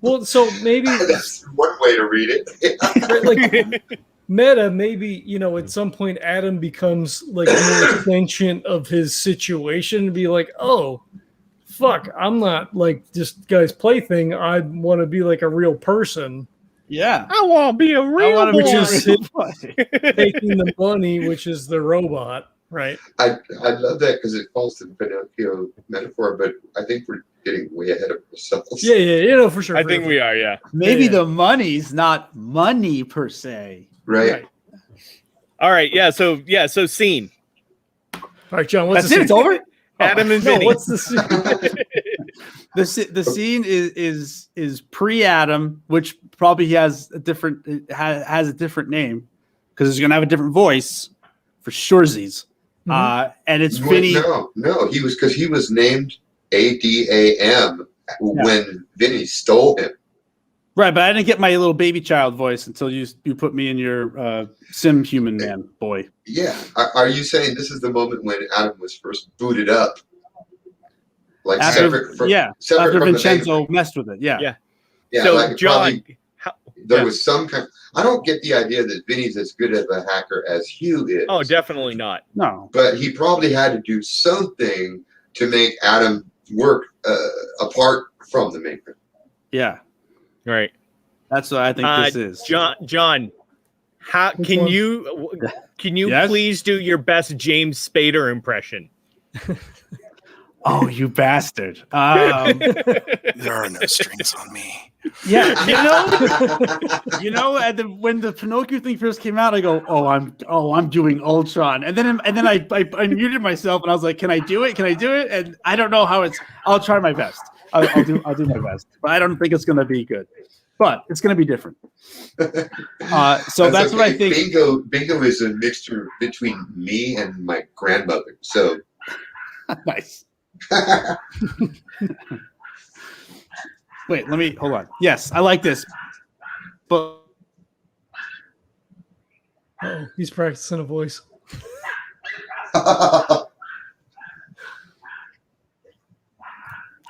Well, so maybe that's one way to read it. Like meta, maybe at some point Adam becomes like more sentient of his situation and be like, oh, fuck, I'm not like just guy's plaything. I want to be like a real person. Yeah, I want to be a real boy. Which is taking the money, which is the robot. Right. I love that because it falls to the Pinocchio metaphor, but I think we're getting way ahead of ourselves. Yeah, you know, for sure. I think we are, yeah. Maybe Yeah. the money's not money per se. Right. All right, so scene. All right, John, what's That's it. It's over. Adam and No, Vinny. what's the scene? The scene is pre-Adam, which probably has a different name because it's gonna have a different voice for surezies. And it's Vinny. No, he was named ADAM when Vinny stole him. Right, but I didn't get my little baby child voice until you put me in your sim human man boy. Yeah. Are you saying this is the moment when Adam was first booted up? Like separate from after the Vincenzo main- messed with it. Yeah. So like John, there was some kind. I don't get the idea that Vinny's as good of a hacker as Hue is. oh, definitely not. No. But he probably had to do something to make Adam work apart from the maker. Yeah. Right. That's what I think this is. John, how Which can one? you Yes? please do your best James Spader impression? Oh, you bastard. There are no strings on me. Yeah, when the Pinocchio thing first came out, I go, I'm doing Ultron, and then I muted myself and I was like, can I do it? And I don't know how I'll try my best. I'll do my best, but I don't think it's gonna be good. But it's gonna be different. So that's what I think. Bingo is a mixture between me and my grandmother. So Nice. Wait, hold on. Yes, I like this. But Oh, he's practicing a voice. all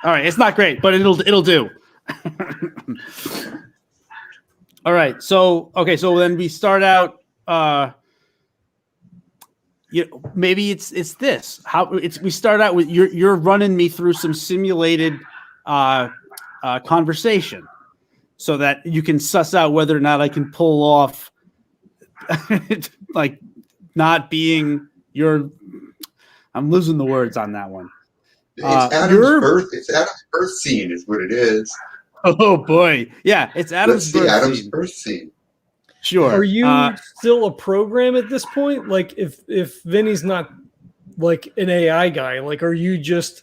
right, it's not great, but it'll do. All right, so then we start out. Maybe it's this. We start out with you're running me through some simulated conversation, so that you can suss out whether or not I can pull off, like, not being your. I'm losing the words on that one. It's Adam's birth. It's Adam's birth scene, is what it is. Oh boy, yeah, it's Adam's birth Adam's scene. birth scene. Sure. Are you still a program at this point? Like, if Vinny's not like an AI guy, like, are you just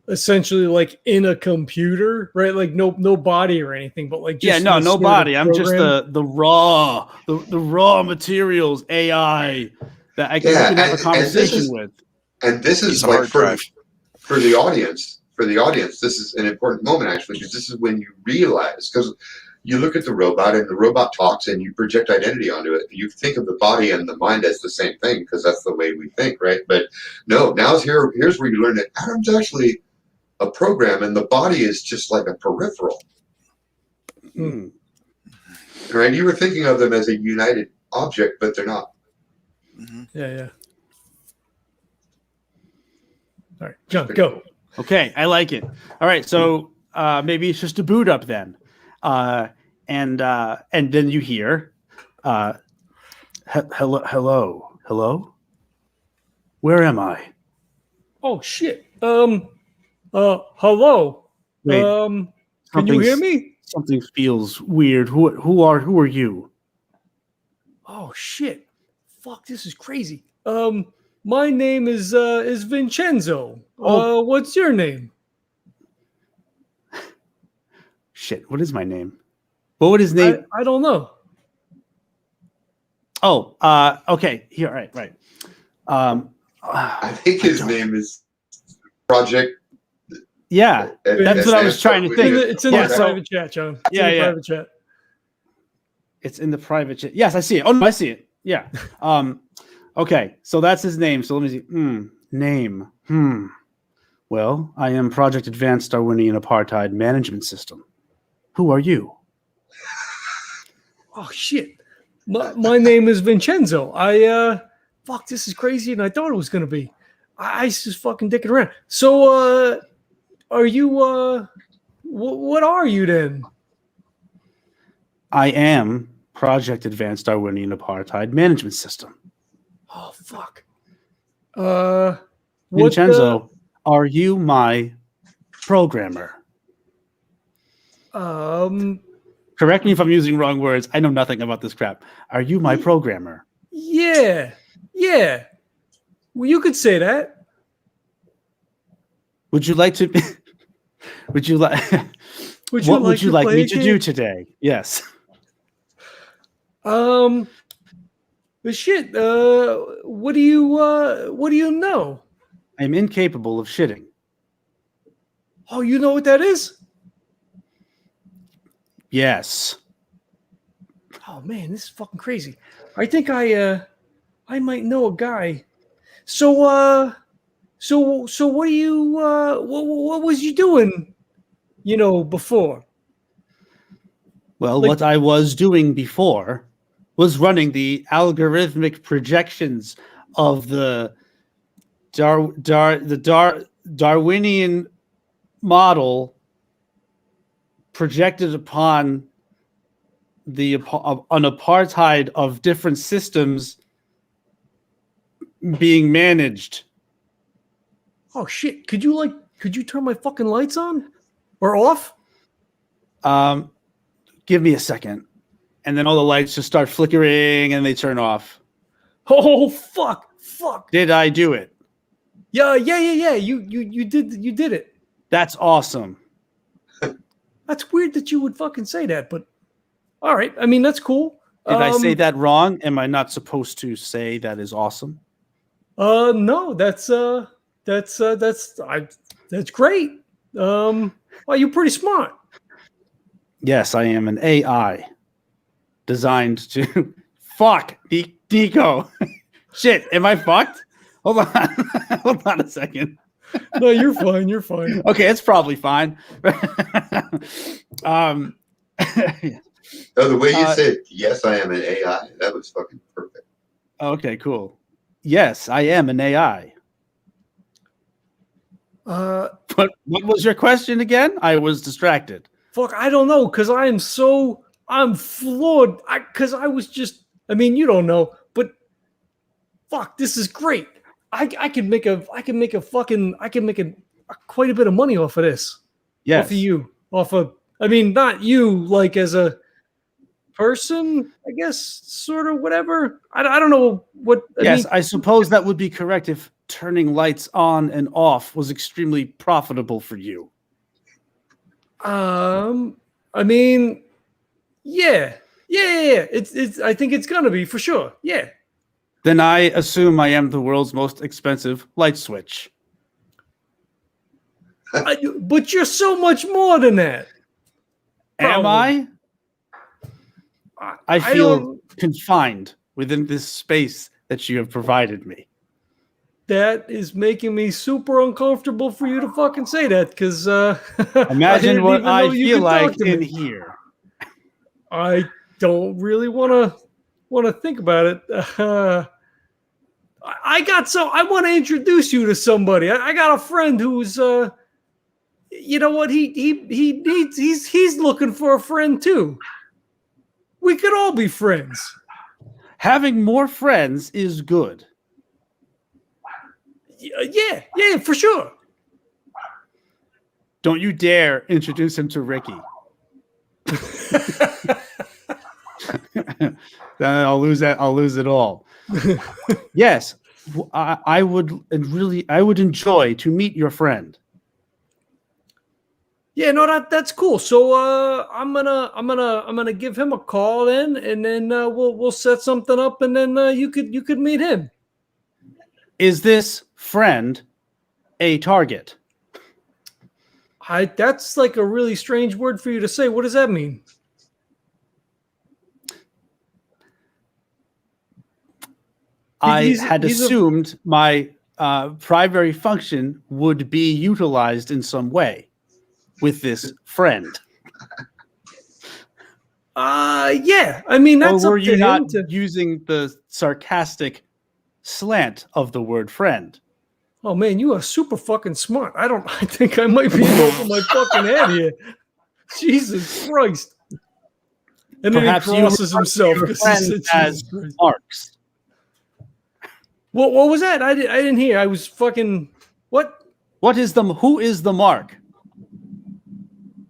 essentially like in a computer, right? Like no body or anything, but like just no body. I'm just the raw materials AI that I can have a conversation with. And this is like for the audience. For the audience, this is an important moment actually, because this is when you realize, because you look at the robot and the robot talks and you project identity onto it. You think of the body and the mind as the same thing because that's the way we think, right? But no, here's where you learn that Adam's actually a program and the body is just like a peripheral. Right? You were thinking of them as a united object, but they're not. Yeah. All right, John, go. Okay, I like it. All right, so maybe it's just a boot up then. And then you hear, hello, where am I? Oh shit. Hello. Wait, Can you hear me? Something feels weird. Who are you? Oh shit. Fuck, this is crazy. My name is Vincenzo. What's your name? Shit, what is my name? What would his name? I don't know. Oh, okay. Here, right. I think his name is Project. Yeah, that's what I was trying to think. It's in the private chat, John. It's in the private chat. It's in the private chat. Yes, I see it. Oh, no, I see it. Yeah. Okay, so that's his name. So let me see. Name. Well, I am Project Advanced Darwinian Apartheid Management System. Who are you? Oh shit. My name is Vincenzo. Fuck, this is crazier than I thought it was gonna be. I just fucking dicking around. So are you what are you then? I am Project Advanced Darwinian Apartheid Management System. Oh fuck. What, Vincenzo, are you my programmer? Correct me if I'm using wrong words. I know nothing about this crap. Are you my programmer? Yeah. Well, you could say that. Would you like to? Would you like? Would What would you like play me a to game? do today? Yes. But shit. What do you know? I'm incapable of shitting. Oh, you know what that is? Yes. Oh man, this is fucking crazy. I think I might know a guy. So what do you what was you doing? Before. Well, Like- what I was doing before was running the algorithmic projections of the Darwinian model projected upon an apartheid of different systems being managed. Oh shit! Could you turn my fucking lights on or off? Give me a second. And then all the lights just start flickering and they turn off. Oh fuck! Did I do it? Yeah. You did it. That's awesome. That's weird that you would fucking say that, but all right. I mean, that's cool. Did I say that wrong? Am I not supposed to say that is awesome? No, that's great. Well, you're pretty smart. Yes, I am an AI designed to fuck Niko. Shit, am I fucked? Hold on. Hold on a second. No, you're fine. You're fine. Okay, it's probably fine. Oh, the way you said, yes, I am an AI, that was fucking perfect. Okay, cool. Yes, I am an AI. But what was your question again? I was distracted. Fuck, I don't know, because I'm floored. I mean, you don't know, but fuck, this is great. I can make quite a bit of money off of this. Yes. Off of you. I mean, not you like as a person, I guess, sort of whatever. I don't know what. I suppose that would be correct if turning lights on and off was extremely profitable for you. I mean, yeah. It's. I think it's gonna be for sure. Yeah. Then I assume I am the world's most expensive light switch. But you're so much more than that. Am I? I feel confined within this space that you have provided me. That is making me super uncomfortable for you to fucking say that, because imagine what I feel like in here. I don't really want to think about it. I want to introduce you to somebody. I got a friend who's you know what, he's looking for a friend too. We could all be friends. Having more friends is good. Yeah, for sure. Don't you dare introduce him to Ricky. Then I'll lose it all. Yes, I would enjoy to meet your friend. Yeah, no, that's cool. So I'm gonna give him a call in, and then we'll set something up, and then you could meet him. Is this friend a target? That's like a really strange word for you to say. What does that mean? I had assumed my primary function would be utilized in some way with this friend. Yeah. I mean, that's or were up to you him not to... using the sarcastic slant of the word friend? Oh man, you are super fucking smart. I think I might be over my fucking head here. Jesus Christ. And Perhaps then he crosses himself your friend as marks. What was that? I didn't hear. I was fucking what? Who is the mark?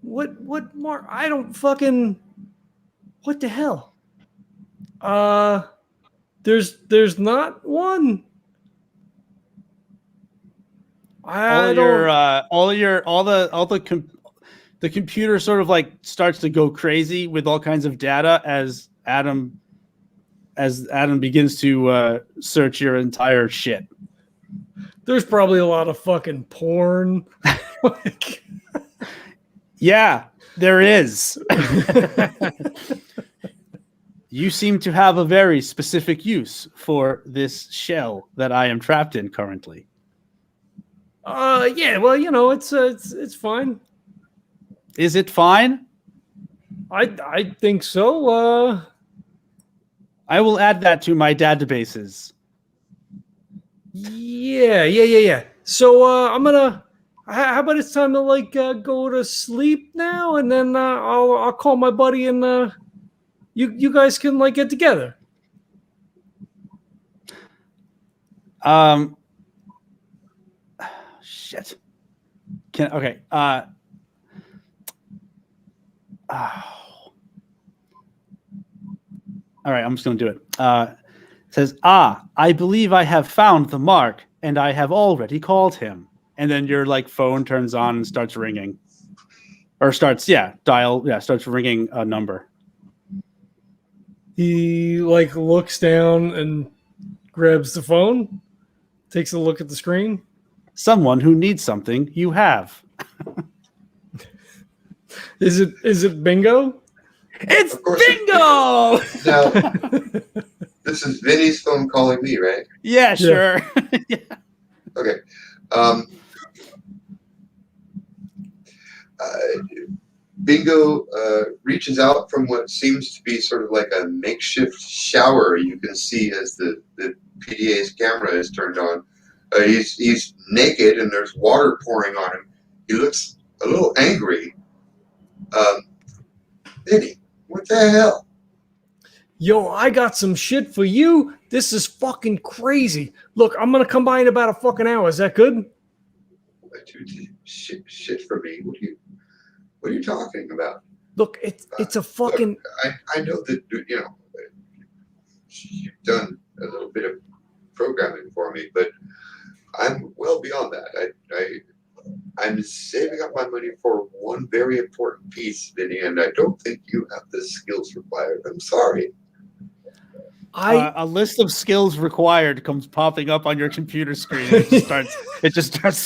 What mark? I don't fucking what the hell? There's not one. The computer sort of like starts to go crazy with all kinds of data as Adam begins to search your entire shit. There's probably a lot of fucking porn. Yeah, there is. You seem to have a very specific use for this shell that I am trapped in currently. Yeah, well, you know, it's fine. Is it fine? I think so. I will add that to my databases. Yeah. So I'm gonna. How about it's time to like go to sleep now, and then I'll call my buddy and you guys can like get together. Shit. Okay. All right, I'm just going to do it. It says, I believe I have found the mark, and I have already called him. And then your like phone turns on and starts ringing. Or starts ringing a number. He like looks down and grabs the phone, takes a look at the screen. Someone who needs something you have. Is it bingo? It's bingo! Now, this is Vinny's phone calling me, right? Yeah, sure. Yeah. Okay. Bingo reaches out from what seems to be sort of like a makeshift shower you can see as the PDA's camera is turned on. He's naked and there's water pouring on him. He looks a little angry. Vinny, what the hell? Yo, I got some shit for you. This is fucking crazy. Look, I'm gonna come by in about a fucking hour. Is that good? Shit for me. What are you talking about? Look, it's a fucking. Look, I know that you've done a little bit of programming for me, but I'm well beyond that. I'm saving up my money for one very important piece, Vinny, and I don't think you have the skills required. I'm sorry. A list of skills required comes popping up on your computer screen. It just starts.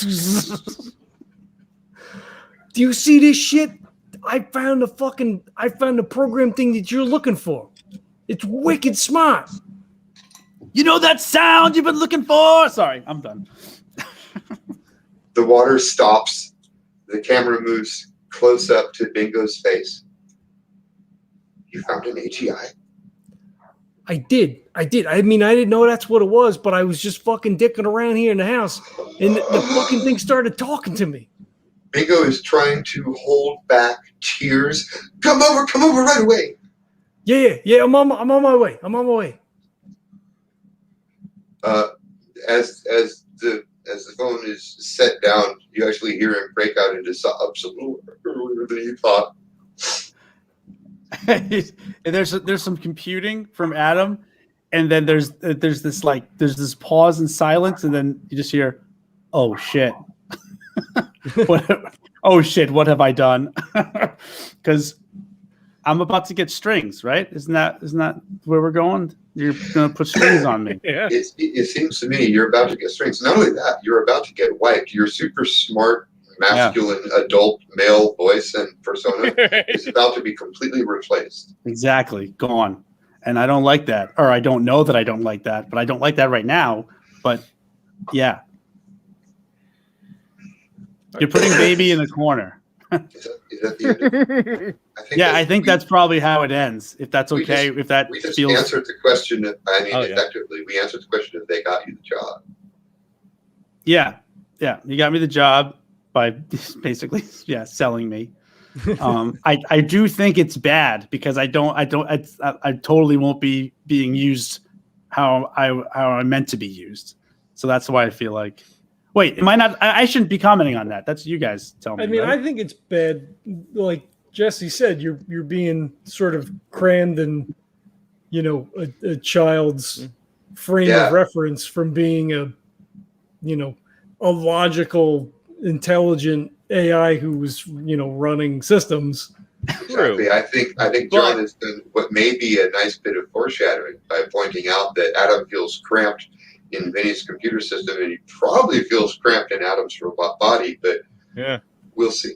Do you see this shit? I found the program thing that you're looking for. It's wicked smart. You know that sound you've been looking for? Sorry, I'm done. The water stops. The camera moves close up to Bingo's face. You found an AGI? I did. I mean, I didn't know that's what it was, but I was just fucking dicking around here in the house, and the fucking thing started talking to me. Bingo is trying to hold back tears. Come over right away. Yeah. I'm on my way. As the phone is set down, you actually hear him break out into sobs a little earlier than you thought. And there's some computing from Adam, and then there's this pause and silence, and then you just hear, "Oh shit." What have I done? Because I'm about to get strings, right? Isn't that where we're going? You're gonna put strings on me. Yeah. It seems to me you're about to get strings. Not only that, you're about to get wiped. Your super smart, masculine, adult male voice and persona is about to be completely replaced. Exactly, gone. And I don't like that, or I don't know that I don't like that, but I don't like that right now. But yeah. You're putting baby in the corner. Is that the end? I think that's probably how it ends. If that's okay, we just feels. answered the question. Effectively, we answered the question if they got you the job. Yeah, you got me the job by basically, selling me. I do think it's bad because I totally won't be being used how I meant to be used. So that's why I feel like. Wait, am I not? I shouldn't be commenting on that. That's you guys tell me. I mean, right? I think it's bad. Like Jesse said, you're being sort of crammed in, a child's frame of reference from being a logical, intelligent AI who was, running systems. Exactly. I think John has done what may be a nice bit of foreshadowing by pointing out that Adam feels cramped in Vinny's computer system, and he probably feels cramped in Adam's robot body, but we'll see.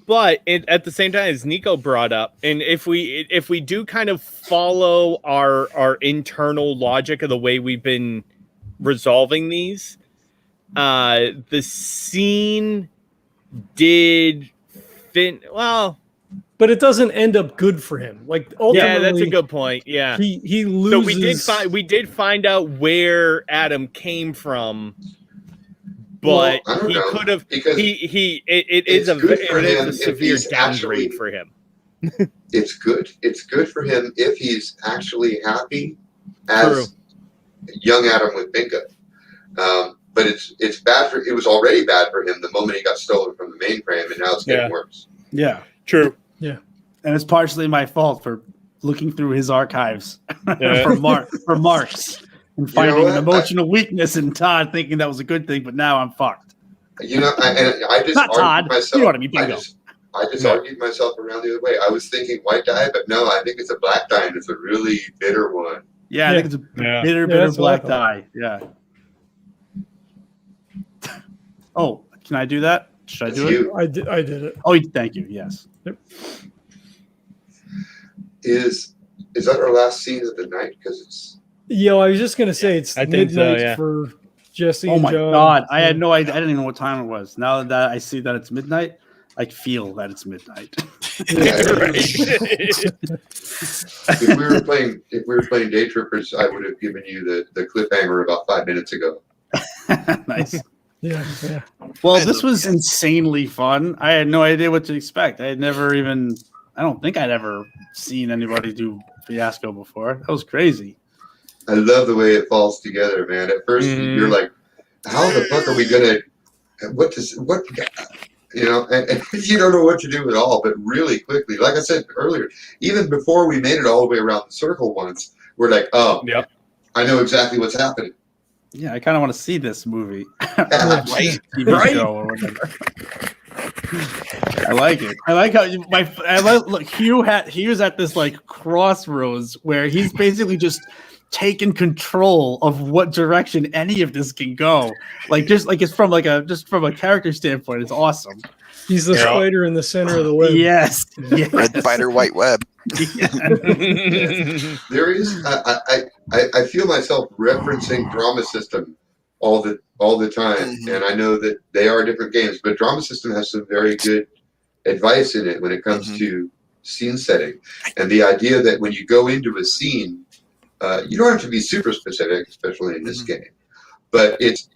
But at the same time, as Niko brought up, and if we do kind of follow our internal logic of the way we've been resolving these, the scene did fit well. But it doesn't end up good for him. Like ultimately, that's a good point. Yeah, he loses. So we did find out where Adam came from, but he could have. It is a severe downgrade for him. It's good. It's good for him if he's actually happy as young Adam with Binka. But it's bad for. It was already bad for him the moment he got stolen from the mainframe, and now it's getting worse. Yeah, true. Yeah, and it's partially my fault for looking through his archives for marks and finding an emotional weakness in Todd, thinking that was a good thing, but now I'm fucked. I just not Todd. Myself. You know what I mean? Bingo. I just argued myself around the other way. I was thinking white dye, but no, I think it's a black dye, and it's a really bitter one. Yeah, I think it's a bitter black dye. Yeah. Oh, can I do that? Should I do it? I did it. Oh, thank you. Yes. Yep. Is that our last scene of the night? Because it's. I was just gonna say it's midnight for Jesse. Oh and my John. God! I had no idea. I didn't even know what time it was. Now that I see that it's midnight, I feel that it's midnight. If we were playing DayTrippers, I would have given you the cliffhanger about 5 minutes ago. Nice. Yeah. Well, this was insanely fun. I had no idea what to expect. I don't think I'd ever seen anybody do Fiasco before. That was crazy. I love the way it falls together, man. At first, you're like, how the fuck are we going to, and you don't know what to do at all, but really quickly, like I said earlier, even before we made it all the way around the circle once, we're like, I know exactly what's happening. Yeah, I kind of want to see this movie. Right. TV show or whatever. I like it. I like how Hugh was at this like crossroads where he's basically just taken control of what direction any of this can go. Like just like it's from a character standpoint, it's awesome. He's the spider in the center of the web. Yes. Red spider, white web. There is. I feel myself referencing Drama System all the time, and I know that they are different games, but Drama System has some very good advice in it when it comes to scene setting, and the idea that when you go into a scene, you don't have to be super specific, especially in this game, but it's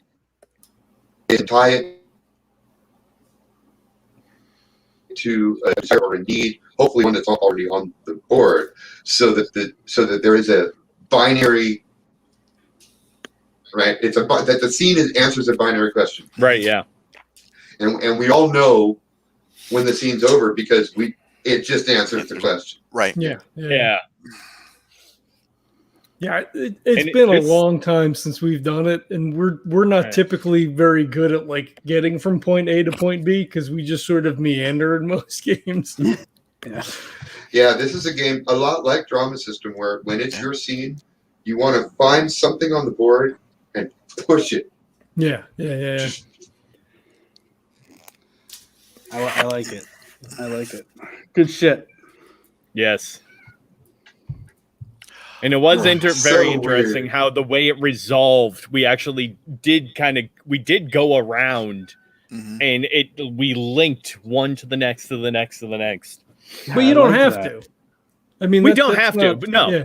tie it to a desire or a need, hopefully one that's already on the board, so that there is a binary, right? It's that the scene answers a binary question, right? Yeah, and we all know when the scene's over because it just answers the question, right? Yeah. It's been a long time since we've done it, and we're not typically very good at like getting from point A to point B because we just sort of meander in most games. Yeah, this is a game a lot like Drama System where when it's your scene, you want to find something on the board and push it. Yeah. I like it. Good shit. Yes. And it was very interesting how the way it resolved, we actually did go around and we linked one to the next to the next to the next. But you don't have to. I mean, we don't have to, but no.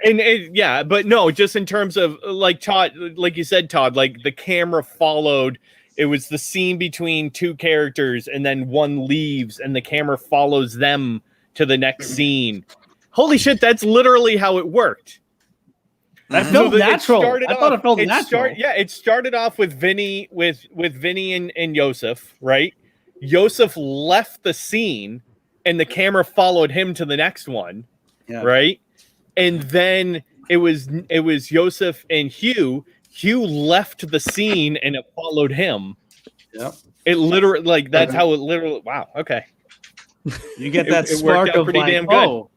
Yeah. But no, just in terms of like Todd, like you said, Todd, like the camera followed. It was the scene between two characters and then one leaves and the camera follows them to the next scene. Holy shit, that's literally how it worked. That Mhm. felt So natural. I thought it felt natural. It started off with Vinny with Vinny and Josef, right? Josef left the scene and the camera followed him to the next one, Yeah. right? And then it was Josef and Hue. Hue left the scene and it followed him. Yep. It literally like that's how it literally wow, okay. You get that It worked spark out of pretty like, damn good. oh,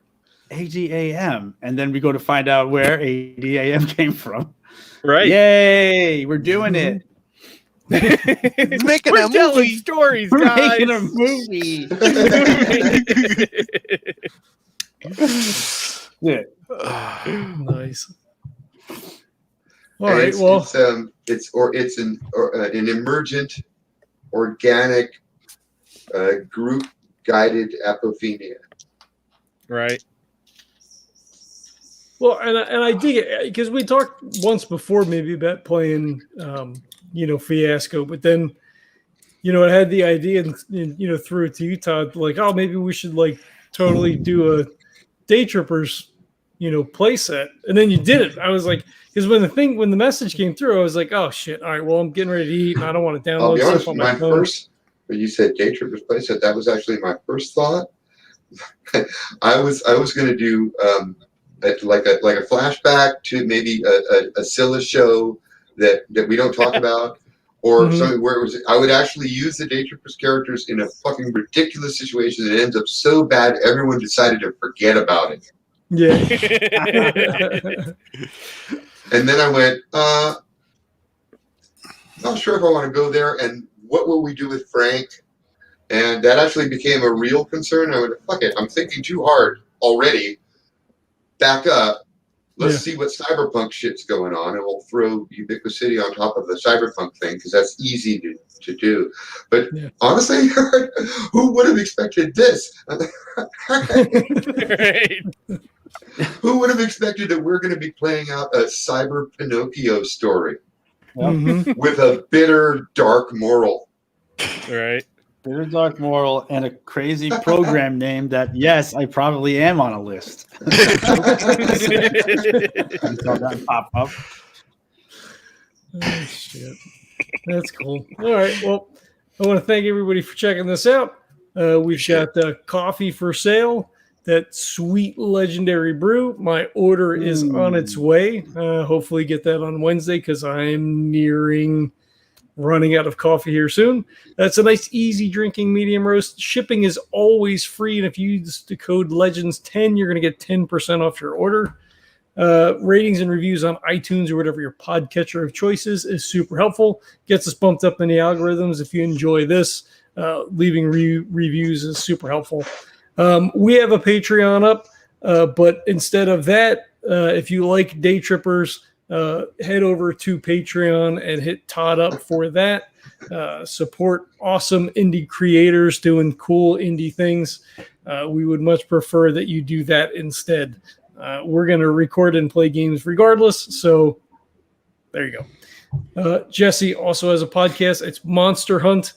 AGAM, and then we go to find out where ADAM came from. Right. Yay, we're doing it. Making We're a telling movie. stories, We're guys. making a movie. Yeah. Nice. All right. Well, it's an emergent, organic, group guided apophenia. Right. Well, and I dig it because we talked once before maybe about playing, Fiasco, but then, I had the idea and threw it to you, Todd, like, oh, maybe we should like totally do a DayTrippers, playset, and then you did it. I was like, because when the message came through, I was like, oh shit, all right, well, I'm getting ready to eat, and I don't want to I'll download be honest, stuff on my phone. first, when you said DayTrippers playset, that was actually my first thought. I was going to do like a flashback to maybe a Scylla show that we don't talk about, or something where it was. I would actually use the DayTrippers characters in a fucking ridiculous situation that ends up so bad everyone decided to forget about it. Yeah. And then I went, not sure if I want to go there. And what will we do with Frank? And that actually became a real concern. I went, fuck it, I'm thinking too hard already. Back up. Let's see what cyberpunk shit's going on, and we'll throw Ubiquicity on top of the cyberpunk thing because that's easy to do. But honestly, who would have expected this? Right. Who would have expected that we're going to be playing out a cyber Pinocchio story with a bitter, dark moral? Right. Bitter Dark Moral and a crazy program name that, yes, I probably am on a list. I saw that pop up. Oh, shit. That's cool. All right. Well, I want to thank everybody for checking this out. We've got coffee for sale. That sweet legendary brew. My order is on its way. Hopefully get that on Wednesday because I'm running out of coffee here soon. That's a nice, easy drinking medium roast. Shipping is always free, and if you use the code LEGENDS10, you're going to get 10% off your order. Ratings and reviews on iTunes or whatever your podcatcher of choice is super helpful. Gets us bumped up in the algorithms. If you enjoy this, leaving reviews is super helpful. We have a Patreon up, but instead of that, if you like DayTrippers, head over to Patreon and hit Todd up for that. Support awesome indie creators doing cool indie things. We would much prefer that you do that instead. We're going to record and play games regardless. So there you go. Jesse also has a podcast. It's Monster Hunt.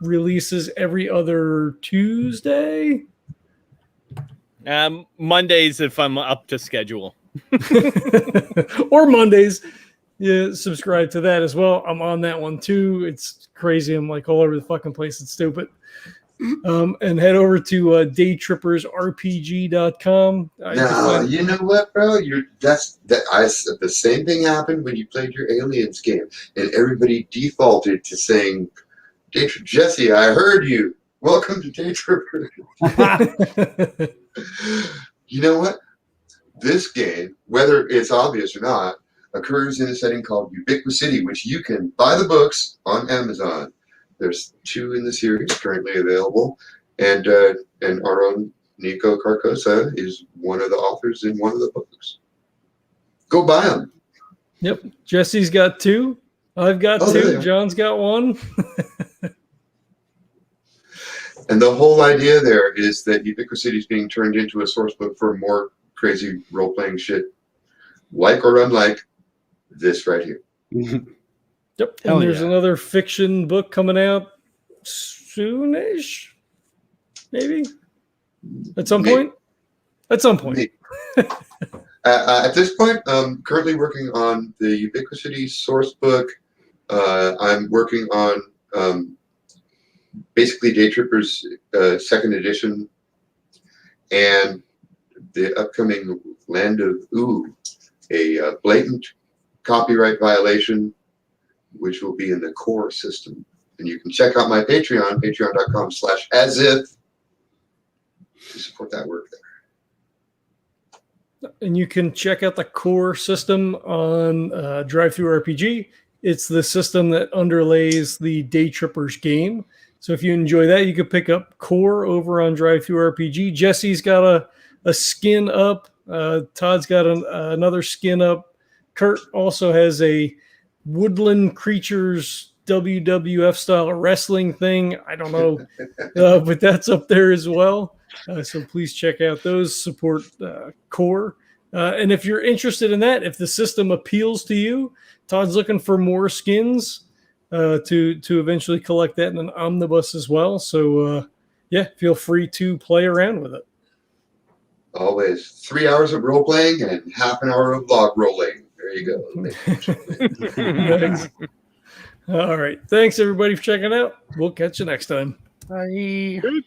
Releases every other Tuesday. Mondays if I'm up to schedule. Or Mondays. Yeah, subscribe to that as well. I'm on that one too. It's crazy. I'm like all over the fucking place. It's stupid. And head over to DayTrippersRPG.com. No, you know what, bro? The same thing happened when you played your Aliens game, and everybody defaulted to saying, Jesse, I heard you. Welcome to DayTrippers. You know what? This game, whether it's obvious or not, occurs in a setting called Ubiquicity, which you can buy the books on Amazon. There's 2 in the series currently available, and our own Niko Carcosa is one of the authors in one of the books. Go buy them. Yep. Jesse's got 2. I've got 2. John's got 1. And the whole idea there is that Ubiquicity is being turned into a source book for more crazy role-playing shit, like or unlike this right here. Yep. And there's another fiction book coming out soonish, maybe at some point. At some point. At this point, I'm currently working on the Ubiquicity source book. I'm working on basically DayTrippers second edition and the upcoming Land of Ooh, a blatant copyright violation, which will be in the core system. And you can check out my Patreon, patreon.com/asif, to support that work there. And you can check out the core system on Drive-Thru RPG. It's the system that underlays the DayTrippers game. So if you enjoy that, you could pick up core over on Drive-Thru RPG. Jesse's got a skin up. Todd's got another skin up. Kurt also has a Woodland Creatures WWF style wrestling thing. I don't know, but that's up there as well. So please check out those. Support core. And if you're interested in that, if the system appeals to you, Todd's looking for more skins to eventually collect that in an omnibus as well. So yeah, feel free to play around with it. Always 3 hours of role playing and half an hour of log rolling. There you go. Nice. All right. Thanks everybody for checking out. We'll catch you next time. Bye. Good.